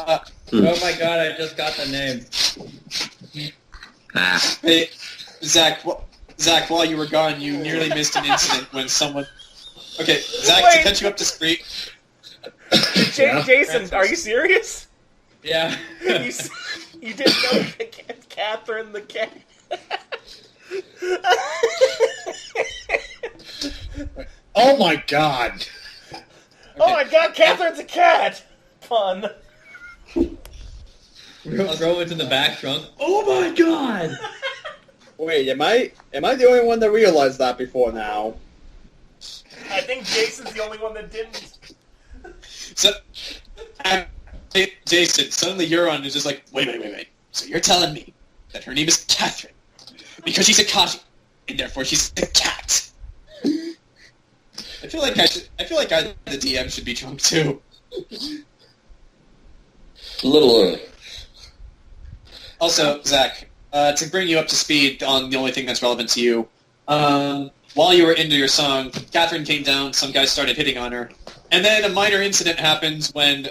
Oh my god, I just got the name.
Hey, Zach, while you were gone, you nearly missed an incident when someone... Okay, Zach,
Wait.
to catch you up to speed...
Jayson, are you serious?
Yeah.
You didn't know Catherine the cat?
Oh my god.
Oh my god, Catherine's a cat! Fun.
Throw it in the back trunk. Oh my god!
Wait, am I the only one that realized that before now?
I think Jason's the only one that didn't.
So, Jayson, suddenly Euron is just like, wait. So you're telling me that her name is Catherine because she's a Kaji, and therefore she's a cat? I feel like the DM should be drunk too.
A little early.
Also, Zach, to bring you up to speed on the only thing that's relevant to you, while you were into your song, Catherine came down, some guy started hitting on her, and then a minor incident happened when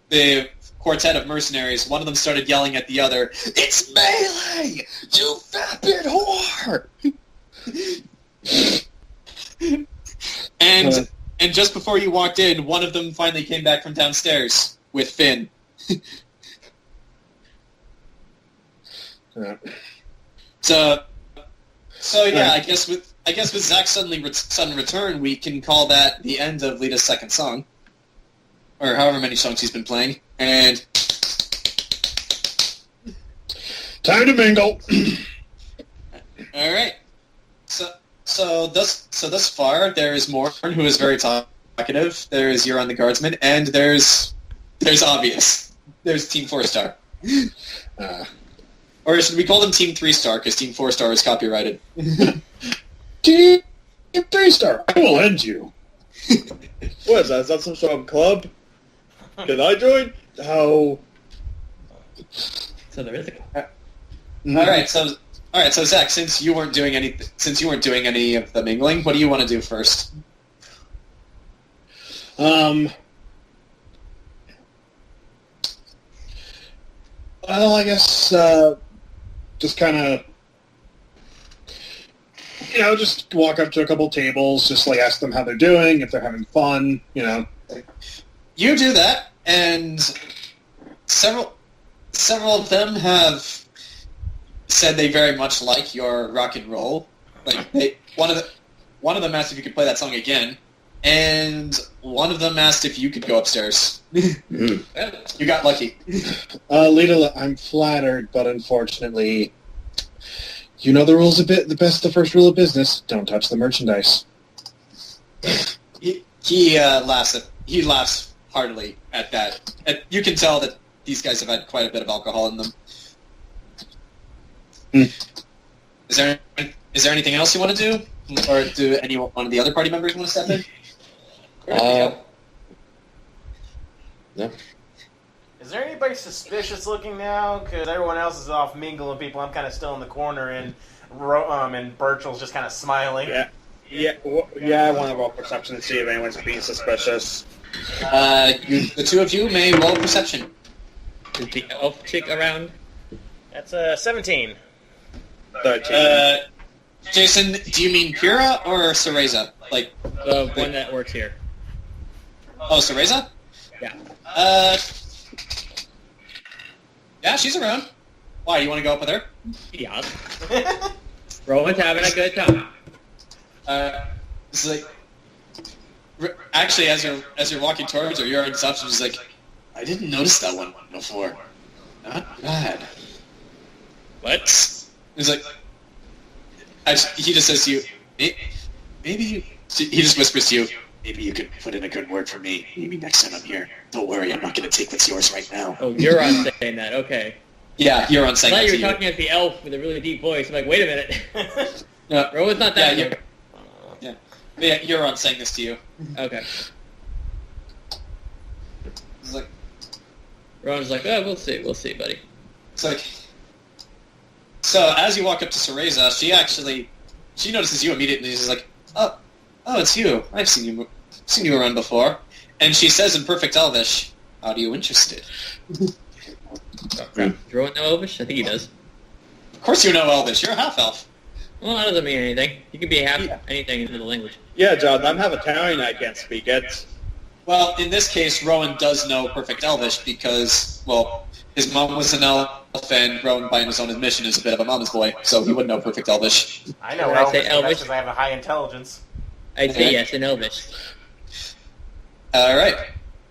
the quartet of mercenaries, one of them started yelling at the other, "It's melee! You vapid whore!" and just before you walked in, one of them finally came back from downstairs with Finn. So yeah, I guess with Zach's sudden return, we can call that the end of Lita's second song, or however many songs he's been playing. And
time to mingle.
All right. So thus far, there is Morn, who is very talkative. There is Euron the Guardsman, and there's Obvious. There's Team 4-Star. Or should we call them Team 3-Star, because Team 4-Star is copyrighted.
Team 3-Star, I will end you.
What is that? Is that some sort of club? Can I join? No.
So there is a club.
All right, so Zach, since you weren't doing any of the mingling, what do you want to do first?
Well, I guess just kind of, just walk up to a couple tables, just like ask them how they're doing, if they're having fun,
You do that, and several of them have said they very much like your rock and roll. Like one of them asked if you could play that song again, and one of them asked if you could go upstairs. You got lucky.
Lita, I'm flattered, but unfortunately, you know the rules a bit. The first rule of business: don't touch the merchandise.
He laughs heartily at that. You can tell that these guys have had quite a bit of alcohol in them. Is there anything else you want to do, or do any one of the other party members want to step in?
No.
Is there anybody suspicious looking now? Because everyone else is off mingling people. I'm kind of still in the corner, and Burchill's just kind of smiling.
Yeah. I want to roll perception to see if anyone's being suspicious.
The two of you may roll perception.
Is the elf chick around?
That's 17.
13.
Jayson, do you mean Pyrrha or Cereza? Like
The one that works here.
Oh, Cereza?
Yeah.
Yeah, she's around. Why, you want to go up with her?
Yeah. Rowan's having a good time.
It's like... Actually, as you're walking towards her, you're in stuff, she's like, I didn't notice that one before. Not bad.
What?
He's like... he just says to you, maybe you... He just whispers to you, maybe you could put in a good word for me. Maybe next time I'm here. Don't worry, I'm not going to take what's yours right now.
Oh, you're on saying that. Okay.
Yeah, you're on saying
I
that
thought
to
you were talking at the elf with a really deep voice. I'm like, wait a minute.
No,
Rowan's not that
yeah,
good.
Yeah, you're on saying this to you.
Okay.
It's like...
Rowan's like, oh, we'll see, buddy.
It's like... So, as you walk up to Cereza, she notices you immediately. She's like, oh, it's you. I've seen you around before. And she says in perfect Elvish, are you interested?
Oh, crap. Does Rowan know Elvish? I think he does.
Of course you know Elvish. You're a half-elf.
Well, that doesn't mean anything. You can be half anything in the language.
Yeah, John, I'm half Italian. I can't speak it.
Well, in this case, Rowan does know perfect Elvish because, well, his mom was an elf, and Rowan, by his own admission, is a bit of a mama's boy, so he would know perfect Elvish.
I know
When I say
Elvish,
Elvish-
because I have a high intelligence.
I'd say yes in Elvish.
All right,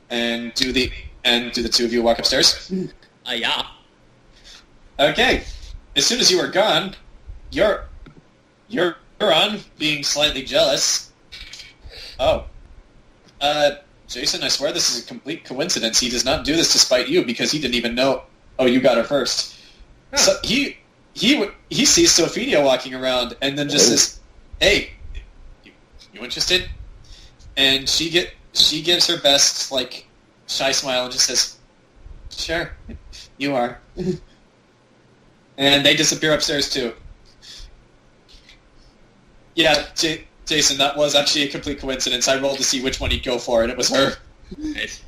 and do the two of you walk upstairs?
Yeah.
Okay. As soon as you are gone, you're on being slightly jealous. Oh. Jayson, I swear this is a complete coincidence. He does not do this to spite you because he didn't even know. Oh, you got her first. Huh. So he sees Sophia walking around and then just says, "Hey, you interested?" and she gives her best, like, shy smile and just says, "Sure, you are." And they disappear upstairs, too. Yeah, Jayson, that was actually a complete coincidence. I rolled to see which one he'd go for, and it was her.
Nice.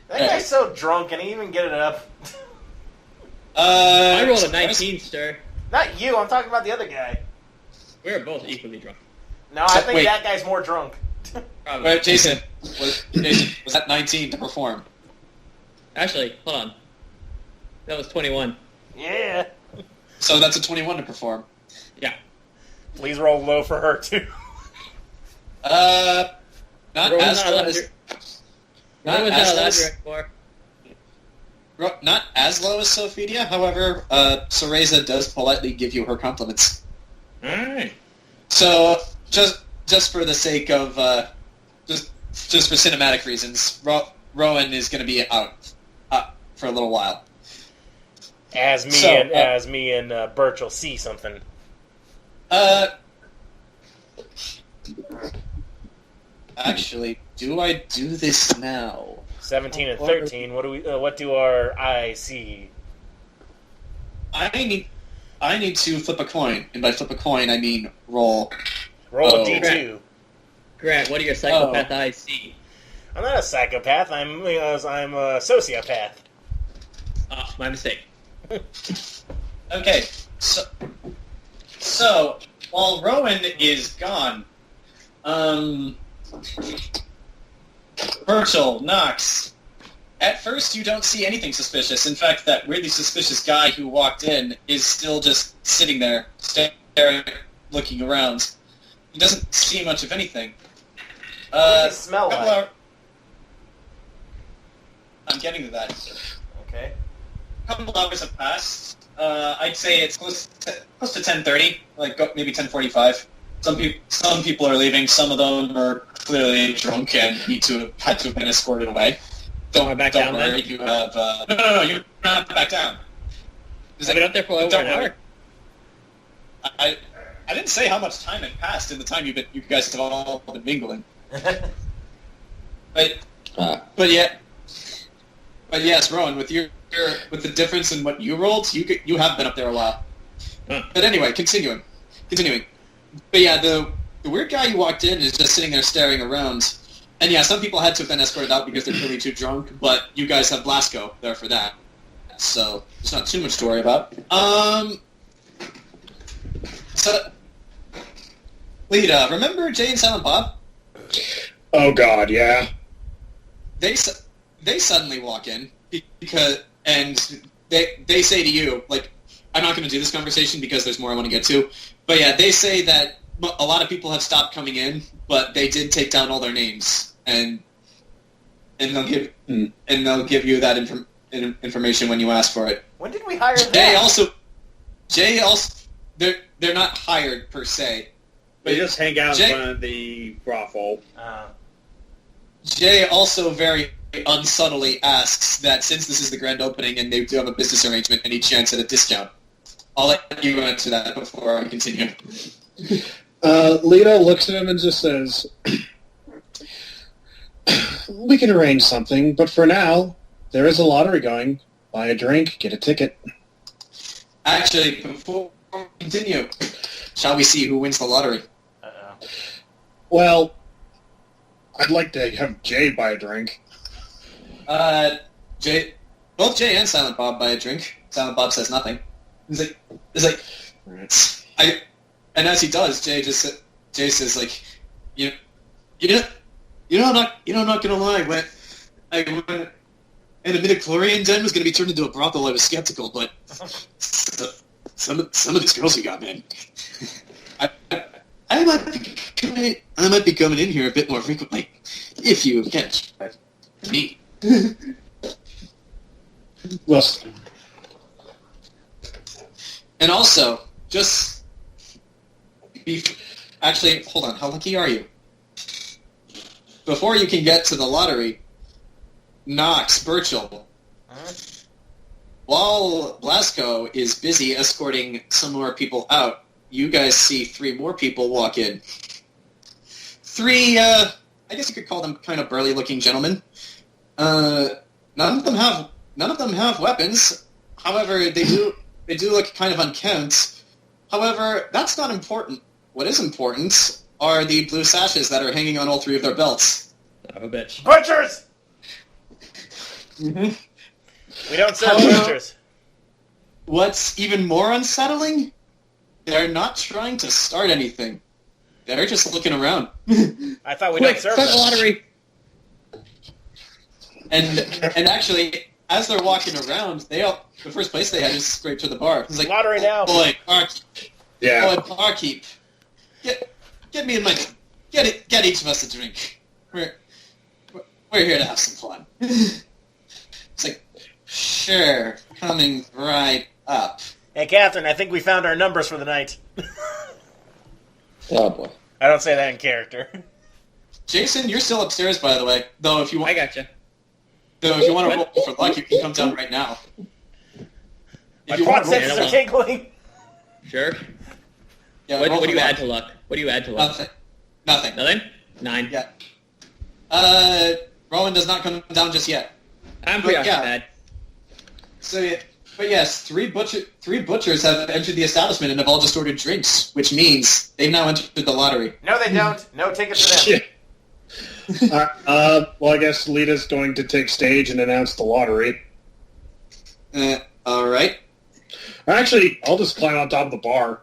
That guy's so drunk, and he even get it up.
I rolled a 19, sir.
Not you, I'm talking about the other guy.
We were both equally drunk.
No, I think that guy's more drunk.
Probably.
Wait, Jayson, was that 19 to perform?
Actually, hold on. That was 21.
Yeah.
So that's a 21 to perform.
Yeah.
Please roll low for her, too.
Not
Rowan's
as
not
low
allowed
as...
to-
Not
Rowan's not
as
allowed
low
to
as...
direct more.
Not as low as Sophia, however, Cereza does politely give you her compliments.
Alright.
So, just for the sake of, just for cinematic reasons, Rowan is going to be out for a little while.
As me and Burchill see something.
Actually, do I do this now?
17 and 13. What do our eyes see?
I need to flip a coin, and by flip a coin, I mean roll.
Roll a D2.
Grant, what do your psychopath eyes see?
I'm not a psychopath. I'm a sociopath.
Ah, my mistake.
Okay, so while Rowan is gone, Burchill, Knox. At first, you don't see anything suspicious. In fact, that weirdly suspicious guy who walked in is still just sitting there, staring, looking around. He doesn't see much of anything.
What does he smell like?
I'm getting to that.
Okay.
A couple hours have passed. I'd say it's close to 10:30, like maybe 10:45. Some people are leaving. Some of them are clearly drunk and had to have been escorted away. Don't
back down
worry.
then?
You have no. You're not back down.
I've been up there for over
Don't
an
worry.
hour.
I didn't say how much time had passed in the time you guys have all been mingling. But yes, Rowan, with with the difference in what you rolled, you have been up there a while.
Huh.
But anyway, continuing. But yeah, the weird guy who walked in is just sitting there staring around. And yeah, some people had to have been escorted out because they're clearly too drunk, but you guys have Blasco there for that. So there's not too much to worry about. So, Lita, remember Jay and Silent Bob?
Oh God, yeah.
They suddenly walk in because they say to you, like, I'm not going to do this conversation because there's more I want to get to, but yeah, they say that a lot of people have stopped coming in, but they did take down all their names, and they'll give you that information when you ask for it.
When did we hire them?
Jay also, they're not hired per se.
They just hang out in front of the brothel.
Jay also very unsubtly asks that since this is the grand opening and they do have a business arrangement, any chance at a discount. I'll let you answer that before I continue.
Lita looks at him and just says, "We can arrange something, but for now, there is a lottery going. Buy a drink, get a ticket."
Actually, before we continue, shall we see who wins the lottery?
Uh-oh.
Well, I'd like to have Jay buy a drink.
Both Jay and Silent Bob buy a drink. Silent Bob says nothing. He's like, and as he does, Jay says like, you know, I'm not gonna lie. When and the midichlorian den was gonna be turned into a brothel, I was skeptical, but some of these girls you got, man, I might be coming in here a bit more frequently if you catch me.
Well,
And also, actually, hold on. How lucky are you? Before you can get to the lottery, Knox, Burchill, while Blasco is busy escorting some more people out, you guys see 3 more people walk in. 3, I guess you could call them kind of burly-looking gentlemen. None of them have weapons. However, they do look kind of unkempt. However, that's not important. What is important are the blue sashes that are hanging on all three of their belts.
Oh, bitch.
Butchers!
Mm-hmm.
We don't serve butchers.
What's even more unsettling? They're not trying to start anything. They're just looking around.
I thought we
Quick,
don't serve
start
them.
the lottery.
And actually, as they're walking around, the first place they had is straight to the bar. It's like,
Lottery now.
Boy, barkeep.
Yeah.
Boy, barkeep. Get me in my... Get each of us a drink. We're here to have some fun. It's like, sure, coming right up.
Hey, Catherine, I think we found our numbers for the night.
Oh boy.
I don't say that in character.
Jayson, you're still upstairs, by the way. Though if you want,
I gotcha.
to roll for luck, you can come down right now.
My
If you
quad
want to roll
senses
for
are
luck,
tingling.
Sure.
yeah,
What
roll
do
for
you
luck.
add to luck? What do you add to luck?
Nothing.
Nothing? 9.
Yeah. Rowan does not come down just yet.
I'm
But,
preoccupied.
But yes, three butchers have entered the establishment and have all just ordered drinks, which means they've now entered the lottery.
No, they don't. No tickets for them.
Shit. Well, I guess Lita's going to take stage and announce the lottery.
All right.
Actually, I'll just climb on top of the bar.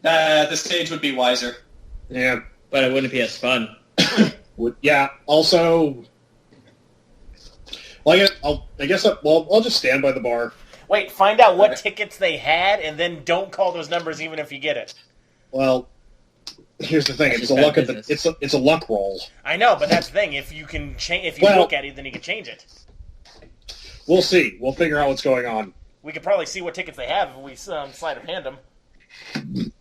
The stage would be wiser.
Yeah.
But it wouldn't be as fun.
Yeah. Also, well, I'll just stand by the bar.
Wait, find out what tickets they had, and then don't call those numbers even if you get it.
Well, here's the thing:
That's
it's a
just
luck
bad
of the,
business.
it's a luck roll.
I know, but that's the thing. If you can if you
Well-
look at it, then you can change it.
We'll see. We'll figure out what's going on.
We could probably see what tickets they have if we sleight of hand them.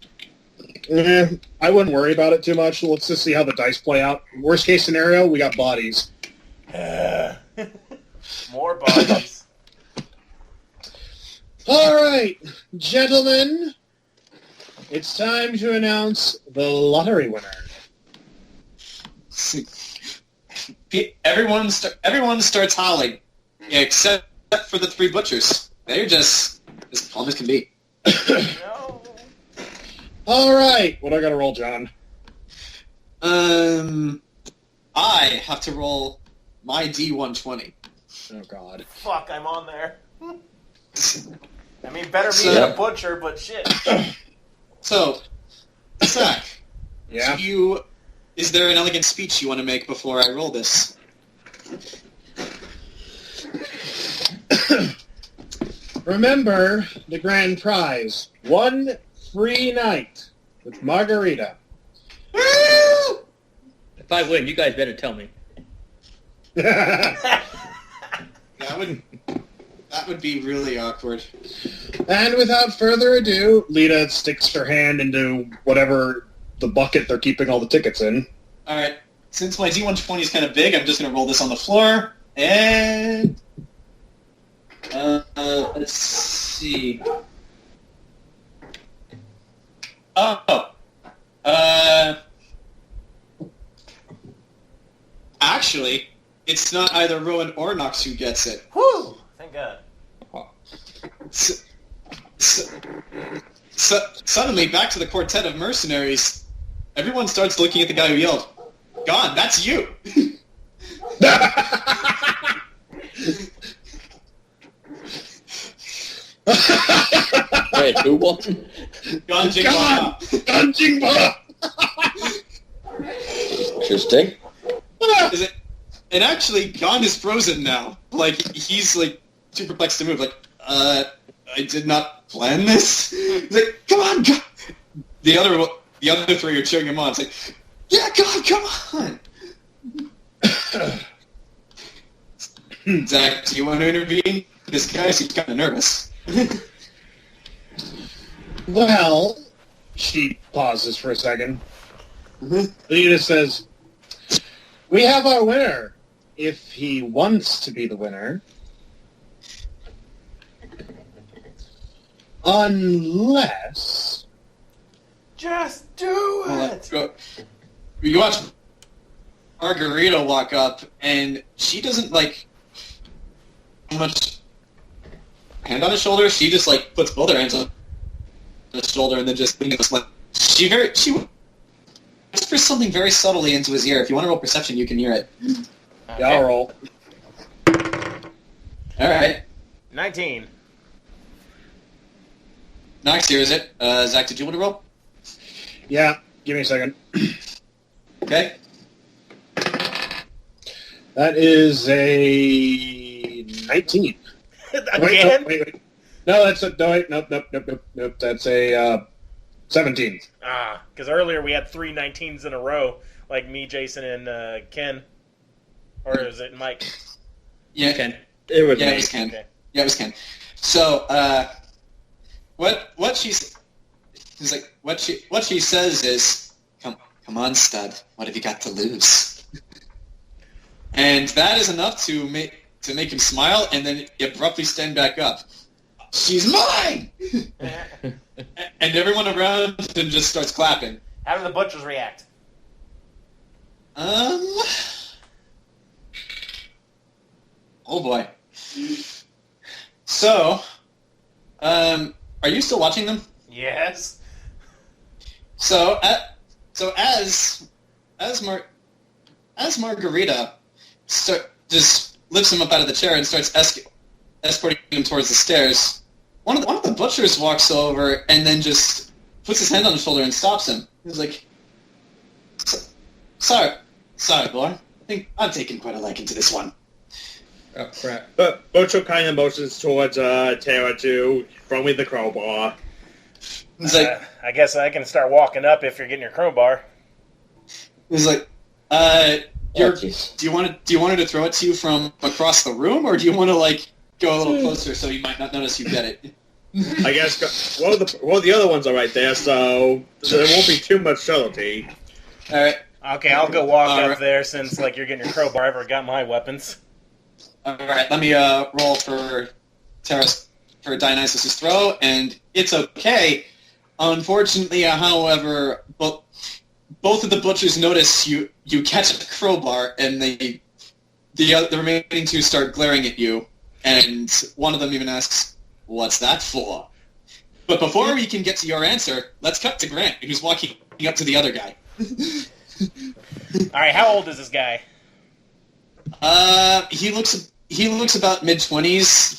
I wouldn't worry about it too much. Let's just see how the dice play out. Worst case scenario, we got bodies.
More bodies.
All right, gentlemen, it's time to announce the lottery winner.
Everyone starts howling, except for the three butchers. They're just as calm as can be.
No.
All right, what do I got to roll, John?
I have to roll my D120.
Oh God.
Fuck, I'm on there. I mean, better be
So-
than a butcher, but shit.
So, Zach,
Yeah.
is there an elegant speech you want to make before I roll this?
Remember the grand prize: 1 free night with margarita.
If I win, you guys better tell me.
That would be really awkward.
And without further ado, Lita sticks her hand into whatever the bucket they're keeping all the tickets in.
All right. Since my D120 is kind of big, I'm just going to roll this on the floor. And let's see. Actually, it's not either Rowan or Nox who gets it.
Whew! Thank God.
Suddenly, back to the quartet of mercenaries, everyone starts looking at the guy who yelled, "God, that's you!"
Wait, who won?
Gon
God! Ganjingba!
Interesting.
Is it? And actually, Gon is frozen now. Like, he's, like, too perplexed to move. Like, I did not plan this? He's like, come on, Gon! The other three are cheering him on. It's like, yeah, Gon, come on! Zach, do you want to intervene? This guy seems kind of nervous.
Well, she pauses for a second. Lita says, "We have our winner. If he wants to be the winner. Unless..."
Just do it!
You watch.
Margarita walk up, and she doesn't like much hand on his shoulder. She just like puts both her hands on his shoulder and then just like she whispers something very subtly into his ear. If you want to roll perception, you can hear it.
Yeah, I'll roll.
All right.
19.
Next, here is it. Zach, did you want to roll?
Yeah, give me a second.
Okay.
That is a 19.
Again?
Wait. No, that's a... No, wait, nope. That's a 17.
Because earlier we had 3 19s in a row, like me, Jayson, and Ken. Or is it Mike?
Yeah,
Ken.
It was Ken.
Okay.
Yeah, it was Ken. So, what she says is, come on, stud. What have you got to lose? And that is enough to make him smile, and then abruptly stand back up. She's mine! And everyone around him just starts clapping.
How do the butchers react?
Oh boy. So, are you still watching them?
Yes.
So as Margarita just lifts him up out of the chair and starts escorting him towards the stairs, one of the butchers walks over and then just puts his hand on his shoulder and stops him. He's like, "Sorry, boy. I think I'm taking quite a liking to this one."
Oh, crap.
But Burchill kind of motions towards Tara to throw me the crowbar.
He's like,
I guess I can start walking up if you're getting your crowbar.
he's like, do you want her to throw it to you from across the room, or do you want to like go a little closer so you might not notice you get it?
I guess well the other ones are right there, so there won't be too much subtlety.
All right.
Okay, I'll go walk up there since like you're getting your crowbar. I've already got my weapons.
All right. Let me roll for Dionysus' throw, and it's okay. Unfortunately, however, both of the butchers notice you catch a crowbar, and the remaining two start glaring at you, and one of them even asks, "What's that for?" But before we can get to your answer, let's cut to Grant, who's walking up to the other guy.
All right, how old is this guy?
He looks about mid-20s,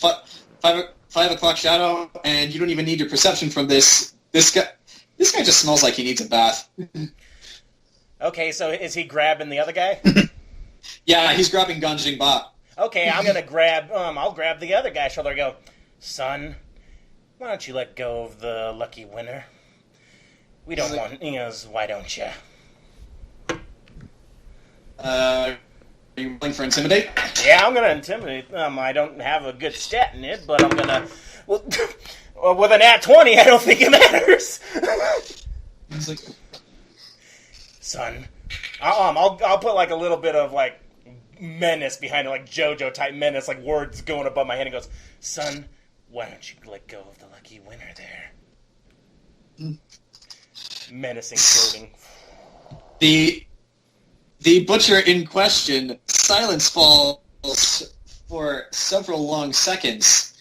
5 o'clock shadow, and you don't even need your perception from this. This guy just smells like he needs a bath.
Okay, so is he grabbing the other guy?
Yeah, he's grabbing Ganjing Ba.
Okay, I'm gonna grab. I'll grab the other guy's shoulder. I go, son, why don't you let go of the lucky winner? We don't want. Why don't you?
Are you rolling for intimidate?
Yeah, I'm gonna intimidate. I don't have a good stat in it, but I'm gonna. Well, with an at 20, I don't think it matters.
He's like,
son, I'll put like a little bit of like menace behind it, like JoJo type menace, like words going above my head, and goes, son, why don't you let go of the lucky winner there? Menacing flirting.
The butcher in question, silence falls for several long seconds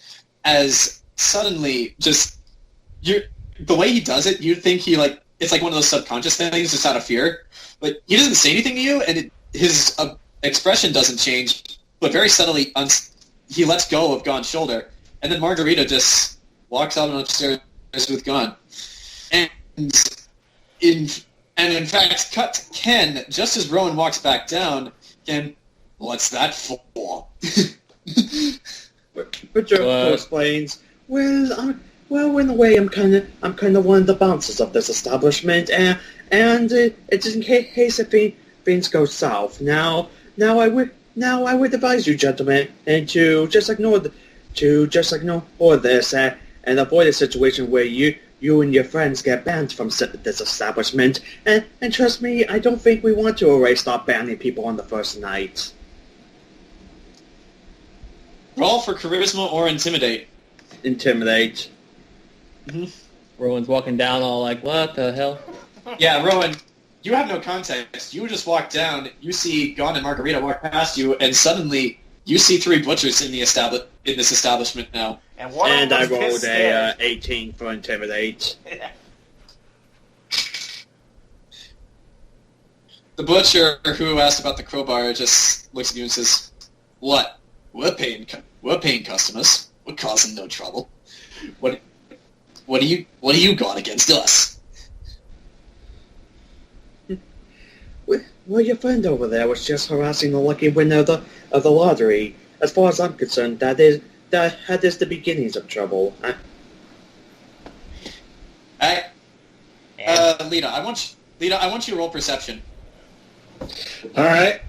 as suddenly the way he does it, you'd think it's like one of those subconscious things just out of fear, but he doesn't say anything to you, and his expression doesn't change, but very subtly he lets go of Gon's shoulder, and then Margarita just walks out and upstairs with Gon. And in fact, cut to Ken, just as Rowan walks back down, Ken, what's that for?
But Joe explains, well, in a way, I'm kind of one of the bouncers of this establishment, and it's in case if things go south. Now I would advise you, gentlemen, and to just ignore this, and avoid a situation where you and your friends get banned from this establishment. And trust me, I don't think we want to already start banning people on the first night.
Roll for charisma or intimidate.
Intimidate.
Mm-hmm.
Rowan's walking down all like, what the hell?
Yeah, Rowan, you have no context. You just walk down, you see Gon and Margarita walk past you, and suddenly you see 3 butchers in this establishment now.
And one
And I
of them
rolled a 18 for intimidate.
The butcher who asked about the crowbar just looks at you and says, "What? We're paying customers. We're causing no trouble. What do you got against us?"
Well, your friend over there was just harassing the lucky winner of the lottery. As far as I'm concerned, that is the beginnings of trouble.
Lita, I want you to roll perception.
All right.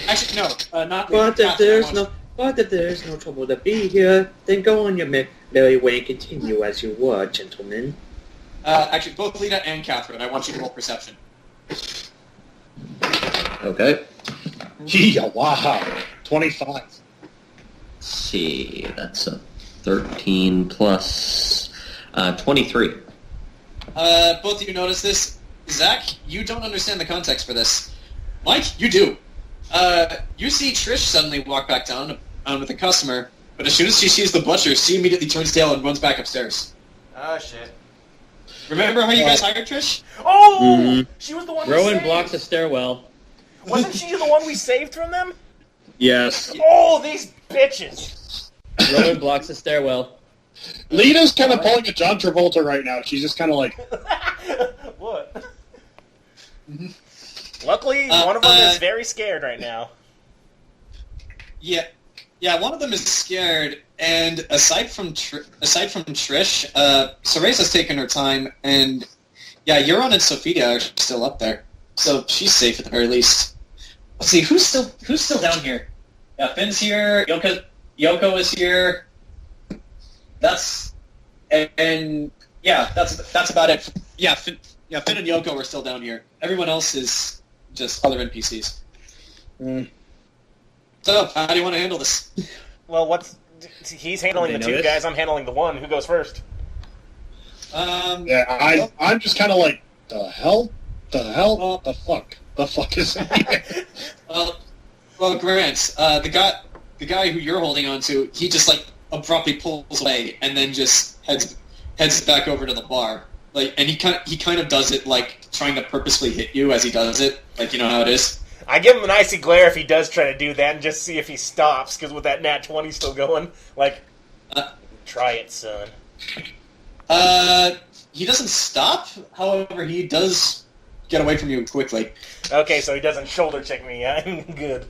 Actually, no, not.
But if there's no trouble to be here, then go on your merry way and continue as you were, gentlemen.
Actually, both Lita and Catherine, I want you to roll perception.
Okay.
Yeah, wow. 25.
Let's see, that's a 13 plus 23.
Both of you notice this. Zach, you don't understand the context for this. Mike, you do. You see Trish suddenly walk back down with a customer, but as soon as she sees the butcher, she immediately turns tail and runs back upstairs.
Oh, shit.
Remember how you guys hired Trish?
Oh! She was the one we
Rowan
saved.
blocks the stairwell.
Wasn't she the one we saved from them?
Yes.
Oh, these bitches!
Rowan blocks the stairwell.
Lita's kind of pulling a John Travolta right now. She's just kind of like...
What? Luckily, one of them is very scared right now.
Yeah, one of them is scared, and aside from Trish, Cereza's taken her time, and yeah, Euron and Sophia are still up there, so she's safe at the very least. Let's see, who's still down here? Yeah, Finn's here. Yoko is here. That's about it. Yeah, Finn and Yoko are still down here. Everyone else is just other NPCs. So, how do you want to handle this?
Well, he's handling the two guys, I'm handling the one. Who goes first?
Yeah, I'm just kind of like, the hell? The fuck is it?
Well, Grant, the guy who you're holding on to, he just like abruptly pulls away and then just heads back over to the bar. Like, and he kind of does it like trying to purposely hit you as he does it. Like, you know how it is.
I give him an icy glare if he does try to do that, and just see if he stops. Because with that nat 20 still going, like, try it, son.
He doesn't stop. However, he does get away from you quickly.
Okay, so he doesn't shoulder check me. I'm good.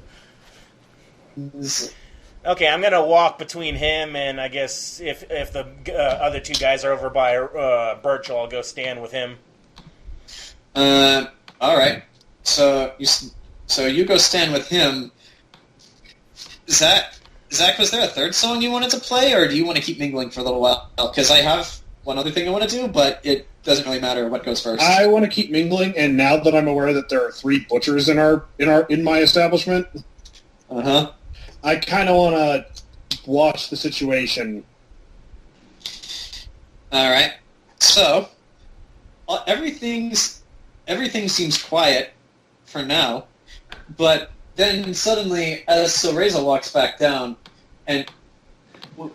Okay, I'm gonna walk between him and I guess if the other two guys are over by Burchill, I'll go stand with him.
All right. So you go stand with him. Zach, was there a third song you wanted to play, or do you want to keep mingling for a little while? Because I have one other thing I want to do, but it doesn't really matter what goes first.
I want to keep mingling, and now that I'm aware that there are 3 butchers in my establishment, I kind of want to watch the situation.
All right. So everything seems quiet for now, but then suddenly, as Soreza walks back down, and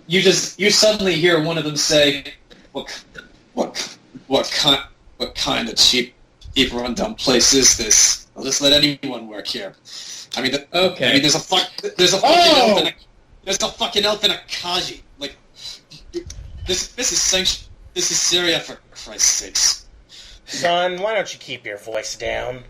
you suddenly hear one of them say, "What kind of cheap rundown place is this? I'll just let anyone work here." I mean, there's a fucking elf in a Kaji. Like, this is sanctioned. This is Syria, for Christ's sakes.
Son, why don't you keep your voice down?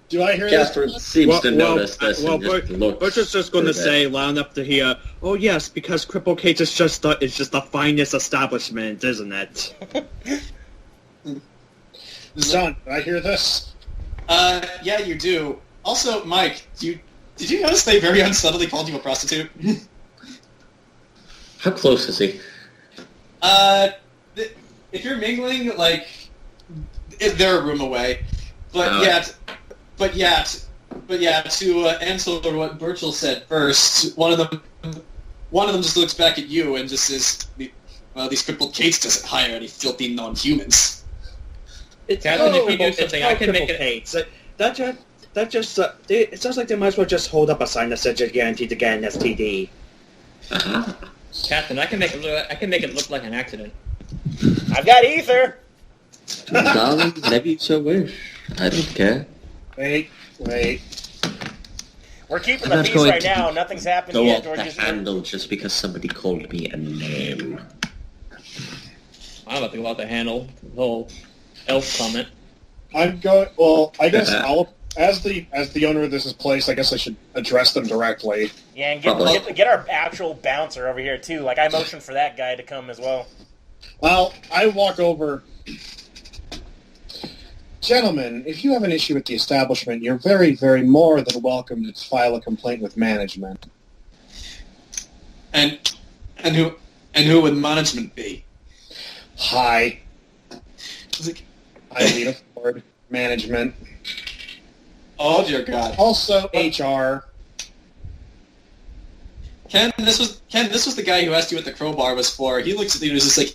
Do I hear
Catherine
this?
seems to notice this and just looks.
Butcher's just going to say, loud enough to hear, "Oh yes, because Cripple Cage is just the finest establishment, isn't it?"
Son, do I hear this?
Yeah, you do. Also, Mike, did you notice they very unsubtly called you a prostitute?
How close is he?
If you're mingling, like, they're a room away. But to answer what Burchill said first, one of them just looks back at you and just says, "Well, these crippled Cates doesn't hire any filthy non-humans."
It's
Captain, if you do
It's
something,
called
I can make
triple
it.
K. So it sounds like they might as well just hold up a sign that says you're guaranteed to get an STD.
Captain, I can make it look like an accident.
I've got ether.
Darling, whenever you so wish. I don't care.
Wait.
We're keeping
I'm
the
not
peace
going
right
to
now. Nothing's happened
Go
yet.
off
We're
the
just
handle just because somebody called me a name.
I'm about to go out the handle. The whole elf comment.
I'm going. Well, I guess I'll, as the owner of this place, I guess I should address them directly.
Yeah, and
Probably.
get our actual bouncer over here too. Like I motioned for that guy to come as well.
Well, I walk over. Gentlemen, if you have an issue with the establishment, you're very, very more than welcome to file a complaint with management.
And who would management be?
Hi,
It's like,
I'm Lita Ford, management.
oh dear God.
Also, HR.
Ken, this was the guy who asked you what the crowbar was for. He looks at you and is just like,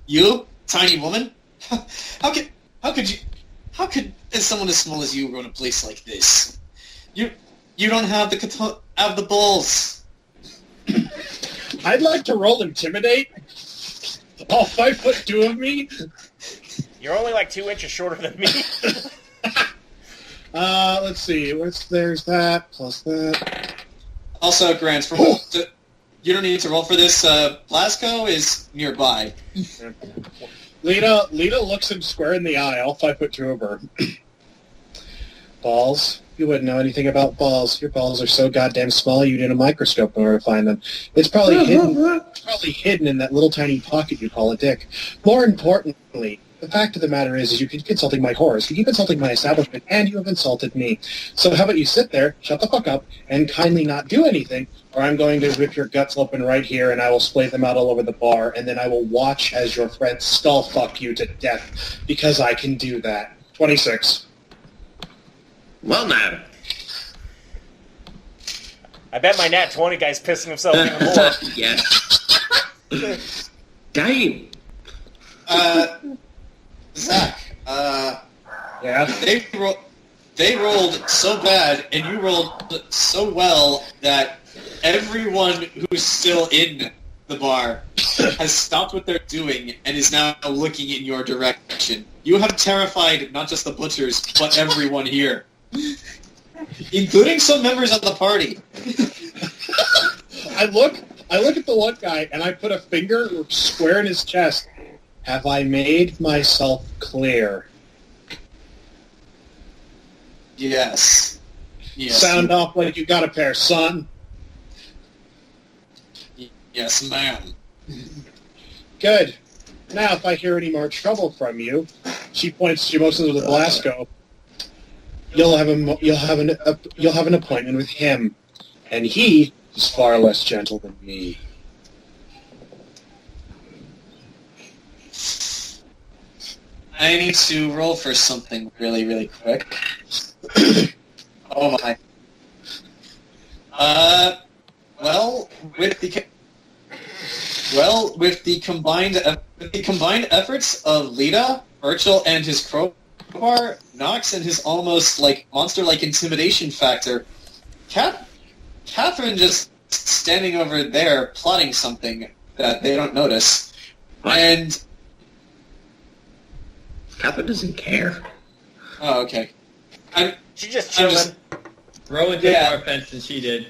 you, tiny woman? How could someone as small as you run a place like this? You don't have the balls.
I'd like to roll Intimidate. All 5'2" of me.
You're only like 2 inches shorter than me.
Let's see. There's that plus that.
Also, Grant, you don't need to roll for this. Blasco is nearby.
Lita looks him square in the eye, all 5'2" of her. Balls? You wouldn't know anything about balls. Your balls are so goddamn small you need a microscope in order to find them. It's probably hidden in that little tiny pocket you call a dick. More importantly, the fact of the matter is you keep insulting my whores, you keep insulting my establishment, and you have insulted me. So how about you sit there, shut the fuck up, and kindly not do anything, or I'm going to rip your guts open right here, and I will splay them out all over the bar, and then I will watch as your friends skull fuck you to death, because I can do that. 26.
Well, now.
I bet my nat 20 guy's pissing himself even more.
Yes. Damn.
Zach,
Yeah?
they rolled so bad, and you rolled so well that everyone who's still in the bar has stopped what they're doing and is now looking in your direction. You have terrified not just the butchers, but everyone here. Including some members of the party.
I look at the one guy, and I put a finger square in his chest. Have I made myself clear?
Yes.
Sound off like you got a pair, son.
Yes, ma'am.
Good. Now, if I hear any more trouble from you, she motions to the Blasco. You'll have an appointment with him, and he is far less gentle than me.
I need to roll for something really, really quick. Oh my. With the combined efforts of Lita, Burchill, and his crowbar, Nox, and his almost like monster-like intimidation factor, Catherine just standing over there plotting something that they don't notice, and
Catherine doesn't care.
oh, okay.
She's just chilling.
Rowan took more offense than she did.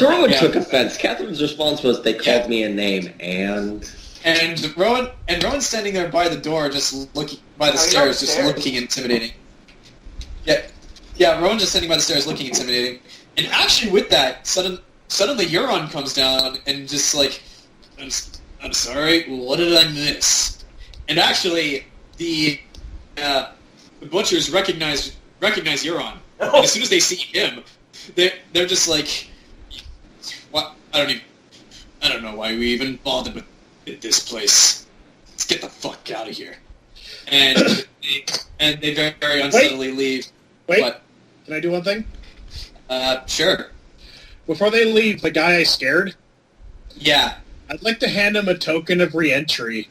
Rowan took offense. Catherine's response was, they called me a name, and
Rowan's standing there by the door, just looking by the stairs, just looking intimidating. Yeah. Rowan's just standing by the stairs, looking intimidating. And actually, with that, suddenly Euron comes down and just like, I'm sorry, what did I miss? And actually, the butchers recognize Euron. And as soon as they see him, they're just like, what? I don't know why we even bothered with this place. Let's get the fuck out of here. And they very, very unsteadily leave.
Wait,
But,
can I do one thing?
sure.
Before they leave, the guy I scared,
Yeah.
I'd like to hand him a token of re-entry.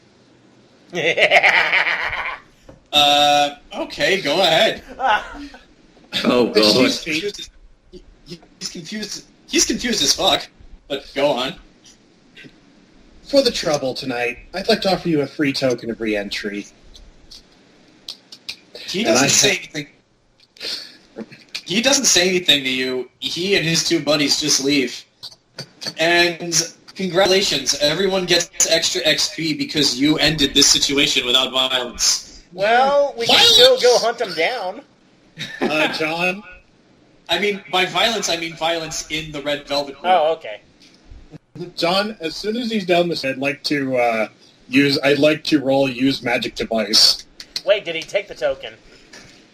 Okay, go ahead.
Oh, God.
He's confused. He's confused as fuck. But go on.
For the trouble tonight, I'd like to offer you a free token of re-entry.
He doesn't say anything. He doesn't say anything to you. He and his two buddies just leave. And congratulations, everyone gets extra XP because you ended this situation without violence.
Well, we can still go hunt him down.
John?
I mean, by violence, I mean violence in the Red Velvet Room.
Oh, okay.
John, as soon as he's done this, I'd like to roll use magic device.
Wait, did he take the token?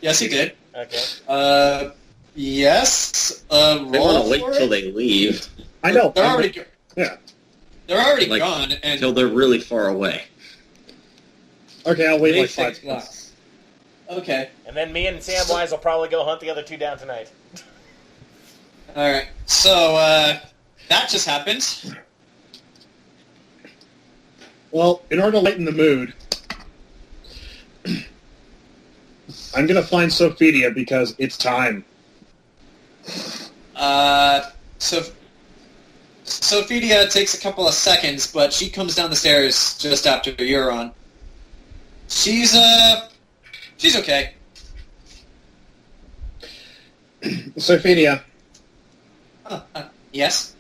Yes, he did.
Okay.
Yes.
They
Roll
want to wait
for
till
it?
they leave.
I know.
They're already.
Yeah.
They're already
Like,
gone, and
Until they're really far away.
Okay, I'll wait like
6
5 minutes.
blocks.
okay.
And then me and Samwise will probably go hunt the other two down tonight.
All right. So that just happened.
Well, in order to lighten the mood, I'm going to find Sophia because it's time.
So Sophia takes a couple of seconds, but she comes down the stairs just after you're on. She's okay.
Sophia,
Yes?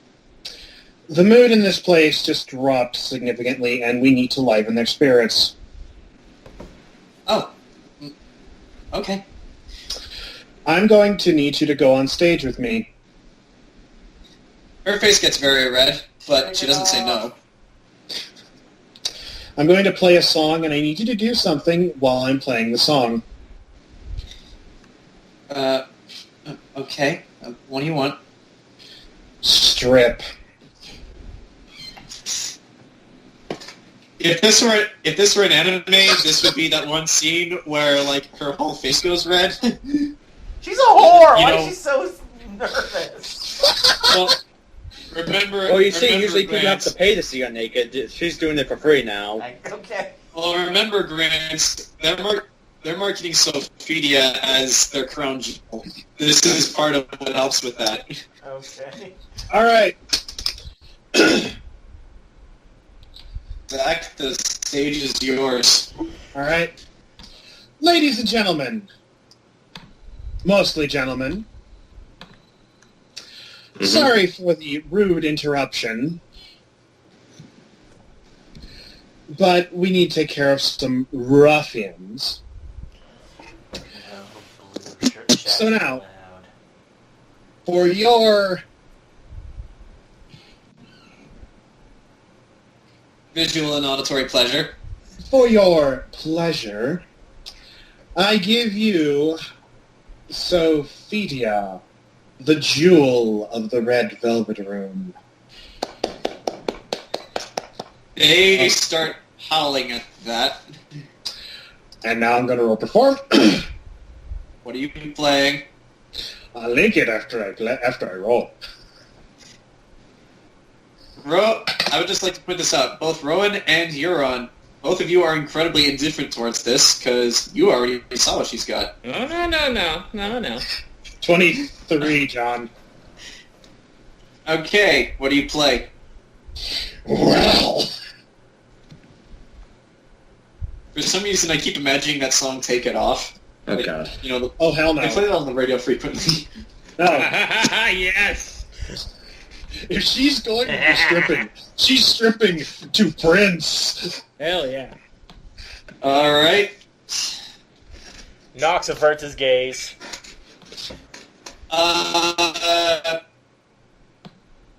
the mood in this place just dropped significantly, and we need to liven their spirits.
Oh. Okay.
I'm going to need you to go on stage with me.
Her face gets very red, but she doesn't say no.
I'm going to play a song, and I need you to do something while I'm playing the song.
Okay. What do you want?
Strip.
If this were an anime, this would be that one scene where like her whole face goes red.
She's a whore!
You
Why
know-
is she so nervous?
Well, remember.
Well, you see,
remember,
usually people have
Grant,
to pay to see her naked. She's doing it for free now.
Okay.
Well, remember, Grant, they're marketing Sophia as their crown jewel. This is part of what helps with that.
Okay.
All right.
Zach, the stage is yours.
All right. Ladies and gentlemen, mostly gentlemen, sorry for the rude interruption, but we need to take care of some ruffians. So now, for your
Visual and auditory pleasure.
pleasure, I give you Sophia, the jewel of the Red Velvet Room.
They start howling at that.
And now I'm going to roll perform.
What are you playing?
I'll link it after I roll.
I would just like to point this out. Both Rowan and Euron, both of you are incredibly indifferent towards this, because you already saw what she's got.
No.
23, John.
Okay, what do you play?
Well,
For some reason, I keep imagining that song "Take It Off."
Oh, God.
You know,
oh hell no.
they play it on the radio frequently.
No.
Yes!
If she's going to be stripping, she's stripping to Prince.
Hell yeah.
All right.
Nox averts his gaze.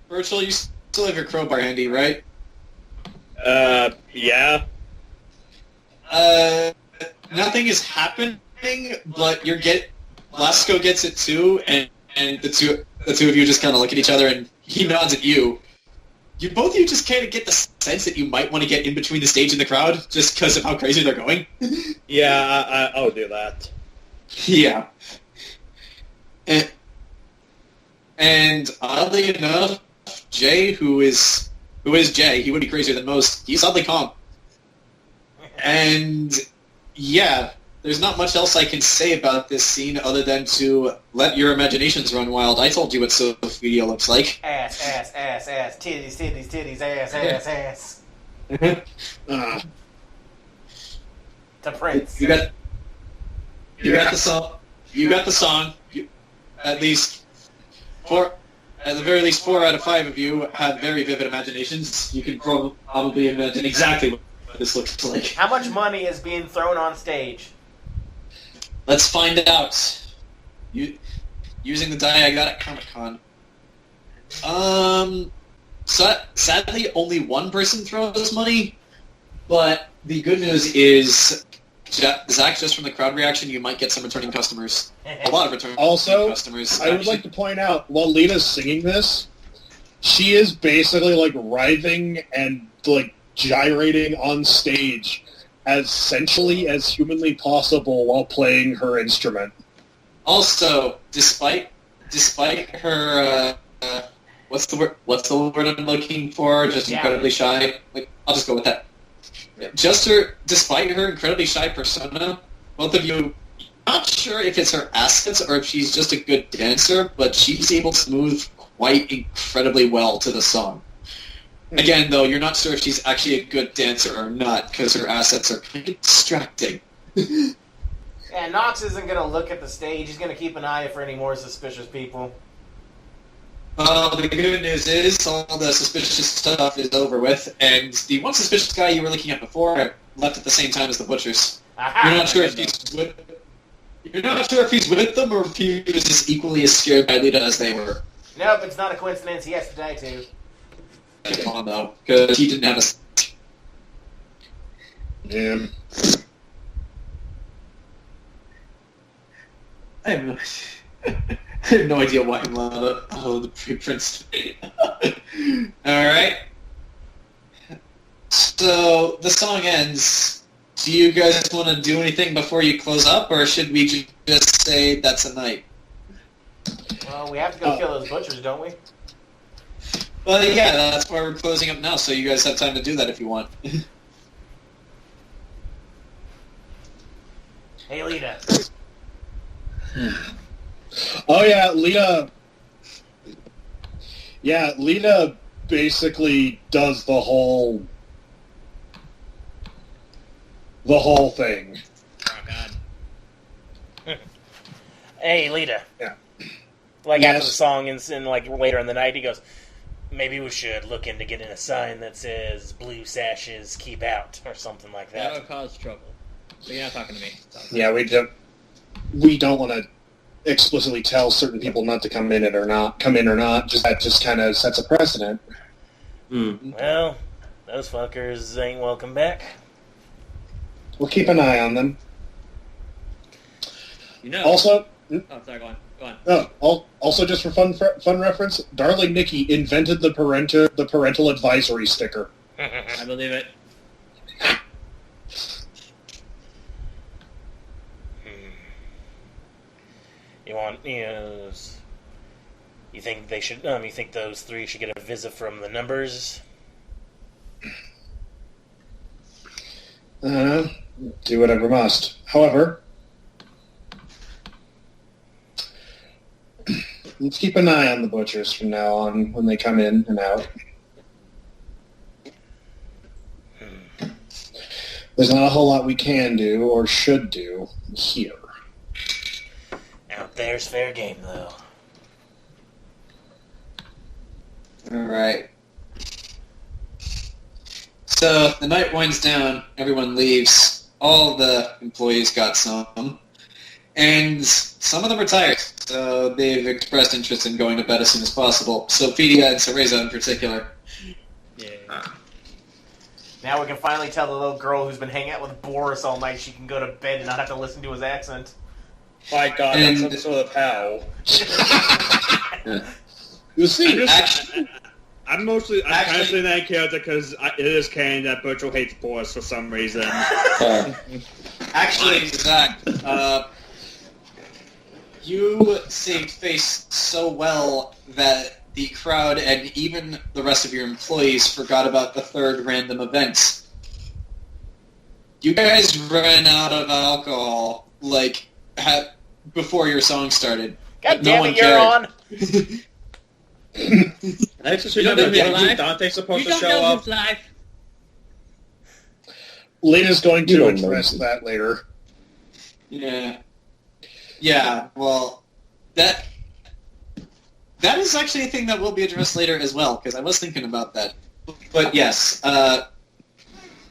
Burchill, you still have your crowbar handy, right?
Yeah.
Nothing is happening, but Lasco gets it too, and the two of you just kind of look at each other, and he nods at you. Both of you just kind of get the sense that you might want to get in between the stage and the crowd, just because of how crazy they're going.
Yeah, I'll do that.
Yeah. And oddly enough, Jay, who is Jay, he would be crazier than most. He's oddly calm. And yeah, there's not much else I can say about this scene other than to let your imaginations run wild. I told you what Sophia looks like.
Ass, ass, ass, ass, titties, titties, titties, ass, ass, ass. The Prince.
You got the song. You got the song. At the very least, 4 out of 5 of you have very vivid imaginations. You can probably imagine exactly what this looks like.
How much money is being thrown on stage?
Let's find out. Using the die I got at Comic-Con. So sadly, only one person throws money, but the good news is, Zach, just from the crowd reaction, you might get some returning customers. A lot of returning customers.
I would like to point out, while Lita's singing this, she is basically, like, writhing and, like, gyrating on stage as sensually as humanly possible while playing her instrument.
Also, despite her, what's the word I'm looking for? Just incredibly shy. Like, I'll just go with that. Despite her incredibly shy persona, both of you, not sure if it's her assets or if she's just a good dancer, but she's able to move quite incredibly well to the song. Again, though, you're not sure if she's actually a good dancer or not, because her assets are kind of distracting.
Yeah, Nox isn't going to look at the stage. He's going to keep an eye for any more suspicious people.
The good news is all the suspicious stuff is over with, and the one suspicious guy you were looking at before left at the same time as the butchers.
Aha!
You're not sure if he's with them or if he was just equally as scared by Lita as they were.
Nope, it's not a coincidence. He has to die too.
Come on, though, because he didn't have a...
Yeah.
I have no idea why I'm the pre-prince. Alright. So, the song ends. Do you guys want to do anything before you close up, or should we just say that's a night?
Well, we have to go kill those butchers, don't we?
Well, yeah, that's why we're closing up now, so you guys have time to do that if you want.
Hey, Lita.
Oh, yeah, Lita... Yeah, Lita basically does the whole thing.
Oh, God. Hey, Lita.
Yeah.
Like,
Yes.
after the song and like, later in the night, he goes, maybe we should look into getting a sign that says, blue sashes keep out, or something like that.
That'll cause trouble. But you're not talking to me.
Yeah, we don't want to explicitly tell certain people not to come in or not. That just kind of sets a precedent.
Well, those fuckers ain't welcome back.
We'll keep an eye on them.
You know.
Also,
Oh, sorry, go on.
Also, just for fun reference, Darling Nikki invented the parental advisory sticker.
I believe it.
You think they should? You think those three should get a visit from the numbers?
Do whatever must. However, let's keep an eye on the butchers from now on when they come in and out. There's not a whole lot we can do or should do here.
Out there's fair game, though.
Alright. So, the night winds down, everyone leaves, all the employees got some, and some of them are tired, so they've expressed interest in going to bed as soon as possible. Sophia and Cereza in particular.
Yeah.
Now we can finally tell the little girl who's been hanging out with Boris all night she can go to bed and not have to listen to his accent.
My God, that's some sort of hell.
You see,
I'm kind of saying that character because it is canon that Burchill hates Boris for some reason.
Actually, Zach, you saved face so well that the crowd and even the rest of your employees forgot about the third random event. You guys ran out of alcohol, like, before your song started.
God
No
damn
one
it, you're
cared.
on.
I just
You don't
remember
know his
when
life.
Dante's supposed
You
to
don't
show
know
up.
his life.
Lita's going
You
to
don't know
address
him.
that later.
Yeah. Yeah, well, that is actually a thing that will be addressed later as well, because I was thinking about that. But yes,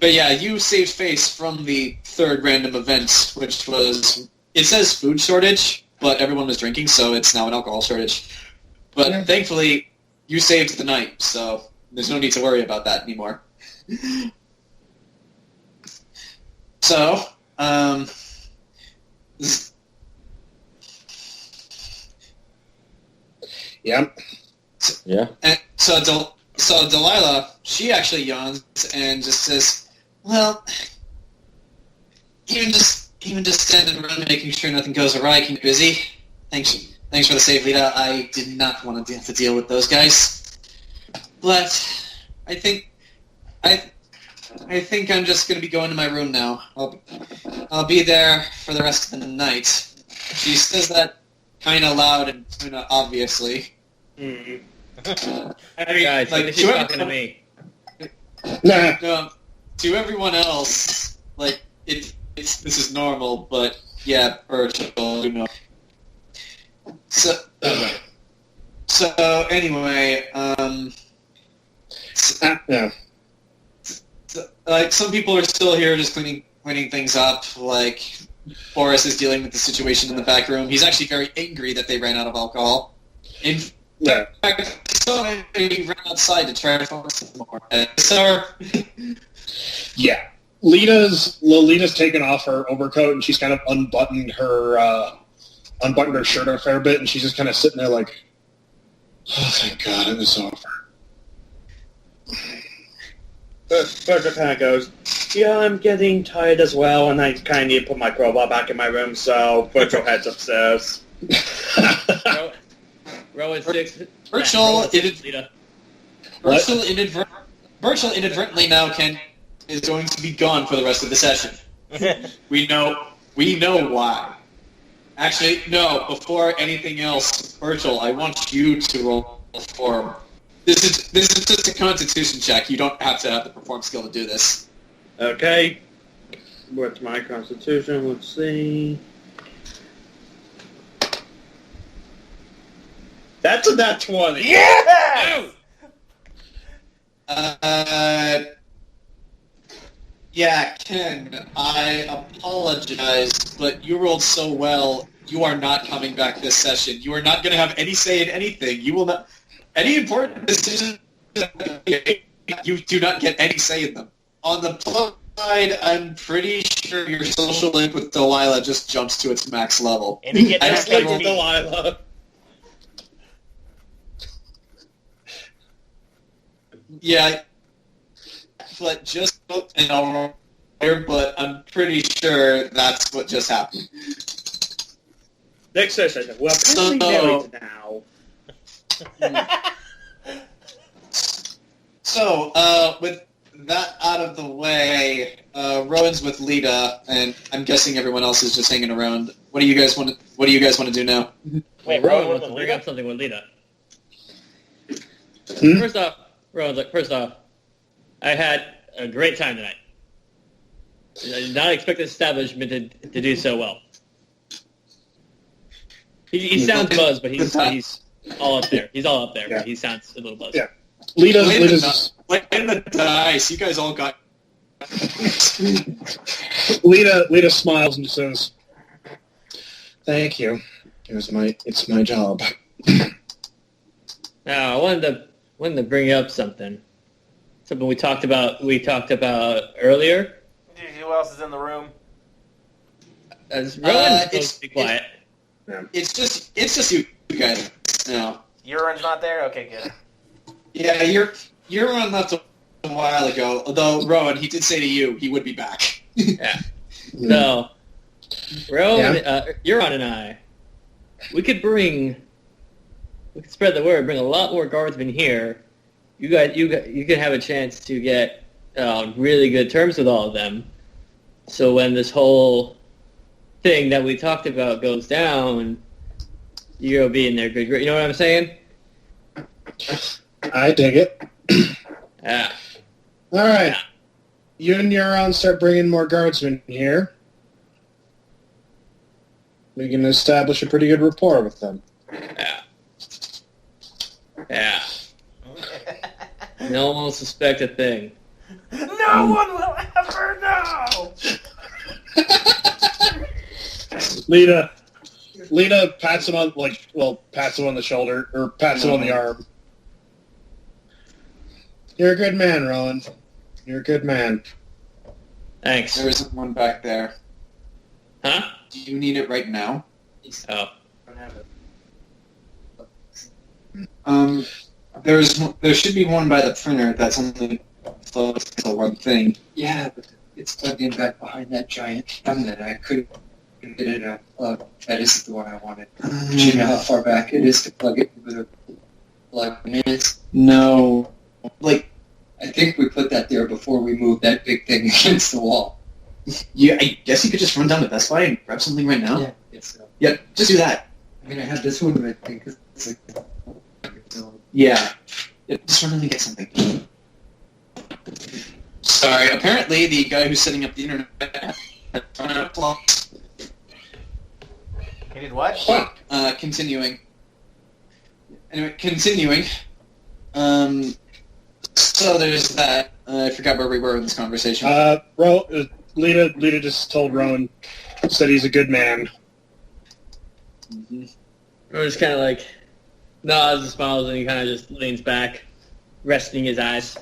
but yeah, you saved face from the third random event, which was, it says food shortage, but everyone was drinking, so it's now an alcohol shortage. But thankfully, you saved the night, so there's no need to worry about that anymore. So,
Yep.
Yeah.
and so Delilah, she actually yawns and just says, "Well, even just standing around making sure nothing goes awry can be busy. Thanks for the save, Lita. I did not want to have to deal with those guys, but I think I'm just going to be going to my room now. I'll be there for the rest of the night." She says that kind of loud and kind of obviously.
Mm.
I mean,
Guys,
like,
she's talking to me.
Nah.
To everyone else, like this is normal, but yeah, Burchill, you know. So anyway,
Yeah.
like some people are still here just cleaning things up. Like Boris is dealing with the situation in the back room. He's actually very angry that they ran out of alcohol. In
Yeah.
fact, so he ran outside to try to find some more. So,
Yeah. Lolita's taken off her overcoat and she's kind of unbuttoned her shirt a fair bit, and she's just kind of sitting there like, oh, thank God it was over.
Berger kind of goes, yeah, I'm getting tired as well, and I kind of need to put my crowbar back in my room, so Berger heads upstairs.
Rowan 6.
Burchill,
Lita.
Burchill inadvertently now is going to be gone for the rest of the session. We know why. Actually, no. Before anything else, Burchill, I want you to roll for. This is just a Constitution check. You don't have to have the perform skill to do this.
Okay. What's my Constitution? Let's see. That's a nat 20.
Yeah!
Yeah, Ken, I apologize, but you rolled so well, you are not coming back this session. You are not going to have any say in anything. You will not... Any important decisions, you do not get any say in them. On the plus side, I'm pretty sure your social link with Delilah just jumps to its max level.
And you get
I
that
just
Like
rolled-
Delilah.
Yeah, but just and I'll roll here, but I'm pretty sure that's what just happened.
Next session. Well, apparently married now.
So, with that out of the way, Rowan's with Lita, and I'm guessing everyone else is just hanging around. What do you guys want to do now?
Wait,
Rowan
Rowan
wants to
with
bring
Lita?
up something with Lita.
Hmm?
Rowan's like, first off, I had a great time tonight. I did not expect this establishment to do so well. He sounds buzzed, but he's all up there. He's all up there,
Yeah.
but he sounds a little buzzed.
Yeah. Lita's
In the dice, you guys all got...
Lita smiles and says, "Thank you. It's my job."
Now, I wanted to bring up something we talked about earlier.
Who else is in the room?
As Rowan's supposed
it's-
to be quiet.
It's just you guys now.
Euron's not there? Okay, good.
Yeah, you're on left a while ago, although Rowan, he did say to you he would be back.
Yeah. So, Rowan, Euron and I, we could spread the word, bring a lot more guardsmen here. You could have a chance to get really good terms with all of them, So when this whole thing that we talked about goes down, you'll be in there good. You know what I'm saying?
I dig it.
Yeah.
All right. You and Euron start bringing more guardsmen here. We can establish a pretty good rapport with them.
Yeah. Yeah. No one will suspect a thing.
No one will ever know!
Lita pats him on the shoulder or pats him on the arm. You're a good man, Rowan. You're a good man.
Thanks.
There isn't one back there.
Huh?
Do you need it right now?
Oh.
There should be one by the printer that's only close to one thing.
Yeah, but it's plugged in back behind that giant thumb that I couldn't get it a plug. That isn't the one I wanted. Do you know how far back it is to plug it with a plug minutes?
No. Like,
I think we put that there before we moved that big thing against the wall.
yeah, I guess you could just run down to Best Buy and grab something right now.
Yeah, it's,
Yeah, just do that.
I mean, I have this one, but I think it's like...
Yeah, just run in and get something. Sorry, apparently the guy who's setting up the internet had run out of blocks.
He did what?
Continuing. Anyway, continuing. So there's that. I forgot where we were in this conversation.
Lita just told Rowan, said he's a good man.
Mm-hmm.
Or just kind of like nods and smiles, and he kind of just leans back, resting his eyes.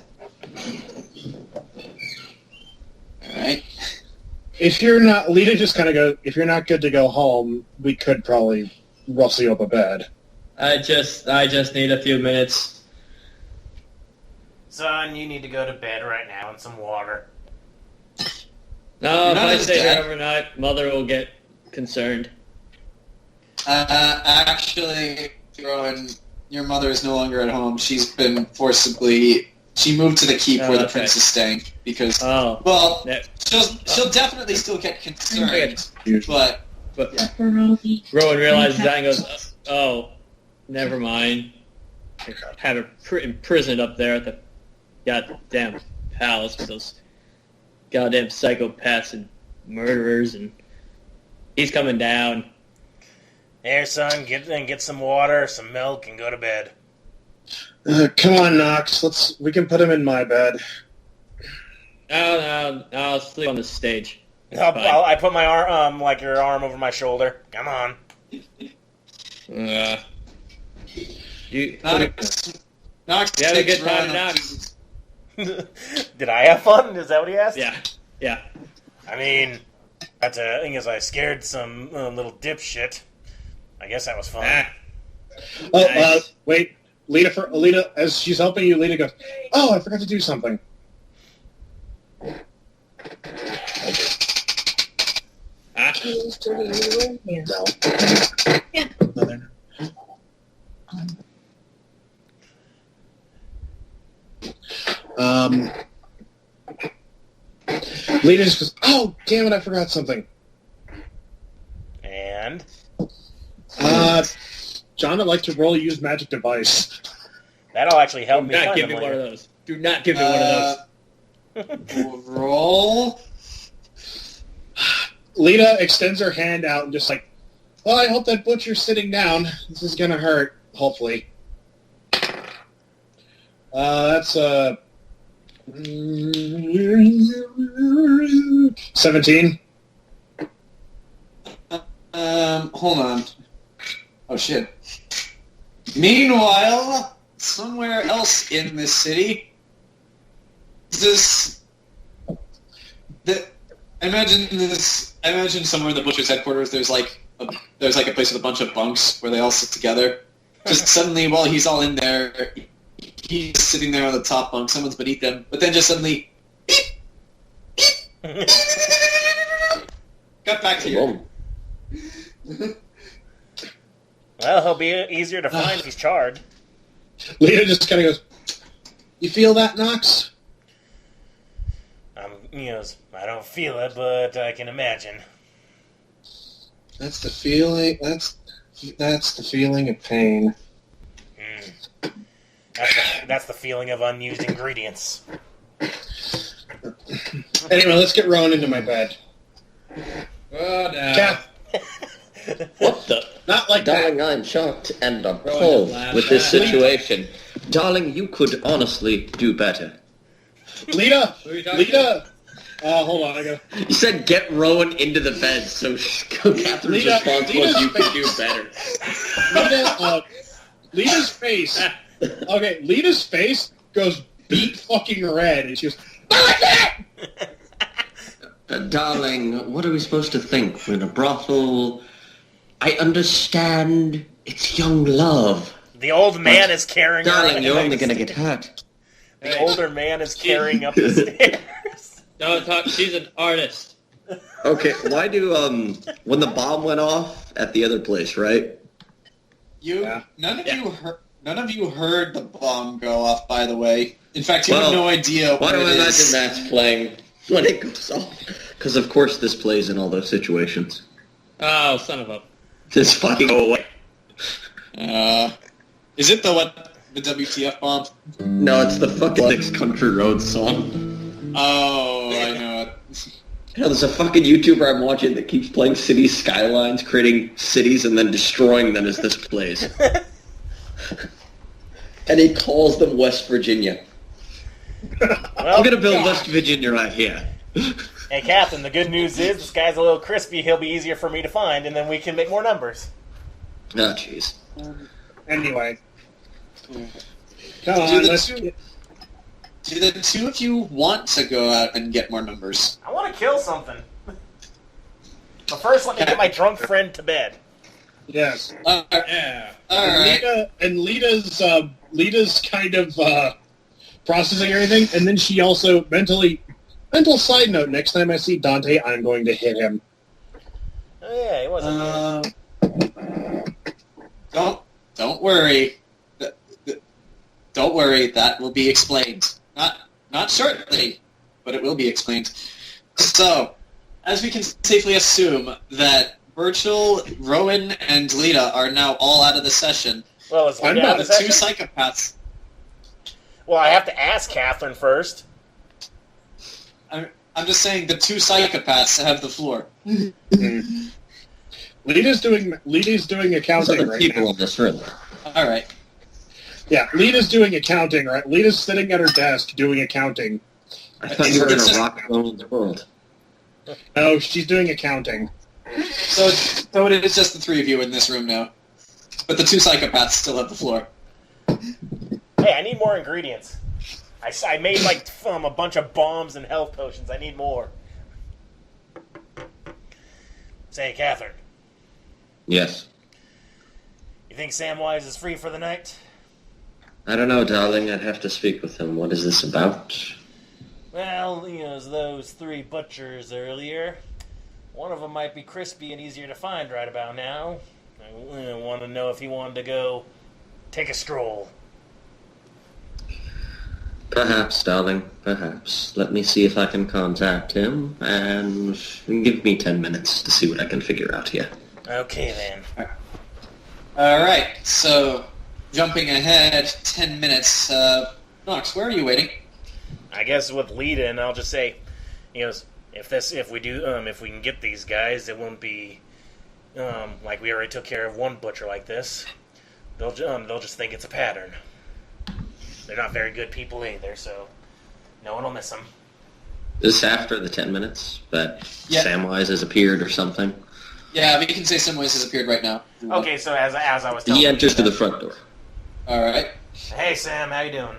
Alright.
If you're not, Lita just kind of goes, if you're not good to go home, we could probably rustle you up a bed.
I just need a few minutes.
Son, you need to go to bed right now and some water.
No, if
Not
I
his
stay here
dad.
overnight, Mother will get concerned.
Actually, Rowan, your mother is no longer at home. She's been forcibly... She moved to the keep where the
okay.
prince is staying, because...
Oh.
Well,
That-
she'll definitely still get concerned, but...
But Rowan realizes that and goes, oh, never mind. I have her imprisoned up there at the goddamn palace with those goddamn psychopaths and murderers, and he's coming down.
Here, son, get some water, some milk, and go to bed.
Come on, Knox. We can put him in my bed.
No, I'll sleep on the stage.
I put my arm, like your arm over my shoulder. Come on.
You
Knox
have a
takes
good time,
Rowan
Knox.
Did I have fun? Is that what he asked?
Yeah.
I mean, that's a thing is I scared some little dipshit. I guess that was fun.
Wait. Lita, as she's helping you, Lita goes, oh, I forgot to do something. No.
Yeah.
Lita just goes, oh, damn it, I forgot something.
And?
John, I'd like to roll use magic device.
That'll actually help
Do
me
not
find
give
them
me one of
later.
those. Do not give me one of those.
Roll.
Lita extends her hand out and just like, well, I hope that butcher's sitting down. This is gonna hurt, hopefully. That's 17.
Hold on. Oh, shit. Meanwhile, somewhere else in this city, imagine somewhere in the butcher's headquarters, there's like a place with a bunch of bunks where they all sit together. Just suddenly, while he's all in there, he's sitting there on the top bunk, someone's beneath them, but then just suddenly, beep, beep, got back to you.
Well, he'll be easier to find if he's charred.
Lita just kind of goes, you feel that, Knox?
He goes, I don't feel it, but I can imagine.
That's the feeling. That's the feeling of pain.
That's the feeling of unused ingredients.
Anyway, let's get Rowan into my bed.
Oh, no.
Kath,
What the?
not like
Darling,
that.
I'm shocked and appalled with this situation. Darling, you could honestly do better.
Lita,
Who are you talking
Lita. Hold on, I got.
You said get Rowan into the bed, so Catherine's
Lita-
response was
Lita's
you could do better.
Lita's face. Okay, Lita's face goes beet fucking red, and she goes,
Darling, what are we supposed to think? We're in a brothel. I understand it's young love.
The old man is carrying her.
Darling, you're only gonna get hurt.
The older man is carrying up the stairs.
Don't talk. She's an artist.
Okay, why do, when the bomb went off at the other place, right?
None of you heard the bomb go off, by the way. In fact, you have no idea
Why
what
do
it
I imagine
is.
that's playing when it goes off? Because of course this plays in all those situations.
Oh, son of a...
Just fucking go away.
Is it the WTF bomb?
No, it's the fucking Six Country Road song.
Oh, I know it.
You know, there's a fucking YouTuber I'm watching that keeps playing city skylines, creating cities, and then destroying them as this plays. And he calls them West Virginia.
Well,
I'm gonna build West Virginia right here.
Hey, Captain, the good news is this guy's a little crispy. He'll be easier for me to find, and then we can make more numbers.
Oh, jeez.
anyway. Come on, let's...
Do the two of you want to go out and get more numbers?
I want to kill something. But first, let me get my drunk friend to bed.
Yes.
Yeah.
All right.
Lita's kind of processing everything, and then she also mental side note, next time I see Dante, I'm going to hit him.
Oh, yeah, he wasn't.
Don't worry. Don't worry. That will be explained. Not shortly, but it will be explained. So, as we can safely assume that Burchill, Rowan, and Lita are now all out of the session.
Well, is Lita out of the
two
session?
psychopaths.
Well, I have to ask Catherine first.
I'm just saying the two psychopaths have the floor.
Lita's doing accounting
Other
right
people
now.
in this room.
All right.
Yeah, Lita's doing accounting, right? Lita's sitting at her desk doing accounting.
I thought you were gonna rock Rowan's world.
No, she's doing accounting.
So it is just the three of you in this room now. But the two psychopaths still have the floor.
Hey, I need more ingredients. I made, like, a bunch of bombs and health potions. I need more. Say, Catherine,
Yes.
you think Samwise is free for the night?
I don't know, darling. I'd have to speak with him. What is this about?
Well, those three butchers earlier. One of them might be crispy and easier to find right about now. I want to know if he wanted to go take a stroll.
Perhaps, darling. Perhaps. Let me see if I can contact him, and give me 10 minutes to see what I can figure out here.
Okay, then.
All right. So, jumping ahead 10 minutes. Nox, where are you waiting?
I guess with Lita, and I'll just say, if we can get these guys, it won't be like we already took care of one butcher like this. They'll just think it's a pattern. They're not very good people either, so no one will miss them.
Is this after the 10 minutes that
Yeah.
Samwise has appeared or something?
Yeah, we can say Samwise has appeared right now.
Okay, so as I was telling
He
you,
enters to the front door.
All right.
Hey Sam, how you doing?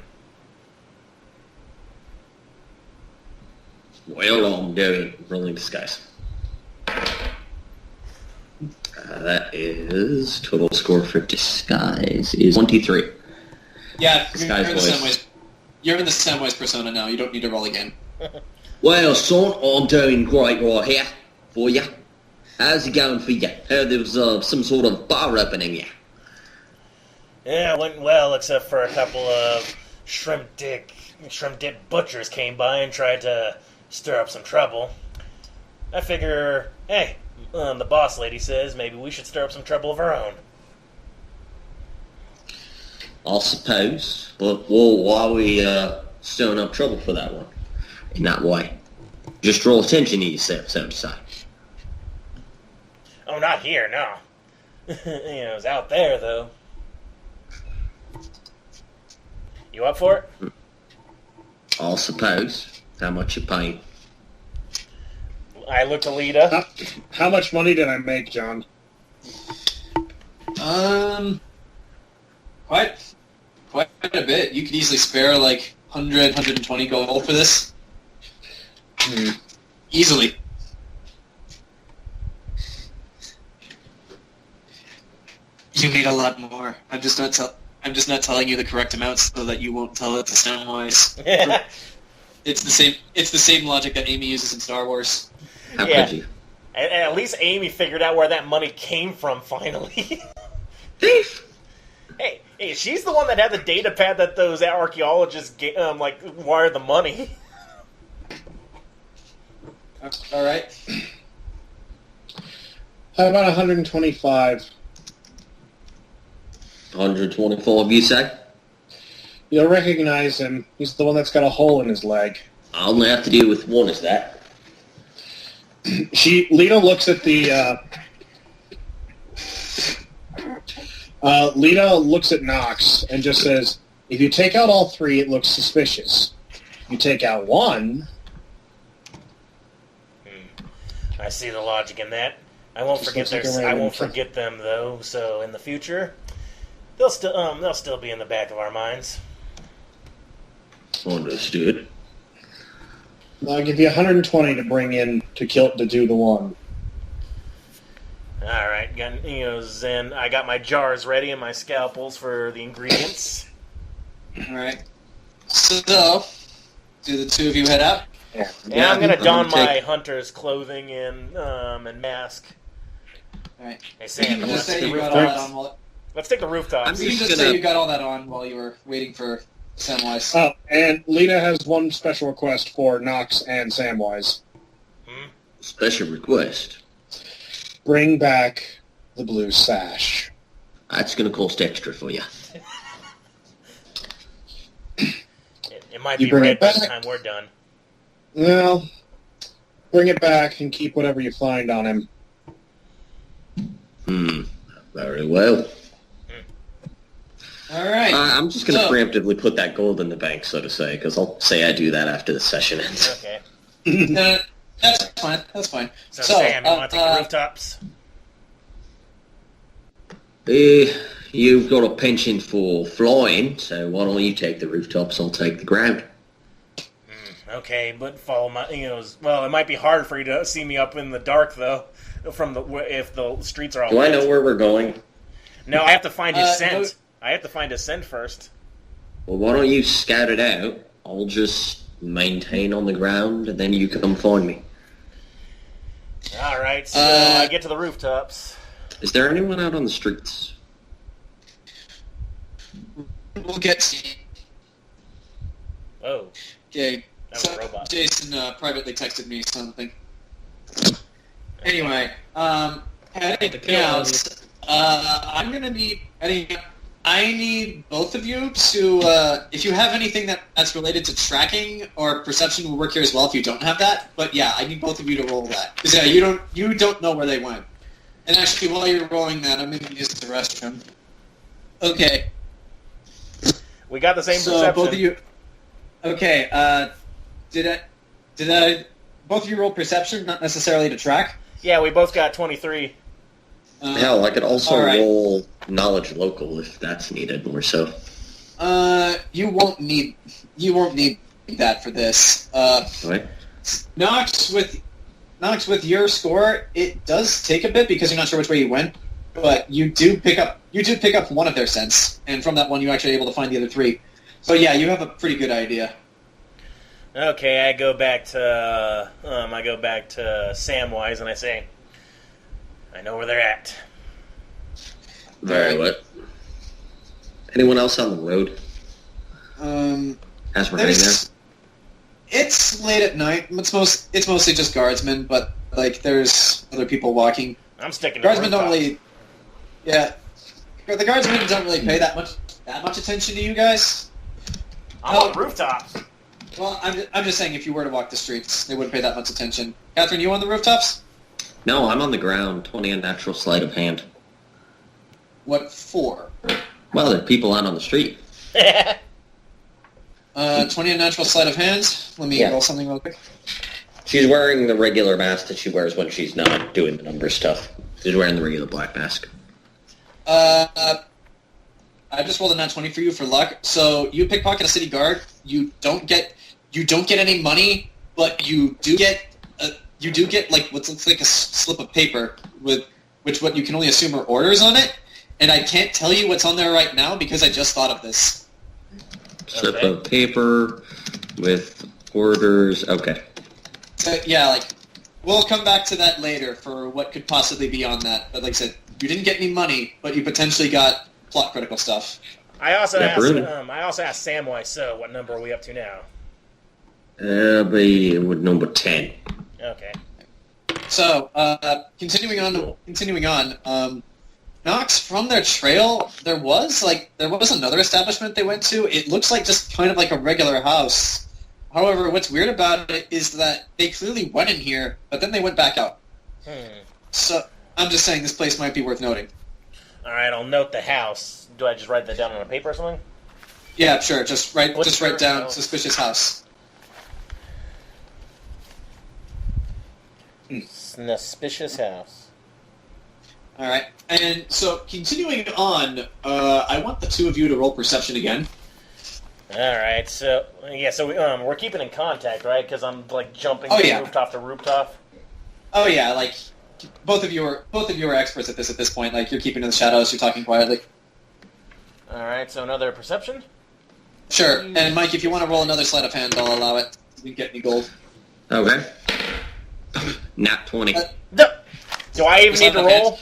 Well, I'm doing rolling disguise. That is total score for disguise is 23.
Yeah,
Disguise voice.
You're in the Samwise persona now. You don't need to roll again.
Well, son, I'm doing great right here for you. How's it going for you? Heard there was some sort of bar opening here.
Yeah, it went well, except for a couple of shrimp dip butchers came by and tried to stir up some trouble. I figure, hey, the boss lady says maybe we should stir up some trouble of our own.
I suppose, but why are we stirring up trouble for that one? In that way. Just draw attention to yourself, so to say.
Oh, not here, no. It's out there, though. You up for it?
I suppose. How much you paying?
I look to Lita.
How much money did I make, John?
Quite a bit. You could easily spare like 100, 120 gold for this. Easily. You need a lot more. I'm just not telling you the correct amount so that you won't tell it to Samwise. It's the same logic that Amy uses in Star Wars.
How could you?
And at least Amy figured out where that money came from finally.
Thief!
Hey, she's the one that had the data pad that those archaeologists wired the money.
All right.
How about 125?
125, you say?
You'll recognize him. He's the one that's got a hole in his leg.
I only have to deal with one, is that?
Lita looks at the... Lita looks at Nox and just says, if you take out all three, it looks suspicious. You take out one...
I see the logic in that. I won't forget them though. So in the future, they'll still be in the back of our minds.
Understood.
I'll give you 120 to bring in to do the one.
All right, Zen. I got my jars ready and my scalpels for the ingredients.
All right. So, do the two of you head out?
Yeah, I'm gonna don my hunter's clothing and mask.
All right.
Hey Sam,
let's take the
rooftops.
You can just say you got all that on while you were waiting for Samwise.
Oh, and Lita has one special request for Nox and Samwise.
Special request?
Bring back the blue sash.
That's going to cost extra for you.
It might be red by the time we're done.
Well, bring it back and keep whatever you find on him.
Very well.
All right.
I'm just going to preemptively put that gold in the bank, so to say, because I'll say I do that after the session ends.
Okay.
That's fine. That's fine.
So Sam, you want to take the rooftops?
You've got a penchant for flying, so why don't you take the rooftops? I'll take the ground.
Okay, but follow my. Well, it might be hard for you to see me up in the dark, though. If the streets are all.
Do I know where we're going?
No, I have to find his scent. I have to find his scent first.
Well, why don't you scout it out? I'll just maintain on the ground, and then you come find me.
All right, so I get to the rooftops.
Is there anyone out on the streets?
We'll get to you.
Oh.
Okay.
That was a robot.
Jayson privately texted me something. Anyway, heading out. I'm gonna need. I need both of you to. If you have anything that's related to tracking or perception, will work here as well. If you don't have that, but yeah, I need both of you to roll that because you don't know where they went. And actually, while you're rolling that, I'm gonna use the restroom. Okay.
We got the same perception.
So both of you. Okay. Did I? Both of you roll perception, not necessarily to track.
Yeah, we both got 23.
Hell, I could also roll knowledge local if that's needed more so.
You won't need that for this.
Right.
Nox with your score, it does take a bit because you're not sure which way you went, but you do pick up one of their scents, and from that one you're actually able to find the other three. So yeah, you have a pretty good idea.
Okay, I go back to Samwise and I say, I know where they're at.
Very well. Anyone else on the road?
As
we're heading there?
It's late at night. It's mostly just guardsmen, but like there's other people walking.
I'm sticking to
Guardsmen don't
rooftops.
really. Yeah, the guardsmen don't really pay that much attention to you guys.
I'm on the rooftops.
Well, I'm just saying if you were to walk the streets, they wouldn't pay that much attention. Catherine, you on the rooftops?
No, I'm on the ground. 20 unnatural sleight of hand.
What for?
Well, there are people out on the street.
20 unnatural sleight of hand. Let me roll something real quick.
She's wearing the regular mask that she wears when she's not doing the number stuff. She's wearing the regular black mask.
I just rolled a nat 20 for you for luck. So you pickpocket a city guard. You don't get any money, but you do get like what looks like a slip of paper with what you can only assume are orders on it. And I can't tell you what's on there right now because I just thought of this.
Slip of paper with orders. Okay.
So, yeah, like we'll come back to that later for what could possibly be on that. But like I said, you didn't get any money, but you potentially got plot critical stuff.
I also
Yeah,
asked
really.
Samwise, so what number are we up to now?
Be with number 10.
Okay.
So, continuing on, Knox, from their trail, there was another establishment they went to. It looks like just kind of like a regular house. However, what's weird about it is that they clearly went in here, but then they went back out. So, I'm just saying this place might be worth noting.
Alright, I'll note the house. Do I just write that down on a paper or something?
Yeah, sure. Just write down
Oh.
suspicious house.
Suspicious house.
All right. And so, continuing on, I want the two of you to roll perception again.
Alright, so we're keeping in contact, right? Because I'm like jumping
Oh,
from
yeah.
rooftop to rooftop.
Oh yeah, like both of you are experts at this point. Like you're keeping in the shadows, you're talking quietly.
Alright, so another perception?
Sure. And Mike, if you want to roll another sleight of hand, I'll allow it. You can get me gold.
Okay. Nat 20.
Do I even
Is
need
that
to
my hand?
roll?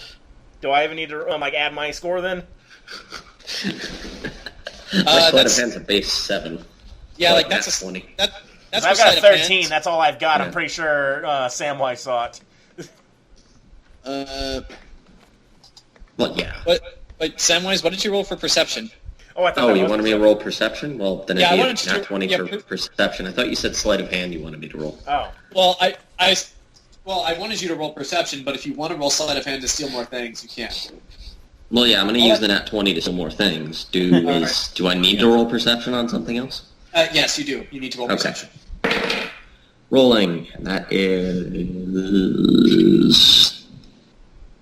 Do I even need to add my score then?
My sleight of
that's
hand's a base 7.
yeah,
But
like that's
Nat
a
20.
that's
I've
for
got
sleight
a
of hand.
13. That's all I've got.
Yeah.
I'm pretty sure Samwise saw it.
Well, yeah.
But Samwise, what did you roll for perception?
Oh, I thought
Oh,
that
you
was
wanted me to roll perception? Well, then
Yeah, I
it'd
wanted
be
to-
Nat 20
yeah,
for perception. I thought you said sleight of hand you wanted me to roll.
Oh.
Well, I
I wanted you to roll perception, but if you want to roll sleight of hand to steal more things, you can.
Well, yeah, I'm going to use the Nat 20 to steal more things. Do I need to roll perception on something else?
Yes, you do. You need to roll
Okay.
perception.
Rolling. That is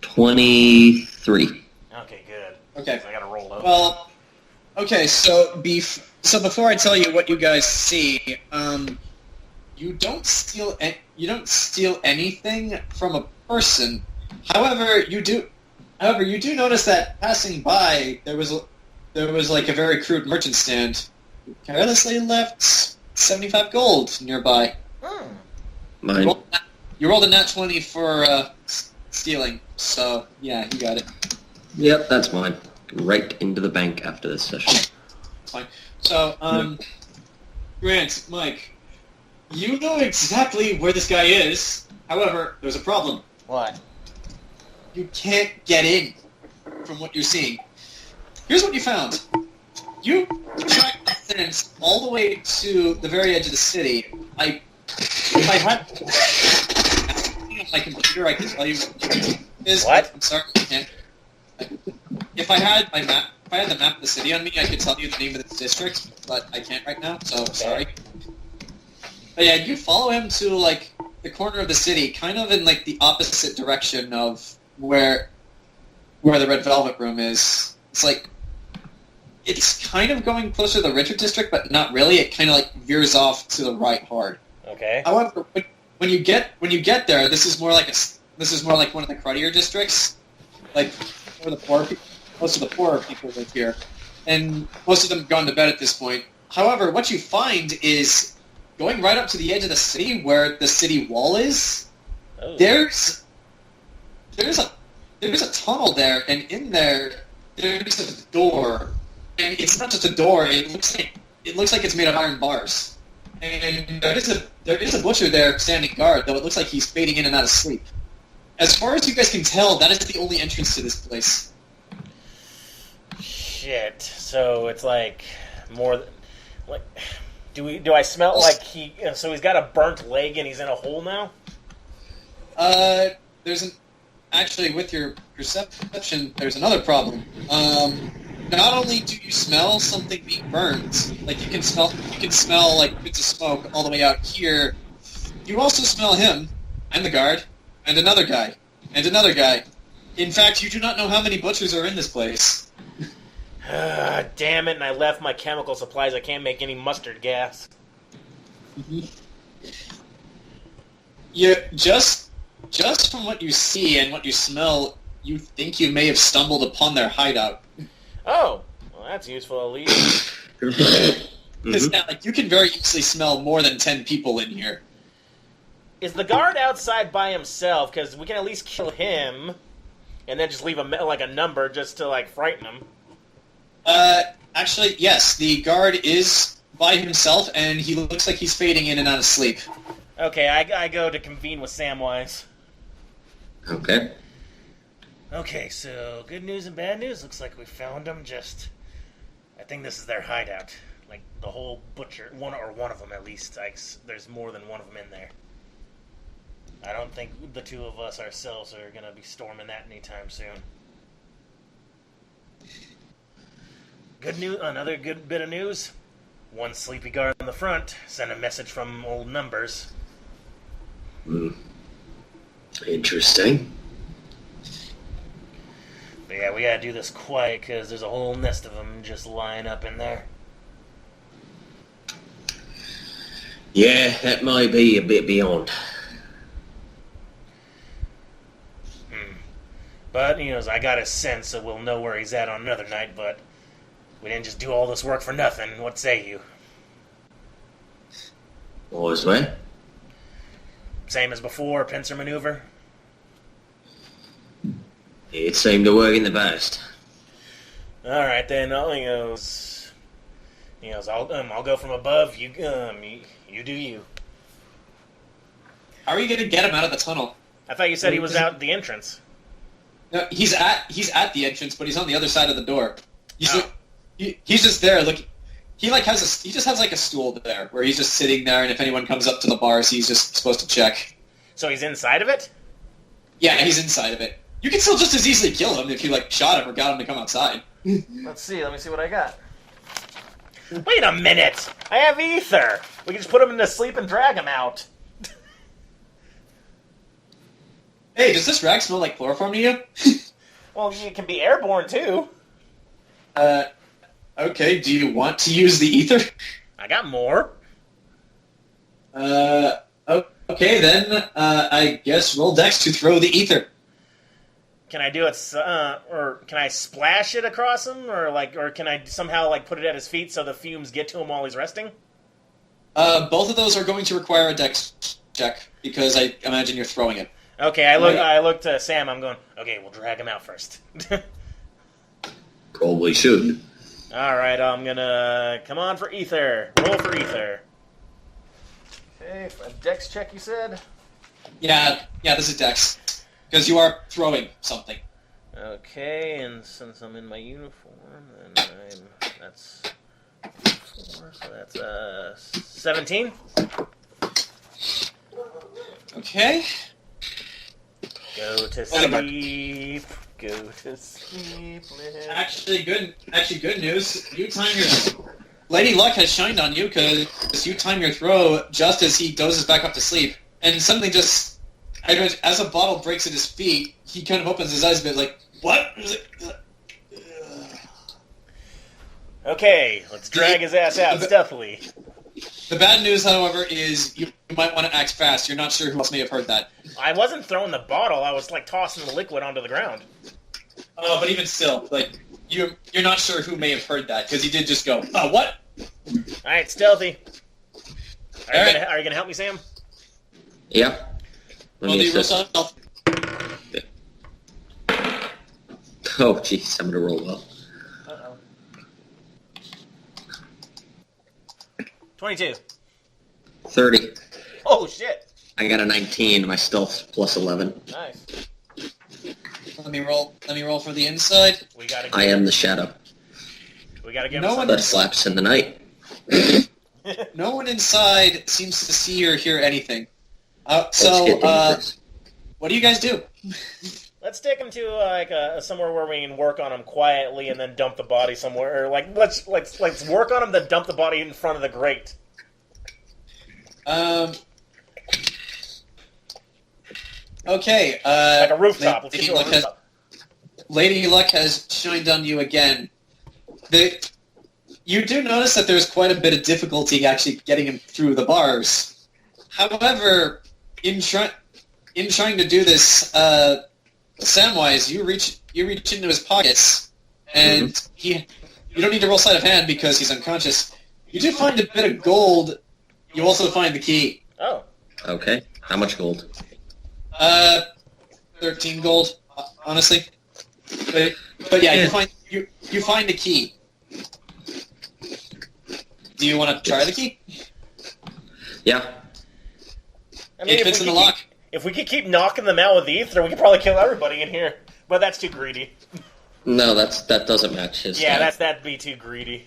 23.
Okay, good.
Okay.
I gotta roll up.
Well, okay. So before I tell you what you guys see, you don't steal anything from a person. However, you do notice that passing by there was like a very crude merchant stand. Carelessly left 75 gold nearby.
Mine.
You rolled a nat 20 for stealing, so yeah, you got it.
Yep, that's mine. Right into the bank after this session.
It's fine. So, Grant, Mike, you know exactly where this guy is. However, there's a problem.
What?
You can't get in from what you're seeing. Here's what you found. You tracked the fence all the way to the very edge of the city. If I had my computer, I can tell you what it is.
What?
I'm sorry, I can't. If I had the map of the city on me, I could tell you the name of the district, but I can't right now, so sorry. But yeah, you follow him to like the corner of the city, kind of in like the opposite direction of where the Red Velvet Room is. It's like it's kind of going closer to the richer district, but not really. It kind of like veers off to the right hard.
Okay.
However, when you get there, this is more like one of the cruddier districts, like where most of the poorer people live here, and most of them have gone to bed at this point. However, what you find is going right up to the edge of the city, where the city wall is.
Oh.
There's a tunnel there, and in there there's a door, and it's not just a door. It looks like it's made of iron bars. And there is a butcher there standing guard, though it looks like he's fading in and out of sleep. As far as you guys can tell, that is the only entrance to this place.
Shit. So it's like more like do I smell like so he's got a burnt leg and he's in a hole now?
Actually, with your perception, there's another problem. Not only do you smell something being burned, like you can smell like bits of smoke all the way out here. You also smell him, and the guard, and another guy, and another guy. In fact, you do not know how many butchers are in this place.
Damn it! And I left my chemical supplies. I can't make any mustard gas.
Yeah, just from what you see and what you smell, you think you may have stumbled upon their hideout.
Oh, well, that's useful at least.
Because like, you can very easily smell more than 10 people in here.
Is the guard outside by himself? Because we can at least kill him, and then just leave a number just to like frighten him.
Actually, yes, the guard is by himself, and he looks like he's fading in and out of sleep.
Okay, I go to convene with Samwise.
Okay.
Okay, so good news and bad news. Looks like we found them. I think this is their hideout. Like the whole butcher, one of them at least. There's more than one of them in there. I don't think the two of us ourselves are gonna be storming that anytime soon. Good news. Another good bit of news. One sleepy guard on the front sent a message from old numbers.
Interesting.
But yeah, we gotta do this quiet because there's a whole nest of them just lying up in there.
Yeah, that might be a bit beyond.
But, I got a sense, so we'll know where he's at on another night, but we didn't just do all this work for nothing. What say you?
What was that?
Same as before, pincer maneuver?
It seemed to work in the past.
Alright then, I'll go from above, you do you.
How are you going to get him out of the tunnel?
I thought you said he was out the entrance.
No, he's at the entrance, but he's on the other side of the door. He's just there looking. He just has like a stool there where he's just sitting there, and if anyone comes up to the bars, he's just supposed to check.
So he's inside of it?
Yeah, he's inside of it. You can still just as easily kill him if you shot him or got him to come outside.
Let's see. Let me see what I got. Wait a minute! I have ether. We can just put him to sleep and drag him out.
Hey, does this rag smell like chloroform to you?
Well, it can be airborne too.
Okay. Do you want to use the ether?
I got more.
Okay then. I guess roll dex to throw the ether.
Can I do it, or can I splash it across him, or can I somehow put it at his feet so the fumes get to him while he's resting?
Both of those are going to require a dex check because I imagine you're throwing it.
Okay, I look to Sam. I'm going. Okay, we'll drag him out first.
Probably should.
All right, I'm gonna come on for ether. Roll for ether. Okay, a dex check. You said.
Yeah. This is dex. Because you are throwing something.
Okay, and since I'm in my uniform, then that's 4, so that's 17.
Okay.
Go to sleep. Go to sleep.
Actually, good news. You time your Lady Luck has shined on you because you time your throw just as he dozes back up to sleep, and suddenly just. As a bottle breaks at his feet, he kind of opens his eyes a bit like, what?
Okay, let's drag his ass out stealthily.
The bad news, however, is you might want to act fast. You're not sure who else may have heard that.
I wasn't throwing the bottle, I was tossing the liquid onto the ground.
Oh, but even still, you're not sure who may have heard that, because he did just go, oh, what?
Alright, stealthy. Are you gonna help me, Sam?
Yep.
Well, do you roll stealth?
Oh, jeez, I'm gonna roll well.
Uh-oh. 22.
30.
Oh shit!
I got a 19. My stealth plus 11.
Nice.
Let me roll for the inside.
We gotta.
I am the shadow
We gotta get
No
him
one-
that slaps in the night.
No one inside seems to see or hear anything.
Let's get dangerous.
What do you guys do?
Let's take him to like somewhere where we can work on him quietly, and then dump the body somewhere. Or like let's work on him, then dump the body in front of the grate.
Okay.
Like a rooftop. Let's get to a rooftop.
Lady Luck has shined on you again. You do notice that there's quite a bit of difficulty actually getting him through the bars. However, in trying to do this, Samwise, you reach into his pockets, and you don't need to roll sleight of hand because he's unconscious. You do find a bit of gold. You also find the key.
Oh.
Okay. How much gold?
13 gold, honestly. But yeah, you find the key. Do you want to try the key?
Yeah.
I mean,
It fits in the lock.
If we could keep knocking them out with the ether, we could probably kill everybody in here. But that's too greedy.
No, that doesn't match his.
Yeah, that'd be too greedy.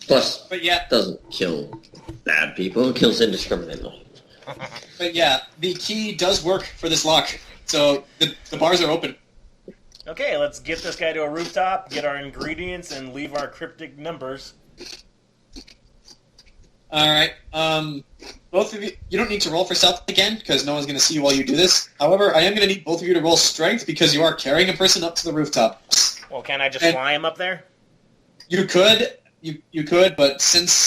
Plus,
But yeah,
doesn't kill bad people. It kills indiscriminately.
but yeah, the key does work for this lock. So the bars are open.
Okay, let's get this guy to a rooftop, get our ingredients, and leave our cryptic numbers.
All right. Both of you don't need to roll for stealth again because no one's going to see you while you do this. However, I am going to need both of you to roll strength because you are carrying a person up to the rooftop.
Well, can I just fly him up there?
You could, but since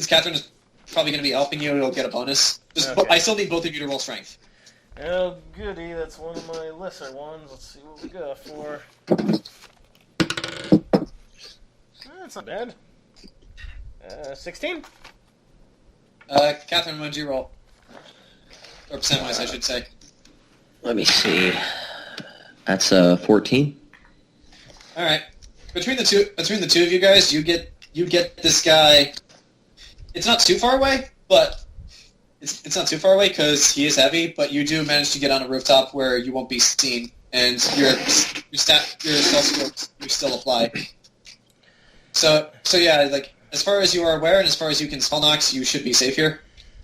Catherine is probably going to be helping you, you'll get a bonus.
Okay.
I still need both of you to roll strength.
Oh, goody, that's one of my lesser ones. Let's see what we got for... That's not bad. 16?
Catherine, what did you roll? Or percent-wise, I should say.
Let me see. That's 14.
All right. Between the two of you guys, you get this guy. It's not too far away, but it's not too far away because he is heavy. But you do manage to get on a rooftop where you won't be seen, and your stealth skills you still apply. So yeah, like as far as you are aware, and as far as you can spell knocks, you should be safe here.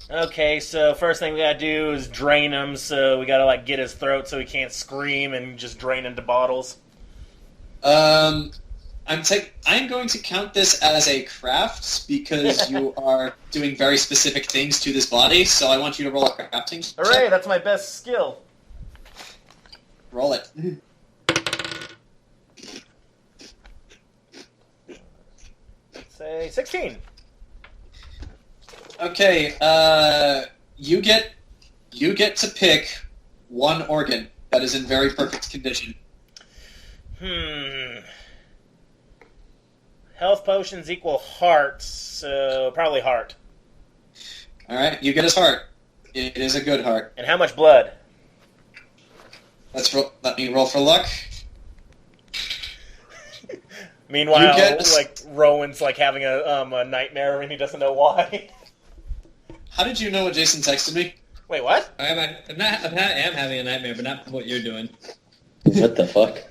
Okay, so first thing we gotta do is drain him, so we gotta like get his throat so he can't scream and just drain into bottles.
I'm going to count this as a craft because you are doing very specific things to this body, so I want you to roll a crafting check.
Hooray, that's my best skill.
Roll it.
Say 16.
Okay, you get to pick one organ that is in very perfect condition.
Health potions equal hearts, so probably heart.
Alright, you get his heart. It is a good heart.
And how much blood?
Let me roll for luck.
Meanwhile,
get
like Rowan's like having a nightmare and he doesn't know why.
How did you know what Jayson texted me?
Wait, what?
I am having a nightmare, but not what you're doing.
What the fuck?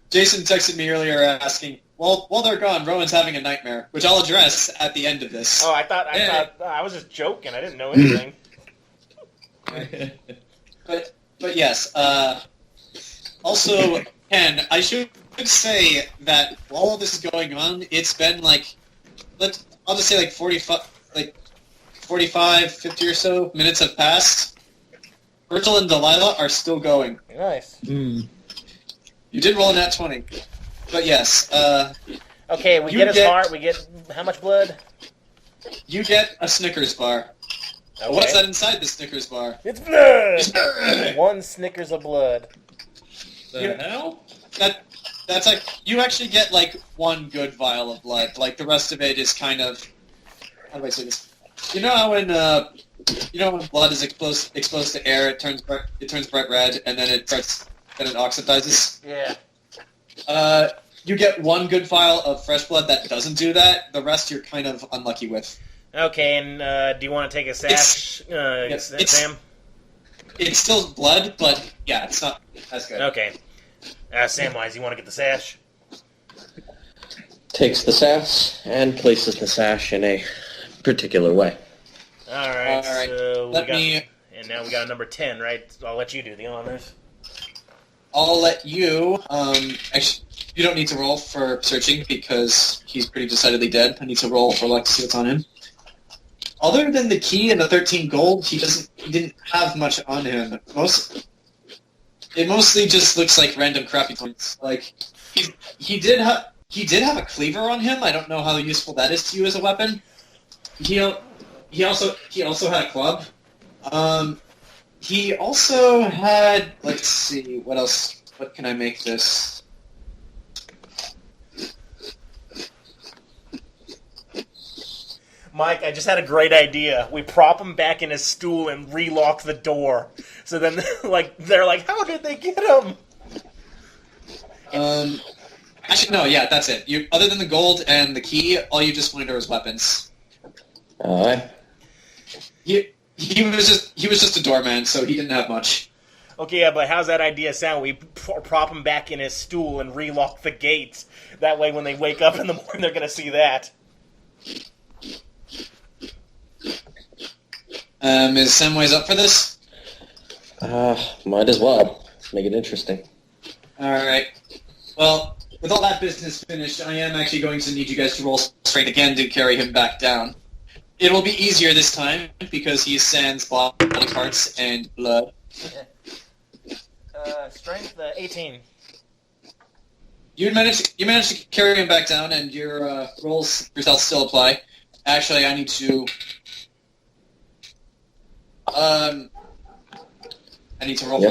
Jayson texted me earlier asking, while they're gone, Rowan's having a nightmare, which I'll address at the end of this.
Oh, I thought I was just joking. I didn't know anything.
But yes, also, Ken, I should say that while all this is going on, it's been I'll just say 45, 50 or so minutes have passed. Burchill and Delilah are still going.
Nice.
You did roll a nat 20. But yes,
okay, we get his heart, we get how much blood?
You get a Snickers bar.
Okay.
What's that inside the Snickers bar?
It's blood! 1 Snickers of blood.
The hell?
That's like, you actually get one good vial of blood. The rest of it is kind of, how do I say this? You know how when blood is exposed to air, it turns bright red, and then it oxidizes?
Yeah.
you get one good vial of fresh blood that doesn't do that. The rest you're kind of unlucky with.
Okay, and do you want to take a sash, Sam?
It's still blood, but yeah, it's not as good.
Okay. Samwise, you want to get the sash?
Takes the sash and places the sash in a particular way.
All right. So and now we got a number 10, right? So I'll let you do the honors.
I'll let you. Actually, you don't need to roll for searching because he's pretty decidedly dead. I need to roll for luck to see what's on him. Other than the key and the 13 gold, he didn't have much on him. It mostly just looks like random crappy points. Like he did have a cleaver on him. I don't know how useful that is to you as a weapon. He also had a club. He also had. Let's see what else. What can I make this?
Mike, I just had a great idea. We prop him back in his stool and relock the door. So then, they're like, how did they get him?
Actually, no. Yeah, that's it. Other than the gold and the key, all you just wanted are his weapons.
Alright.
He was just a doorman, so he didn't have much.
Okay, yeah, but how's that idea sound? We prop him back in his stool and relock the gates. That way, when they wake up in the morning, they're gonna see that.
Is Samwise up for this?
Might as well. Make it interesting.
Alright. Well, with all that business finished, I am actually going to need you guys to roll strength again to carry him back down. It'll be easier this time, because he sans body parts and blood.
Strength, 18.
You managed to carry him back down, and your rolls yourself still apply. Actually, I need to... I need to roll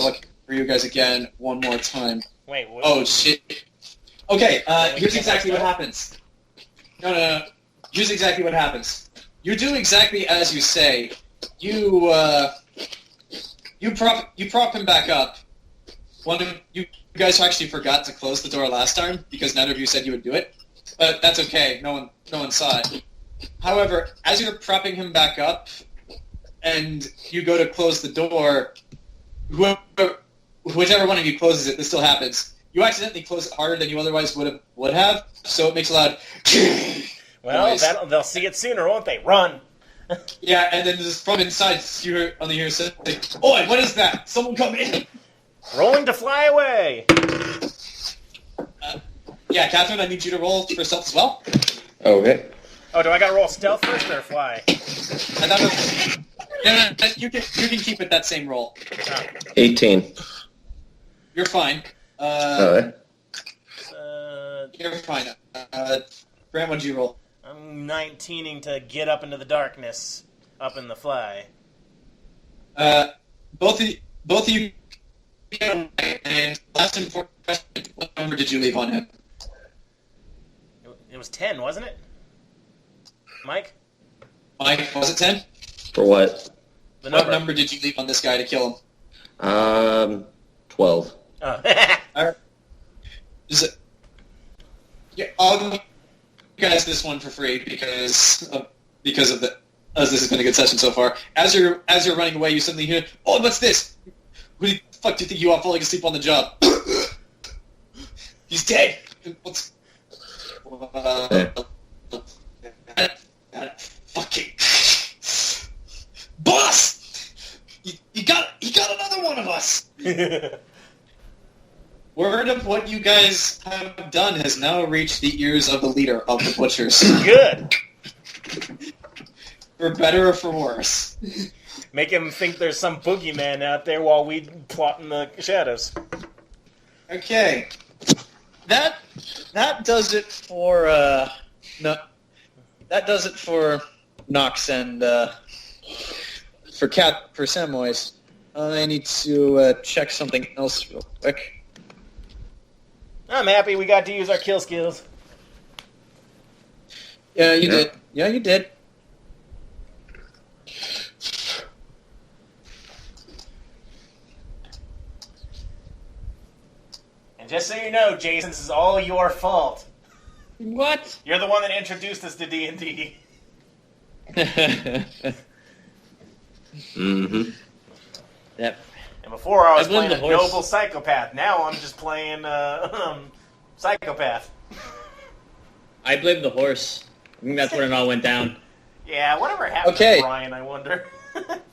for you guys again one more time.
Wait, what?
Oh, shit. Okay, here's exactly what happens. No. Here's exactly what happens. You do exactly as you say. You prop him back up. One of you guys actually forgot to close the door last time because none of you said you would do it. But that's okay. No one saw it. However, as you're propping him back up, and you go to close the door, whichever one of you closes it, this still happens. You accidentally close it harder than you otherwise would have, so it makes a loud
well,
noise.
They'll see it sooner, won't they? Run!
Yeah, and then just from inside, you only hear something. Oi, what is that? Someone come in!
Rolling to fly away!
Yeah, Catherine, I need you to roll for stealth as well.
Okay.
Oh, do I gotta roll stealth first or fly?
No, you can keep it that same roll.
18.
You're fine.
Alright.
You're fine. Grant, what'd you roll?
I'm 19ing to get up into the darkness, up in the fly.
Both of you, and last important question, what number did you leave on him?
It was 10, wasn't it? Mike,
was it 10?
For what?
What number did you leave on this guy to kill him?
12.
Oh.
Alright. Yeah, I'll give you guys this one for free because of as this has been a good session so far. As you're running away, you suddenly hear, "Oh, what's this? Who the fuck do you think you are falling asleep on the job?" He's dead. What's fucking boss? He got another one of us. Word of what you guys have done has now reached the ears of the leader of the Butchers.
Good.
For better or for worse.
Make him think there's some boogeyman out there while we plot in the shadows.
Okay. That does it for that does it for Nox and for Samwise. I need to check something else real quick.
I'm happy we got to use our kill skills.
Yeah, you did. Yeah, you did.
And just so you know, Jayson, this is all your fault.
What?
You're the one that introduced us to D&D.
Mm-hmm.
Yep.
And before I was
blame
playing
the
a
horse.
noble psychopath. Now I'm just playing psychopath.
I blame the horse. I think that's when it all went down.
Yeah, whatever happened
Okay.
to Brian, I wonder.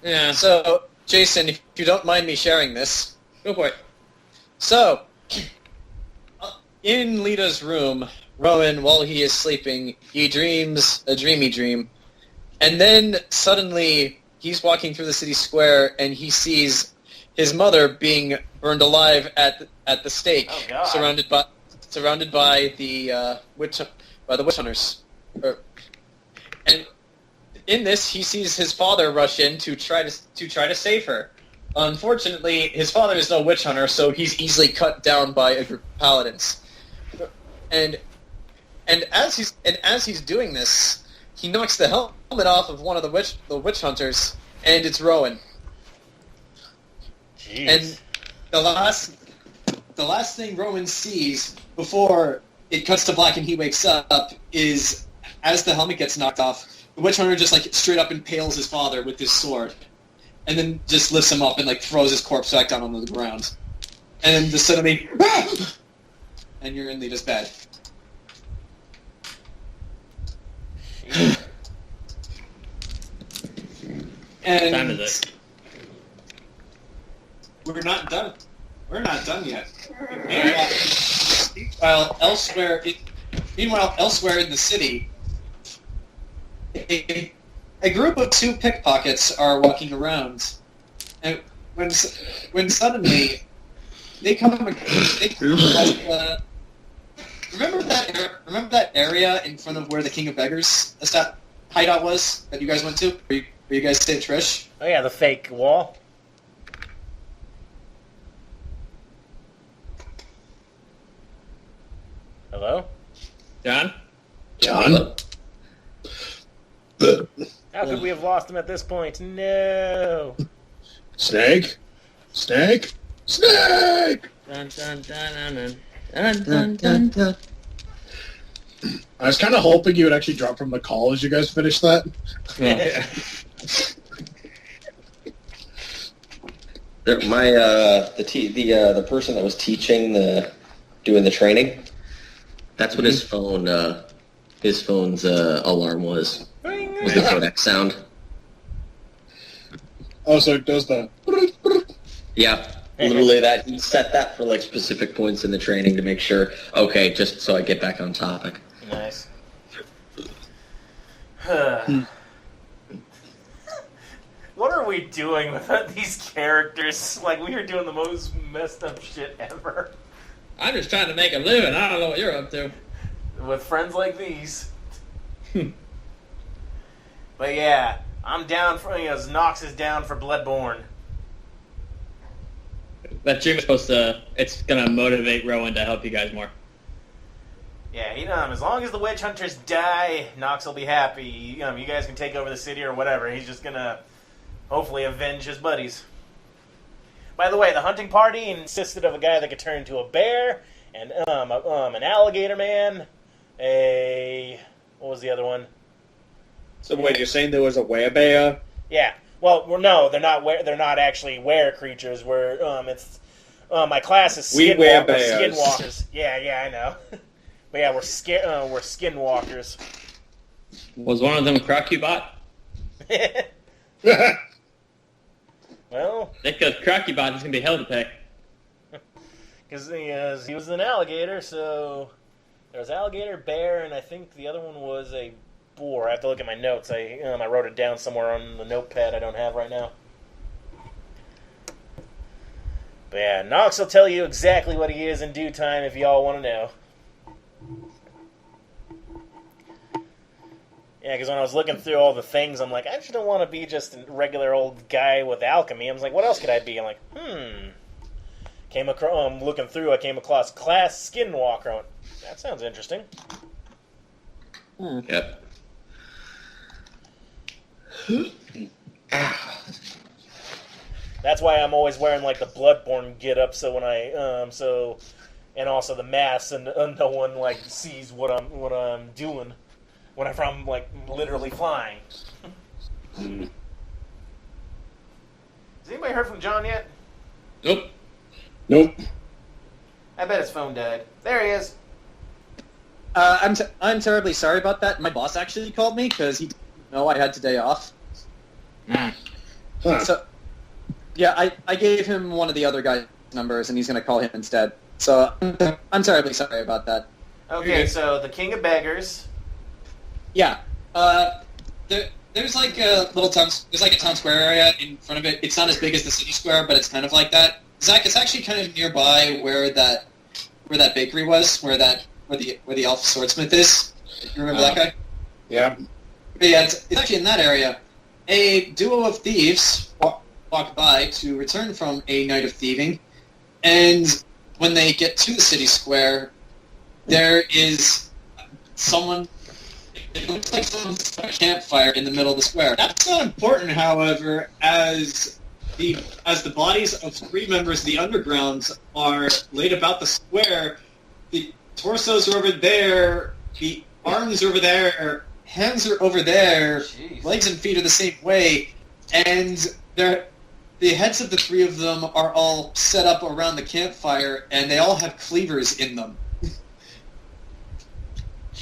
Yeah.
So, Jayson, if you don't mind me sharing this.
Go for it.
So, in Lita's room, Rowan, while he is sleeping, he dreams a dreamy dream. And then, suddenly, he's walking through the city square, and he sees his mother being burned alive at the stake,
Oh, God.
surrounded by the witch hunters. And in this, he sees his father rush in to try to save her. Unfortunately, his father is no witch hunter, so he's easily cut down by a group of paladins. And as he's doing this, he knocks the helmet off of one of the witch hunters, and it's Rowan.
Jeez.
And the last thing Rowan sees before it cuts to black and he wakes up is, as the helmet gets knocked off, the witch hunter just like straight up impales his father with his sword, and then just lifts him up and like throws his corpse back down onto the ground, and then just suddenly, and you're in Lita's bed. And
What time is it?
We're not done. We're not done yet. Meanwhile, elsewhere in the city, a group of 2 pickpockets are walking around, and when suddenly they come remember that area in front of where the King of Beggars hideout was that you guys went to? Where you guys stayed at Trish?
Oh yeah, the fake wall. Hello?
John?
John?
How could we have lost him at this point? No.
Snake? Snake? Snake!
Dun, dun, dun, dun, dun, dun, dun, dun.
I was kind of hoping you would actually drop from the call as you guys finished that.
Yeah.
The person that was teaching doing the training, that's what his phone's alarm was the Codex sound.
Oh, so it does the...
Yeah, literally that. He set that for like specific points in the training to make sure, okay, just so I get back on topic.
Nice. What are we doing with these characters? Like, we are doing the most messed up shit ever.
I'm just trying to make a living. I don't know what you're up to.
With friends like these. But yeah, I'm down for, Nox is down for Bloodborne.
That dream is supposed to... It's going to motivate Rowan to help you guys more.
Yeah, as long as the witch hunters die, Nox will be happy. You guys can take over the city or whatever. He's just gonna hopefully avenge his buddies. By the way, the hunting party consisted of a guy that could turn into a bear, and an alligator man, what was the other one?
So wait, you're saying there was a werebear?
Yeah. Well, no, they're not actually were creatures. It's my class is
We wear bears.
skinwalkers. Yeah, I know. But yeah, we're skinwalkers.
Was one of them Crocubot?
Well,
Because Crocubot is going to be hell to pay.
because he was an alligator, so there was alligator, bear, and I think the other one was a boar. I have to look at my notes. I wrote it down somewhere on the notepad I don't have right now. But yeah, Nox will tell you exactly what he is in due time if y'all want to know. Yeah, because when I was looking through all the things, I'm like, I just don't want to be just a regular old guy with alchemy. I was like, what else could I be? I'm like, looking through, I came across class Skinwalker. I went, that sounds interesting.
Yep.
That's why I'm always wearing like the Bloodborne get up. So when and also the mask, and no one like sees what I'm doing whenever I'm like literally flying. Has anybody heard from John yet?
Nope.
I bet his phone died. There he is.
I'm terribly sorry about that. My boss actually called me because he didn't know I had today off.
Huh.
So, yeah, I gave him one of the other guy's numbers, and he's going to call him instead. So I'm terribly sorry about that.
Okay, so the King of Beggars.
Yeah.
There's like a little town. There's like a town square area in front of it. It's not as big as the city square, but it's kind of like that. Zach, it's actually kind of nearby where that bakery was, where the elf swordsmith is. You remember that guy?
Yeah.
But yeah, it's actually in that area. A duo of thieves walk by to return from a night of thieving, and when they get to the city square, there is someone. It looks like someone's at a campfire in the middle of the square. That's not important, however, as the bodies of 3 members of the Underground are laid about the square. The torsos are over there, the arms are over there, hands are over there,
Jeez.
legs and feet are the same way, and the heads of the 3 of them are all set up around the campfire, and they all have cleavers in them.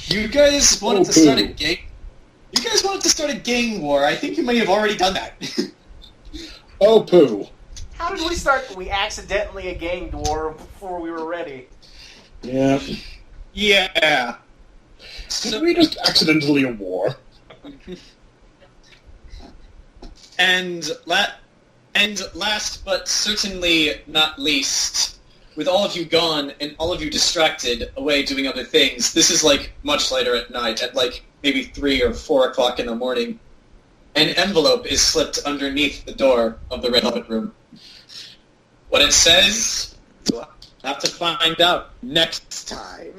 You guys wanted to start a gang. You guys wanted to start a gang war. I think you may have already done that.
Oh, poo.
How did we start? We accidentally a gang war before we were ready.
Yeah.
Yeah.
Did we just accidentally a war?
And last but certainly not least, with all of you gone and all of you distracted away doing other things, this is like much later at night, at like maybe 3 or 4 o'clock in the morning. An envelope is slipped underneath the door of the Red Velvet Room. What it says, we'll have to find out next time.